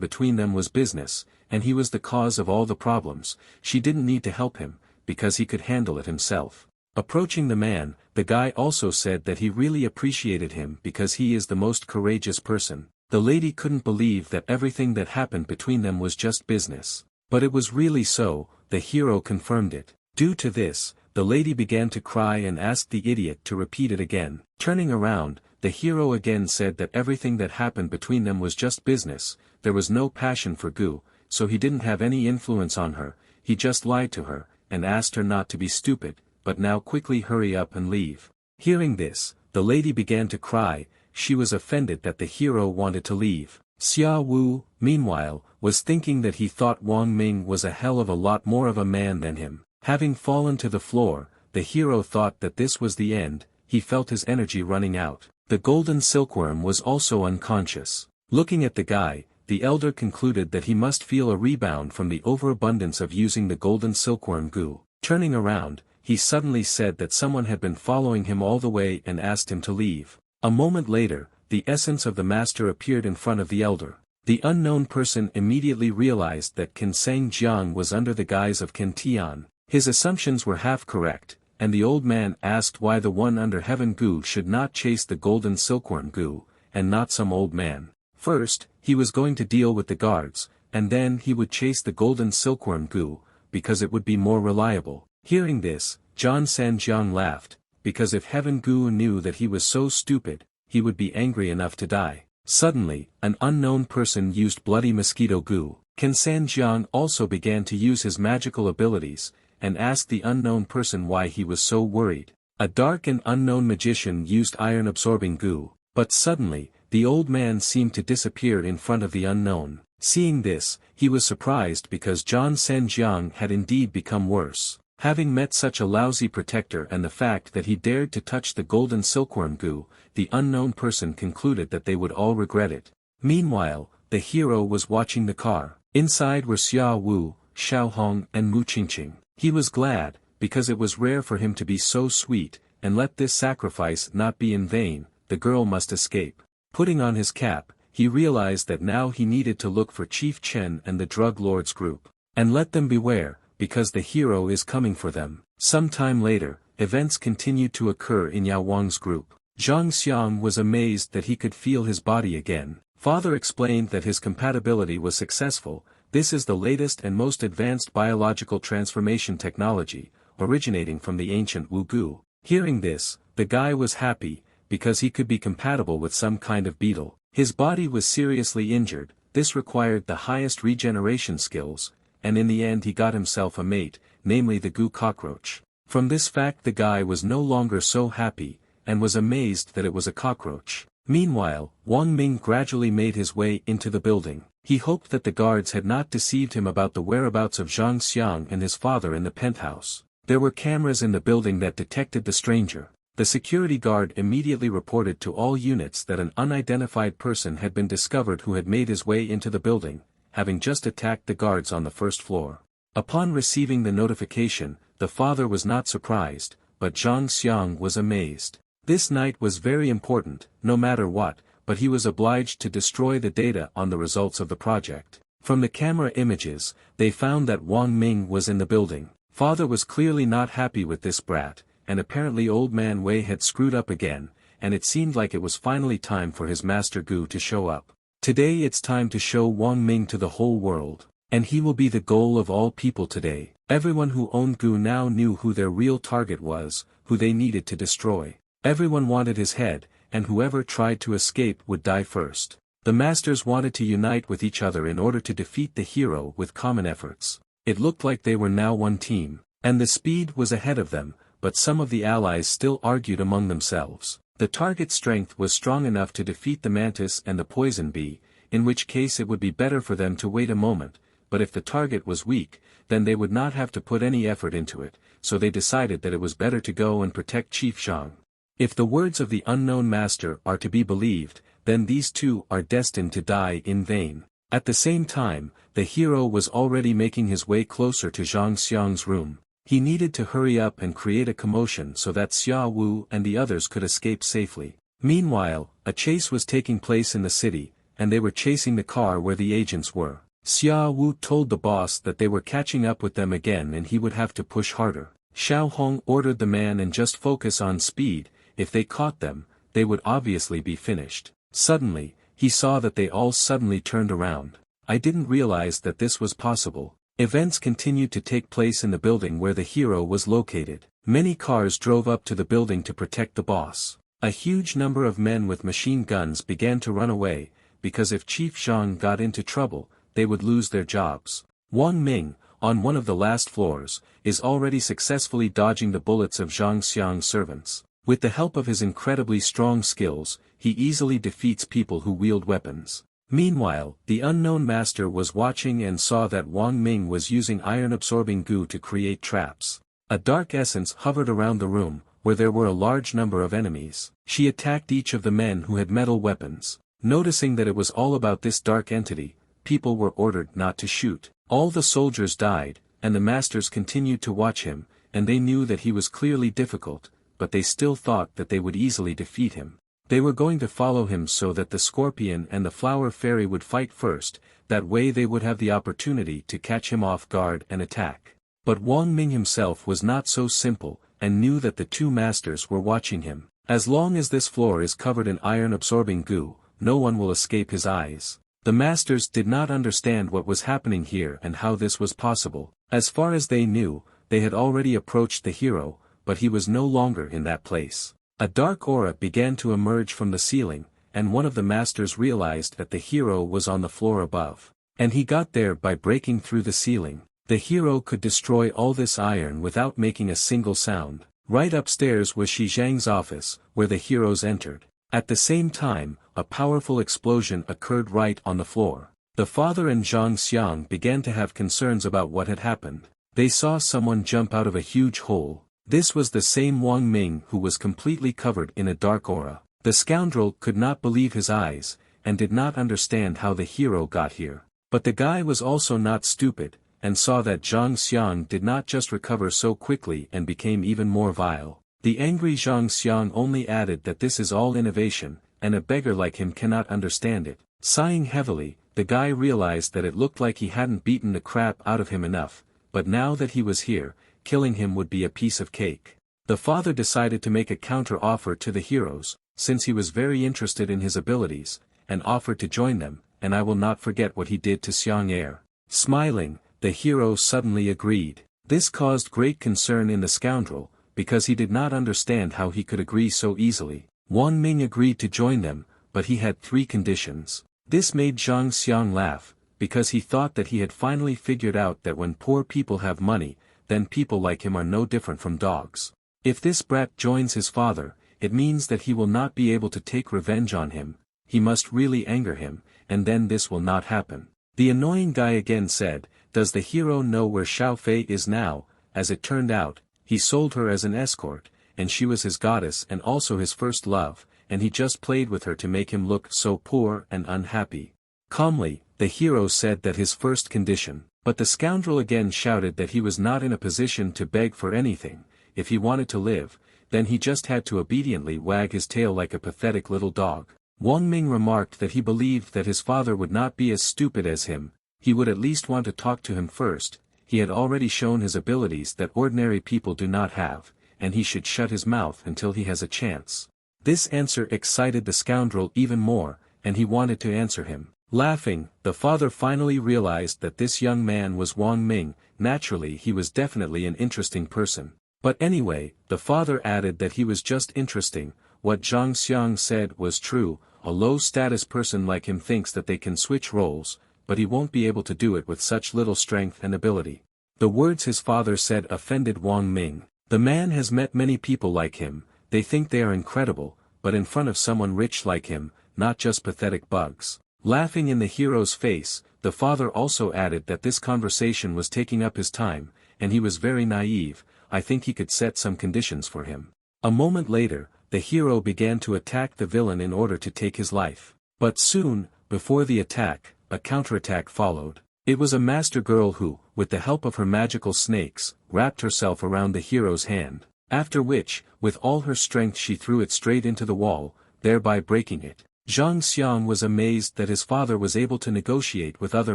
between them was business, and he was the cause of all the problems. She didn't need to help him, because he could handle it himself. Approaching the man, the guy also said that he really appreciated him because he is the most courageous person. The lady couldn't believe that everything that happened between them was just business. But it was really so, the hero confirmed it. Due to this, the lady began to cry and asked the idiot to repeat it again. Turning around, the hero again said that everything that happened between them was just business, there was no passion for Gu, so he didn't have any influence on her, he just lied to her, and asked her not to be stupid, but now quickly hurry up and leave. Hearing this, the lady began to cry, she was offended that the hero wanted to leave. Xia Wu, meanwhile, was thinking that he thought Wang Ming was a hell of a lot more of a man than him. Having fallen to the floor, the hero thought that this was the end, he felt his energy running out. The golden silkworm was also unconscious. Looking at the guy, the elder concluded that he must feel a rebound from the overabundance of using the golden silkworm Gu. Turning around, he suddenly said that someone had been following him all the way and asked him to leave. A moment later, the essence of the master appeared in front of the elder. The unknown person immediately realized that Qin Sang Jiang was under the guise of Qin Tian. His assumptions were half correct, and the old man asked why the one under heaven Gu should not chase the golden silkworm Gu, and not some old man. First, he was going to deal with the guards, and then he would chase the golden silkworm Gu, because it would be more reliable. Hearing this, John Sanjiang laughed, because if heaven Gu knew that he was so stupid, he would be angry enough to die. Suddenly, an unknown person used bloody mosquito Gu. Qin Sanjiang also began to use his magical abilities, and asked the unknown person why he was so worried. A dark and unknown magician used iron-absorbing Gu, but suddenly, the old man seemed to disappear in front of the unknown. Seeing this, he was surprised because John Sanjiang had indeed become worse. Having met such a lousy protector and the fact that he dared to touch the golden silkworm Gu, the unknown person concluded that they would all regret it. Meanwhile, the hero was watching the car. Inside were Xia Wu, Xiao Hong and Mu Qingqing. He was glad, because it was rare for him to be so sweet, and let this sacrifice not be in vain, the girl must escape. Putting on his cap, he realized that now he needed to look for Chief Chen and the drug lords group. And let them beware, because the hero is coming for them. Some time later, events continued to occur in Yao Wang's group. Zhang Xiang was amazed that he could feel his body again. Father explained that his compatibility was successful. This is the latest and most advanced biological transformation technology, originating from the ancient Wu Gu. Hearing this, the guy was happy, because he could be compatible with some kind of beetle. His body was seriously injured, this required the highest regeneration skills, and in the end he got himself a mate, namely the Gu cockroach. From this fact the guy was no longer so happy, and was amazed that it was a cockroach. Meanwhile, Wang Ming gradually made his way into the building. He hoped that the guards had not deceived him about the whereabouts of Zhang Xiang and his father in the penthouse. There were cameras in the building that detected the stranger. The security guard immediately reported to all units that an unidentified person had been discovered who had made his way into the building, having just attacked the guards on the first floor. Upon receiving the notification, the father was not surprised, but Zhang Xiang was amazed. This night was very important, no matter what, but he was obliged to destroy the data on the results of the project. From the camera images, they found that Wang Ming was in the building. Father was clearly not happy with this brat, and apparently old man Wei had screwed up again, and it seemed like it was finally time for his master Gu to show up. Today it's time to show Wang Ming to the whole world, and he will be the goal of all people today. Everyone who owned Gu now knew who their real target was, who they needed to destroy. Everyone wanted his head, and whoever tried to escape would die first. The masters wanted to unite with each other in order to defeat the hero with common efforts. It looked like they were now one team, and the speed was ahead of them, but some of the allies still argued among themselves. The target strength was strong enough to defeat the mantis and the poison bee, in which case it would be better for them to wait a moment, but if the target was weak, then they would not have to put any effort into it, so they decided that it was better to go and protect Chief Zhang. If the words of the unknown master are to be believed, then these two are destined to die in vain. At the same time, the hero was already making his way closer to Zhang Xiang's room. He needed to hurry up and create a commotion so that Xia Wu and the others could escape safely. Meanwhile, a chase was taking place in the city, and they were chasing the car where the agents were. Xia Wu told the boss that they were catching up with them again and he would have to push harder. Xiao Hong ordered the man and just focus on speed. If they caught them, they would obviously be finished. Suddenly, he saw that they all suddenly turned around. I didn't realize that this was possible. Events continued to take place in the building where the hero was located. Many cars drove up to the building to protect the boss. A huge number of men with machine guns began to run away, because if Chief Zhang got into trouble, they would lose their jobs. Wang Ming, on one of the last floors, is already successfully dodging the bullets of Zhang Xiang's servants. With the help of his incredibly strong skills, he easily defeats people who wield weapons. Meanwhile, the unknown master was watching and saw that Wang Ming was using iron-absorbing goo to create traps. A dark essence hovered around the room, where there were a large number of enemies. She attacked each of the men who had metal weapons. Noticing that it was all about this dark entity, people were ordered not to shoot. All the soldiers died, and the masters continued to watch him, and they knew that he was clearly difficult, but they still thought that they would easily defeat him. They were going to follow him so that the scorpion and the flower fairy would fight first, that way they would have the opportunity to catch him off guard and attack. But Wang Ming himself was not so simple, and knew that the two masters were watching him. As long as this floor is covered in iron-absorbing goo, no one will escape his eyes. The masters did not understand what was happening here and how this was possible. As far as they knew, they had already approached the hero, but he was no longer in that place. A dark aura began to emerge from the ceiling, and one of the masters realized that the hero was on the floor above. And he got there by breaking through the ceiling. The hero could destroy all this iron without making a single sound. Right upstairs was Shi Zhang's office, where the heroes entered. At the same time, a powerful explosion occurred right on the floor. The father and Zhang Xiang began to have concerns about what had happened. They saw someone jump out of a huge hole. This was the same Wang Ming who was completely covered in a dark aura. The scoundrel could not believe his eyes, and did not understand how the hero got here. But the guy was also not stupid, and saw that Zhang Xiang did not just recover so quickly and became even more vile. The angry Zhang Xiang only added that this is all innovation, and a beggar like him cannot understand it. Sighing heavily, the guy realized that it looked like he hadn't beaten the crap out of him enough, but now that he was here, killing him would be a piece of cake. The father decided to make a counter-offer to the heroes, since he was very interested in his abilities, and offered to join them, and I will not forget what he did to Xiang Er. Smiling, the hero suddenly agreed. This caused great concern in the scoundrel, because he did not understand how he could agree so easily. Wang Ming agreed to join them, but he had 3 conditions. This made Zhang Xiang laugh, because he thought that he had finally figured out that when poor people have money, then people like him are no different from dogs. If this brat joins his father, it means that he will not be able to take revenge on him. He must really anger him, and then this will not happen. The annoying guy again said, "Does the hero know where Xiao Fei is now?" As it turned out, he sold her as an escort, and she was his goddess and also his first love, and he just played with her to make him look so poor and unhappy. Calmly, the hero said that his first condition. But the scoundrel again shouted that he was not in a position to beg for anything. If he wanted to live, then he just had to obediently wag his tail like a pathetic little dog. Wang Ming remarked that he believed that his father would not be as stupid as him. He would at least want to talk to him first. He had already shown his abilities that ordinary people do not have, and he should shut his mouth until he has a chance. This answer excited the scoundrel even more, and he wanted to answer him. Laughing, the father finally realized that this young man was Wang Ming. Naturally he was definitely an interesting person. But anyway, the father added that he was just interesting. What Zhang Xiang said was true. a low-status person like him thinks that they can switch roles, but he won't be able to do it with such little strength and ability. The words his father said offended Wang Ming. The man has met many people like him, they think they are incredible, but in front of someone rich like him, not just pathetic bugs. Laughing in the hero's face, the father also added that this conversation was taking up his time, and he was very naive. I think he could set some conditions for him. A moment later, the hero began to attack the villain in order to take his life. But soon, before the attack, a counterattack followed. It was a master girl who, with the help of her magical snakes, wrapped herself around the hero's hand. After which, with all her strength she threw it straight into the wall, thereby breaking it. Zhang Xiang was amazed that his father was able to negotiate with other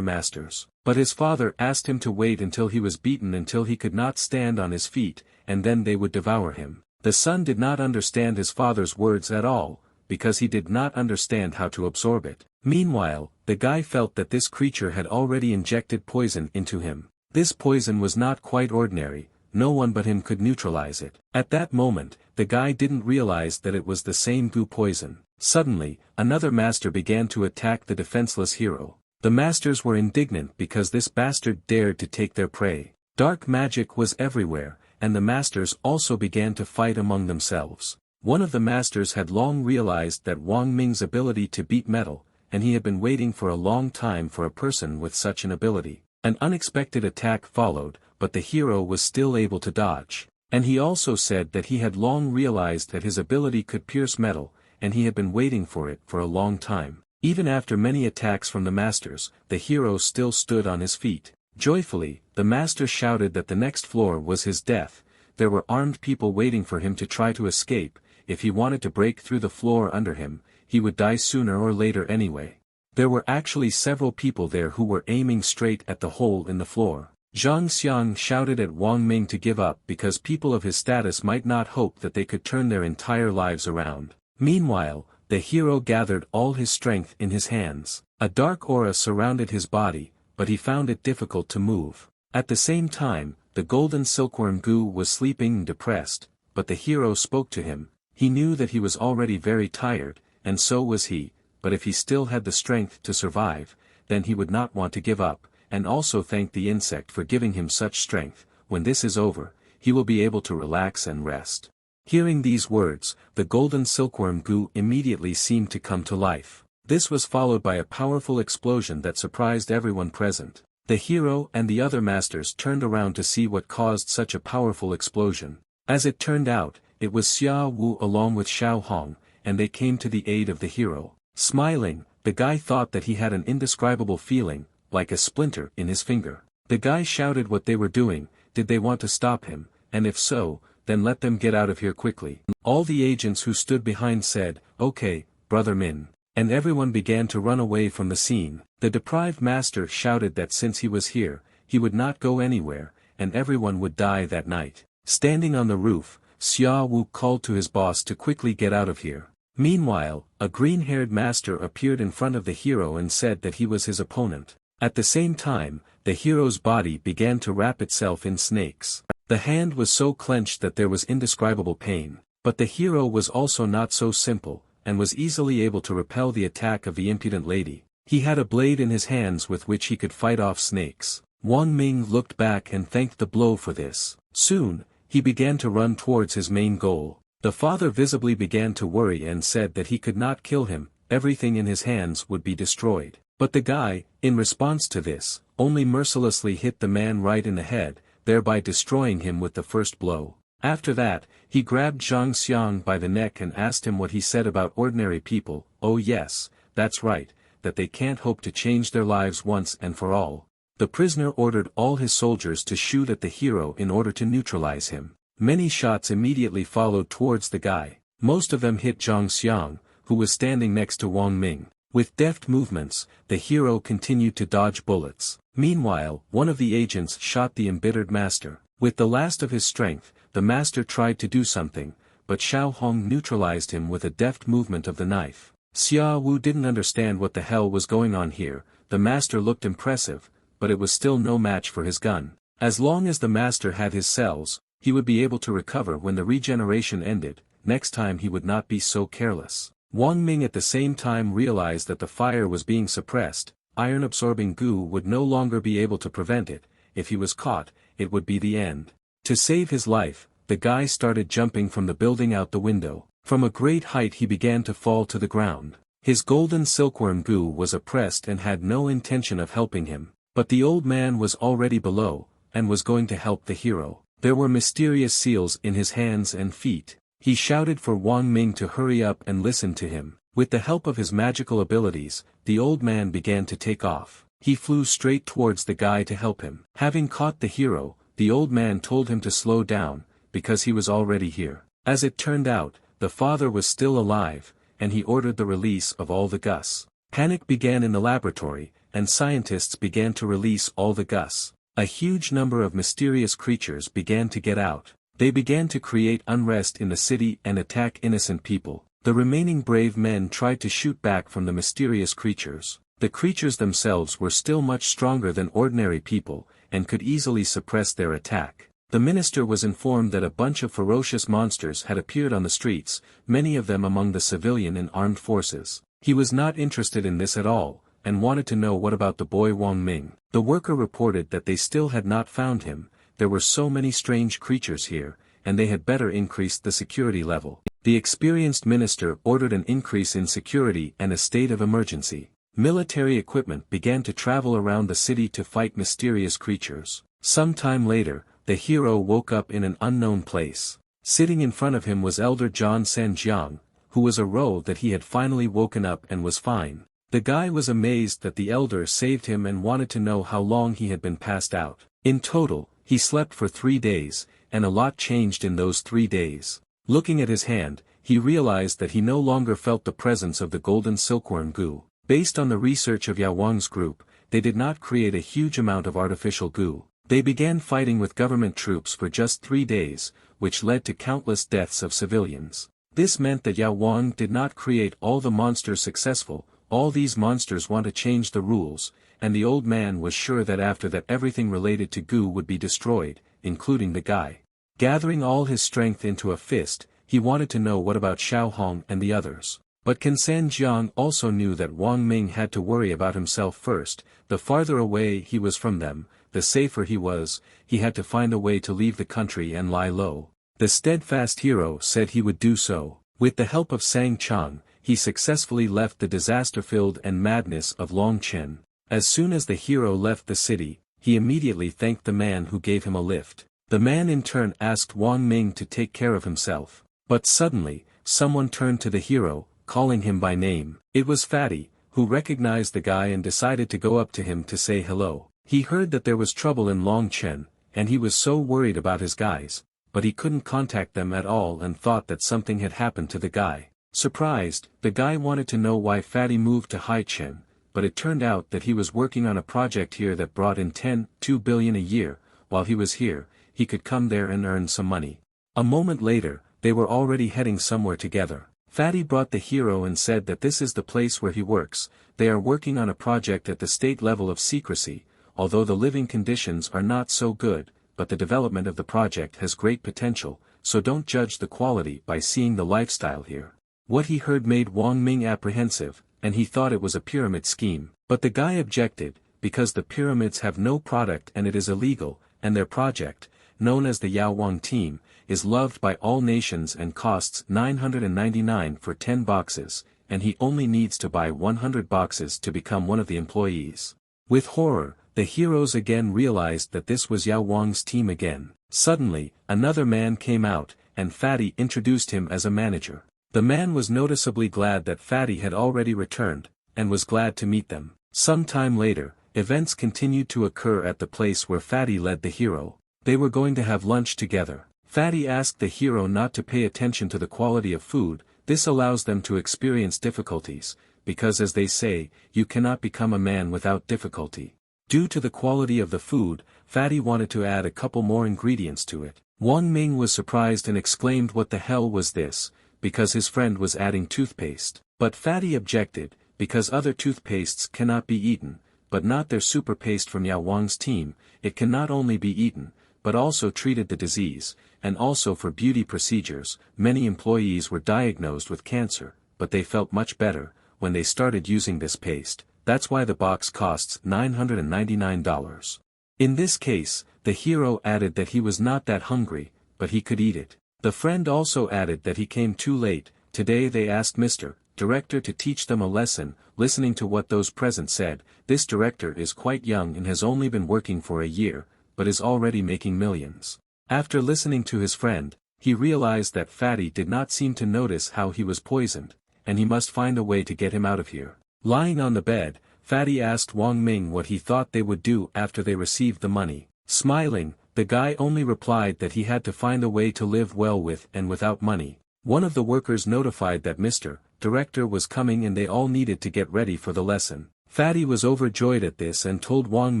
masters. But his father asked him to wait until he was beaten until he could not stand on his feet, and then they would devour him. The son did not understand his father's words at all, because he did not understand how to absorb it. Meanwhile, the guy felt that this creature had already injected poison into him. This poison was not quite ordinary, no one but him could neutralize it. At that moment, the guy didn't realize that it was the same goo poison. Suddenly, another master began to attack the defenseless hero. The masters were indignant because this bastard dared to take their prey. Dark magic was everywhere, and the masters also began to fight among themselves. One of the masters had long realized that Wang Ming's ability to beat metal, and he had been waiting for a long time for a person with such an ability. An unexpected attack followed, but the hero was still able to dodge. And he also said that he had long realized that his ability could pierce metal, and he had been waiting for it for a long time. Even after many attacks from the masters, the hero still stood on his feet. Joyfully, the master shouted that the next floor was his death. There were armed people waiting for him to try to escape. If he wanted to break through the floor under him, he would die sooner or later anyway. There were actually several people there who were aiming straight at the hole in the floor. Zhang Xiang shouted at Wang Ming to give up because people of his status might not hope that they could turn their entire lives around. Meanwhile, the hero gathered all his strength in his hands. A dark aura surrounded his body, but he found it difficult to move. At the same time, the golden silkworm Gu was sleeping and depressed, but the hero spoke to him. He knew that he was already very tired, and so was he, but if he still had the strength to survive, then he would not want to give up, and also thank the insect for giving him such strength. When this is over, he will be able to relax and rest. Hearing these words, the golden silkworm Gu immediately seemed to come to life. This was followed by a powerful explosion that surprised everyone present. The hero and the other masters turned around to see what caused such a powerful explosion. As it turned out, it was Xia Wu along with Xiao Hong, and they came to the aid of the hero. Smiling, the guy thought that he had an indescribable feeling, like a splinter in his finger. The guy shouted what they were doing. Did they want to stop him, and if so, then let them get out of here quickly. All the agents who stood behind said, "Okay, Brother Min." And everyone began to run away from the scene. The deprived master shouted that since he was here, he would not go anywhere, and everyone would die that night. Standing on the roof, Xia Wu called to his boss to quickly get out of here. Meanwhile, a green-haired master appeared in front of the hero and said that he was his opponent. At the same time, the hero's body began to wrap itself in snakes. The hand was so clenched that there was indescribable pain. But the hero was also not so simple, and was easily able to repel the attack of the impudent lady. He had a blade in his hands with which he could fight off snakes. Wang Ming looked back and thanked the blow for this. Soon, he began to run towards his main goal. The father visibly began to worry and said that he could not kill him, everything in his hands would be destroyed. But the guy, in response to this, only mercilessly hit the man right in the head, thereby destroying him with the first blow. After that, he grabbed Zhang Xiang by the neck and asked him what he said about ordinary people. "Oh yes, that's right, that they can't hope to change their lives once and for all." The prisoner ordered all his soldiers to shoot at the hero in order to neutralize him. Many shots immediately followed towards the guy. Most of them hit Zhang Xiang, who was standing next to Wang Ming. With deft movements, the hero continued to dodge bullets. Meanwhile, one of the agents shot the embittered master. With the last of his strength, the master tried to do something, but Xiao Hong neutralized him with a deft movement of the knife. Xia Wu didn't understand what the hell was going on here. The master looked impressive, but it was still no match for his gun. As long as the master had his cells, he would be able to recover when the regeneration ended. Next time he would not be so careless. Wang Ming at the same time realized that the fire was being suppressed. Iron-absorbing goo would no longer be able to prevent it. If he was caught, it would be the end. To save his life, the guy started jumping from the building out the window. From a great height he began to fall to the ground. His golden silkworm goo was oppressed and had no intention of helping him. But the old man was already below, and was going to help the hero. There were mysterious seals in his hands and feet. He shouted for Wang Ming to hurry up and listen to him. With the help of his magical abilities, the old man began to take off. He flew straight towards the guy to help him. Having caught the hero, the old man told him to slow down, because he was already here. As it turned out, the father was still alive, and he ordered the release of all the gus. Panic began in the laboratory, and scientists began to release all the gus. A huge number of mysterious creatures began to get out. They began to create unrest in the city and attack innocent people. The remaining brave men tried to shoot back from the mysterious creatures. The creatures themselves were still much stronger than ordinary people, and could easily suppress their attack. The minister was informed that a bunch of ferocious monsters had appeared on the streets, many of them among the civilian and armed forces. He was not interested in this at all, and wanted to know what about the boy Wang Ming. The worker reported that they still had not found him. There were so many strange creatures here, and they had better increase the security level. The experienced minister ordered an increase in security and a state of emergency. Military equipment began to travel around the city to fight mysterious creatures. Some time later, the hero woke up in an unknown place. Sitting in front of him was Elder John Sanjiang, who was a row that he had finally woken up and was fine. The guy was amazed that the elder saved him and wanted to know how long he had been passed out. In total, he slept for 3 days, and a lot changed in those 3 days. Looking at his hand, he realized that he no longer felt the presence of the golden silkworm goo. Based on the research of Yao Wang's group, they did not create a huge amount of artificial goo. They began fighting with government troops for just 3 days, which led to countless deaths of civilians. This meant that Yao Wang did not create all the monsters successful. All these monsters want to change the rules, and the old man was sure that after that everything related to goo would be destroyed, including the guy. Gathering all his strength into a fist, he wanted to know what about Xiao Hong and the others. But Can Sanjiang also knew that Wang Ming had to worry about himself first. The farther away he was from them, the safer he was. He had to find a way to leave the country and lie low. The steadfast hero said he would do so. With the help of Sang Chang, he successfully left the disaster-filled and madness of Longchen. As soon as the hero left the city, he immediately thanked the man who gave him a lift. The man in turn asked Wang Ming to take care of himself. But suddenly, someone turned to the hero, calling him by name. It was Fatty, who recognized the guy and decided to go up to him to say hello. He heard that there was trouble in Longchen, and he was so worried about his guys, but he couldn't contact them at all and thought that something had happened to the guy. Surprised, the guy wanted to know why Fatty moved to Haichen, but it turned out that he was working on a project here that brought in 2 billion a year. While he was here, he could come there and earn some money. A moment later, they were already heading somewhere together. Fatty brought the hero and said that this is the place where he works. They are working on a project at the state level of secrecy, although the living conditions are not so good, but the development of the project has great potential, so don't judge the quality by seeing the lifestyle here. What he heard made Wang Ming apprehensive, and he thought it was a pyramid scheme. But the guy objected, because the pyramids have no product and it is illegal, and their project, known as the Yao Wang team, is loved by all nations and costs 999 for 10 boxes, and he only needs to buy 100 boxes to become one of the employees. With horror, the heroes again realized that this was Yao Wang's team again. Suddenly, another man came out, and Fatty introduced him as a manager. The man was noticeably glad that Fatty had already returned, and was glad to meet them. Some time later, events continued to occur at the place where Fatty led the hero. They were going to have lunch together. Fatty asked the hero not to pay attention to the quality of food. This allows them to experience difficulties, because as they say, you cannot become a man without difficulty. Due to the quality of the food, Fatty wanted to add a couple more ingredients to it. Wang Ming was surprised and exclaimed what the hell was this, because his friend was adding toothpaste. But Fatty objected, because other toothpastes cannot be eaten, but not their super paste from Yao Wang's team. It can not only be eaten, but also treated the disease, and also for beauty procedures. Many employees were diagnosed with cancer, but they felt much better when they started using this paste. That's why the box costs $999. In this case, the hero added that he was not that hungry, but he could eat it. The friend also added that he came too late. Today they asked Mr. Director to teach them a lesson. Listening to what those present said, this director is quite young and has only been working for a year, but is already making millions. After listening to his friend, he realized that Fatty did not seem to notice how he was poisoned, and he must find a way to get him out of here. Lying on the bed, Fatty asked Wang Ming what he thought they would do after they received the money. Smiling, the guy only replied that he had to find a way to live well with and without money. One of the workers notified that Mr. Director was coming and they all needed to get ready for the lesson. Fatty was overjoyed at this and told Wang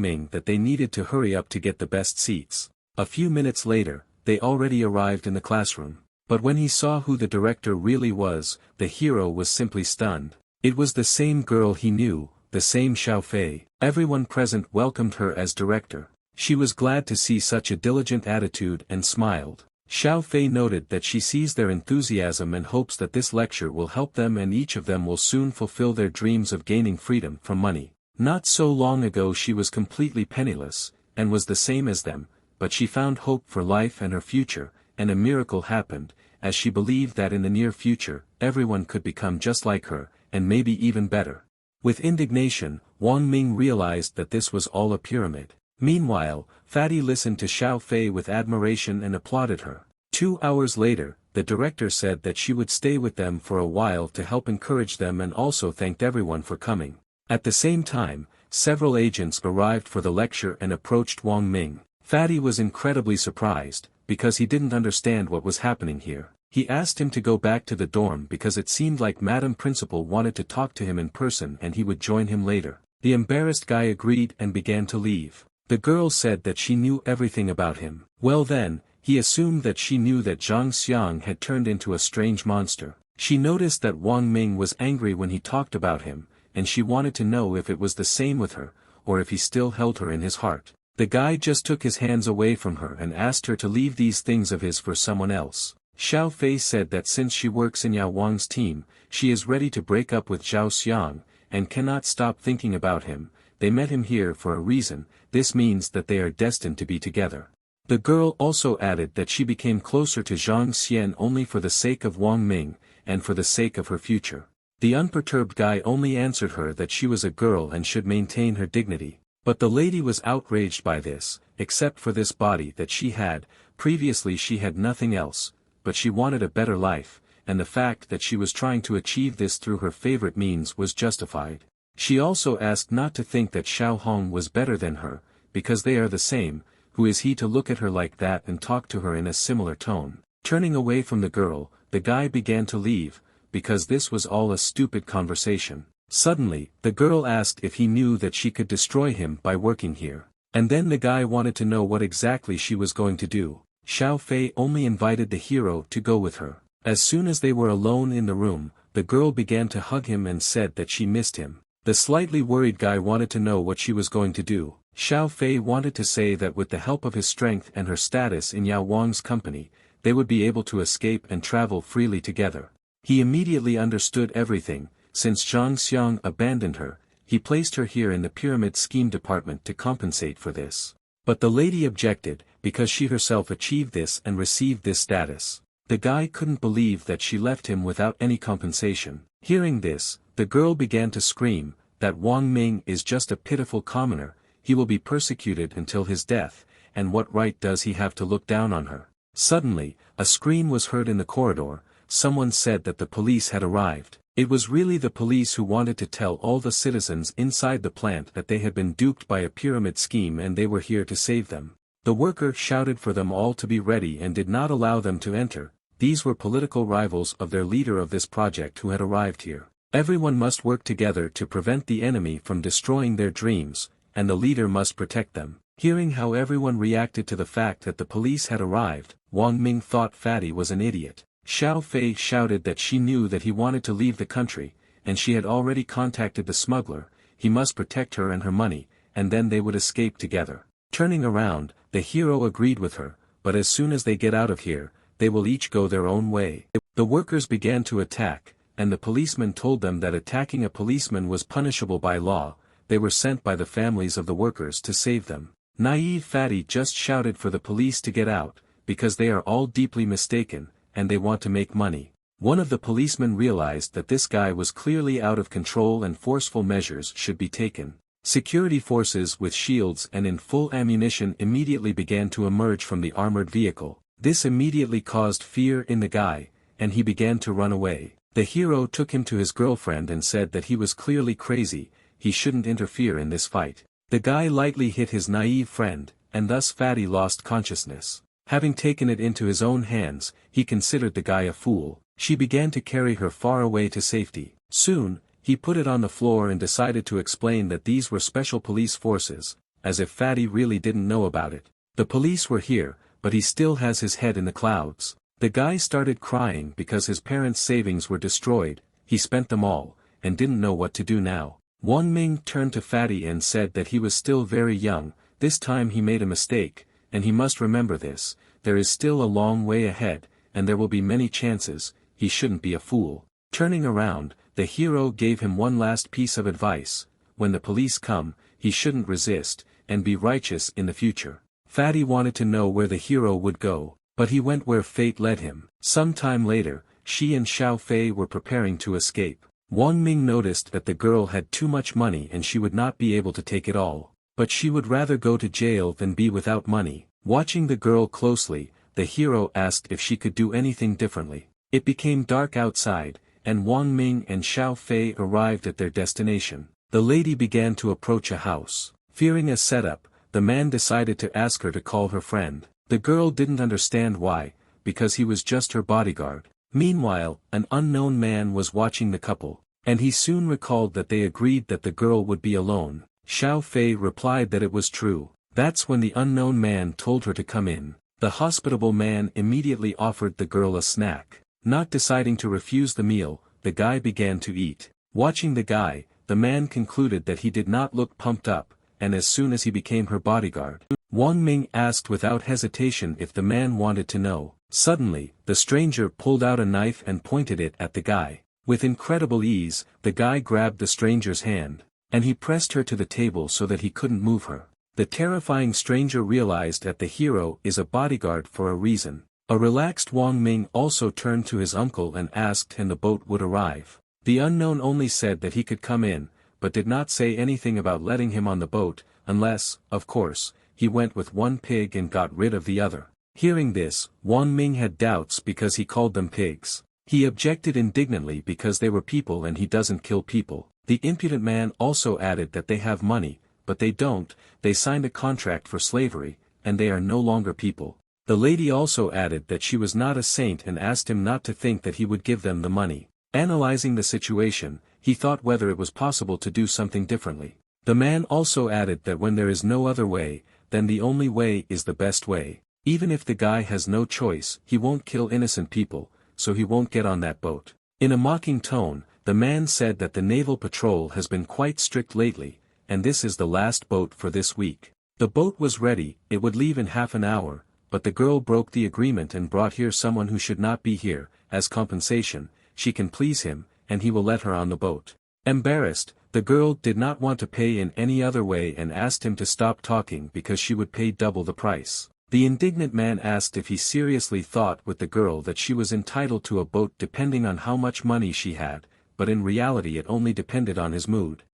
Ming that they needed to hurry up to get the best seats. A few minutes later, they already arrived in the classroom. But when he saw who the director really was, the hero was simply stunned. It was the same girl he knew, the same Xiao Fei. Everyone present welcomed her as director. She was glad to see such a diligent attitude and smiled. Xiao Fei noted that she sees their enthusiasm and hopes that this lecture will help them and each of them will soon fulfill their dreams of gaining freedom from money. Not so long ago she was completely penniless, and was the same as them, but she found hope for life and her future, and a miracle happened, as she believed that in the near future, everyone could become just like her, and maybe even better. With indignation, Wang Ming realized that this was all a pyramid. Meanwhile, Fatty listened to Xiao Fei with admiration and applauded her. 2 hours later, the director said that she would stay with them for a while to help encourage them and also thanked everyone for coming. At the same time, several agents arrived for the lecture and approached Wang Ming. Fatty was incredibly surprised, because he didn't understand what was happening here. He asked him to go back to the dorm because it seemed like Madam Principal wanted to talk to him in person and he would join him later. The embarrassed guy agreed and began to leave. The girl said that she knew everything about him. Well then, he assumed that she knew that Zhang Xiang had turned into a strange monster. She noticed that Wang Ming was angry when he talked about him, and she wanted to know if it was the same with her, or if he still held her in his heart. The guy just took his hands away from her and asked her to leave these things of his for someone else. Xiao Fei said that since she works in Yao Wang's team, she is ready to break up with Zhao Xiang, and cannot stop thinking about him. They met him here for a reason. This means that they are destined to be together. The girl also added that she became closer to Zhang Xian only for the sake of Wang Ming, and for the sake of her future. The unperturbed guy only answered her that she was a girl and should maintain her dignity. But the lady was outraged by this, except for this body that she had. Previously she had nothing else, but she wanted a better life, and the fact that she was trying to achieve this through her favorite means was justified. She also asked not to think that Xiao Hong was better than her, because they are the same. Who is he to look at her like that and talk to her in a similar tone? Turning away from the girl, the guy began to leave, because this was all a stupid conversation. Suddenly, the girl asked if he knew that she could destroy him by working here. And then the guy wanted to know what exactly she was going to do. Xiao Fei only invited the hero to go with her. As soon as they were alone in the room, the girl began to hug him and said that she missed him. The slightly worried guy wanted to know what she was going to do. Xiao Fei wanted to say that with the help of his strength and her status in Yao Wang's company, they would be able to escape and travel freely together. He immediately understood everything. Since Zhang Xiang abandoned her, he placed her here in the pyramid scheme department to compensate for this. But the lady objected, because she herself achieved this and received this status. The guy couldn't believe that she left him without any compensation. Hearing this, the girl began to scream, that Wang Ming is just a pitiful commoner, he will be persecuted until his death, and what right does he have to look down on her? Suddenly, a scream was heard in the corridor. Someone said that the police had arrived. It was really the police who wanted to tell all the citizens inside the plant that they had been duped by a pyramid scheme and they were here to save them. The worker shouted for them all to be ready and did not allow them to enter. These were political rivals of their leader of this project who had arrived here. Everyone must work together to prevent the enemy from destroying their dreams, and the leader must protect them. Hearing how everyone reacted to the fact that the police had arrived, Wang Ming thought Fatty was an idiot. Xiao Fei shouted that she knew that he wanted to leave the country, and she had already contacted the smuggler. He must protect her and her money, and then they would escape together. Turning around, the hero agreed with her, but as soon as they get out of here, they will each go their own way. The workers began to attack, and the policeman told them that attacking a policeman was punishable by law. They were sent by the families of the workers to save them. Naive Fatty just shouted for the police to get out, because they are all deeply mistaken, and they want to make money. One of the policemen realized that this guy was clearly out of control and forceful measures should be taken. Security forces with shields and in full ammunition immediately began to emerge from the armored vehicle. This immediately caused fear in the guy, and he began to run away. The hero took him to his girlfriend and said that he was clearly crazy, he shouldn't interfere in this fight. The guy lightly hit his naive friend, and thus Fatty lost consciousness. Having taken it into his own hands, he considered the guy a fool. She began to carry her far away to safety. Soon, he put it on the floor and decided to explain that these were special police forces, as if Fatty really didn't know about it. The police were here, but he still has his head in the clouds. The guy started crying because his parents' savings were destroyed, he spent them all, and didn't know what to do now. Wang Ming turned to Fatty and said that he was still very young, this time he made a mistake, and he must remember this, there is still a long way ahead, and there will be many chances, he shouldn't be a fool. Turning around, the hero gave him one last piece of advice, when the police come, he shouldn't resist, and be righteous in the future. Fatty wanted to know where the hero would go, but he went where fate led him. Some time later, she and Xiao Fei were preparing to escape. Wang Ming noticed that the girl had too much money and she would not be able to take it all, but she would rather go to jail than be without money. Watching the girl closely, the hero asked if she could do anything differently. It became dark outside, and Wang Ming and Xiao Fei arrived at their destination. The lady began to approach a house. Fearing a setup, the man decided to ask her to call her friend. The girl didn't understand why, because he was just her bodyguard. Meanwhile, an unknown man was watching the couple, and he soon recalled that they agreed that the girl would be alone. Xiao Fei replied that it was true. That's when the unknown man told her to come in. The hospitable man immediately offered the girl a snack. Not deciding to refuse the meal, the guy began to eat. Watching the guy, the man concluded that he did not look pumped up, and as soon as he became her bodyguard, Wang Ming asked without hesitation if the man wanted to know. Suddenly, the stranger pulled out a knife and pointed it at the guy. With incredible ease, the guy grabbed the stranger's hand, and he pressed her to the table so that he couldn't move her. The terrifying stranger realized that the hero is a bodyguard for a reason. A relaxed Wang Ming also turned to his uncle and asked when the boat would arrive. The unknown only said that he could come in, but did not say anything about letting him on the boat, unless, of course, he went with one pig and got rid of the other. Hearing this, Wang Ming had doubts because he called them pigs. He objected indignantly because they were people and he doesn't kill people. The impudent man also added that they have money, but they don't, they signed a contract for slavery, and they are no longer people. The lady also added that she was not a saint and asked him not to think that he would give them the money. Analyzing the situation, he thought whether it was possible to do something differently. The man also added that when there is no other way, then the only way is the best way. Even if the guy has no choice, he won't kill innocent people, so he won't get on that boat. In a mocking tone, the man said that the naval patrol has been quite strict lately, and this is the last boat for this week. The boat was ready, it would leave in half an hour, but the girl broke the agreement and brought here someone who should not be here. As compensation, she can please him, and he will let her on the boat. Embarrassed, the girl did not want to pay in any other way and asked him to stop talking because she would pay double the price. The indignant man asked if he seriously thought with the girl that she was entitled to a boat depending on how much money she had, but in reality it only depended on his mood.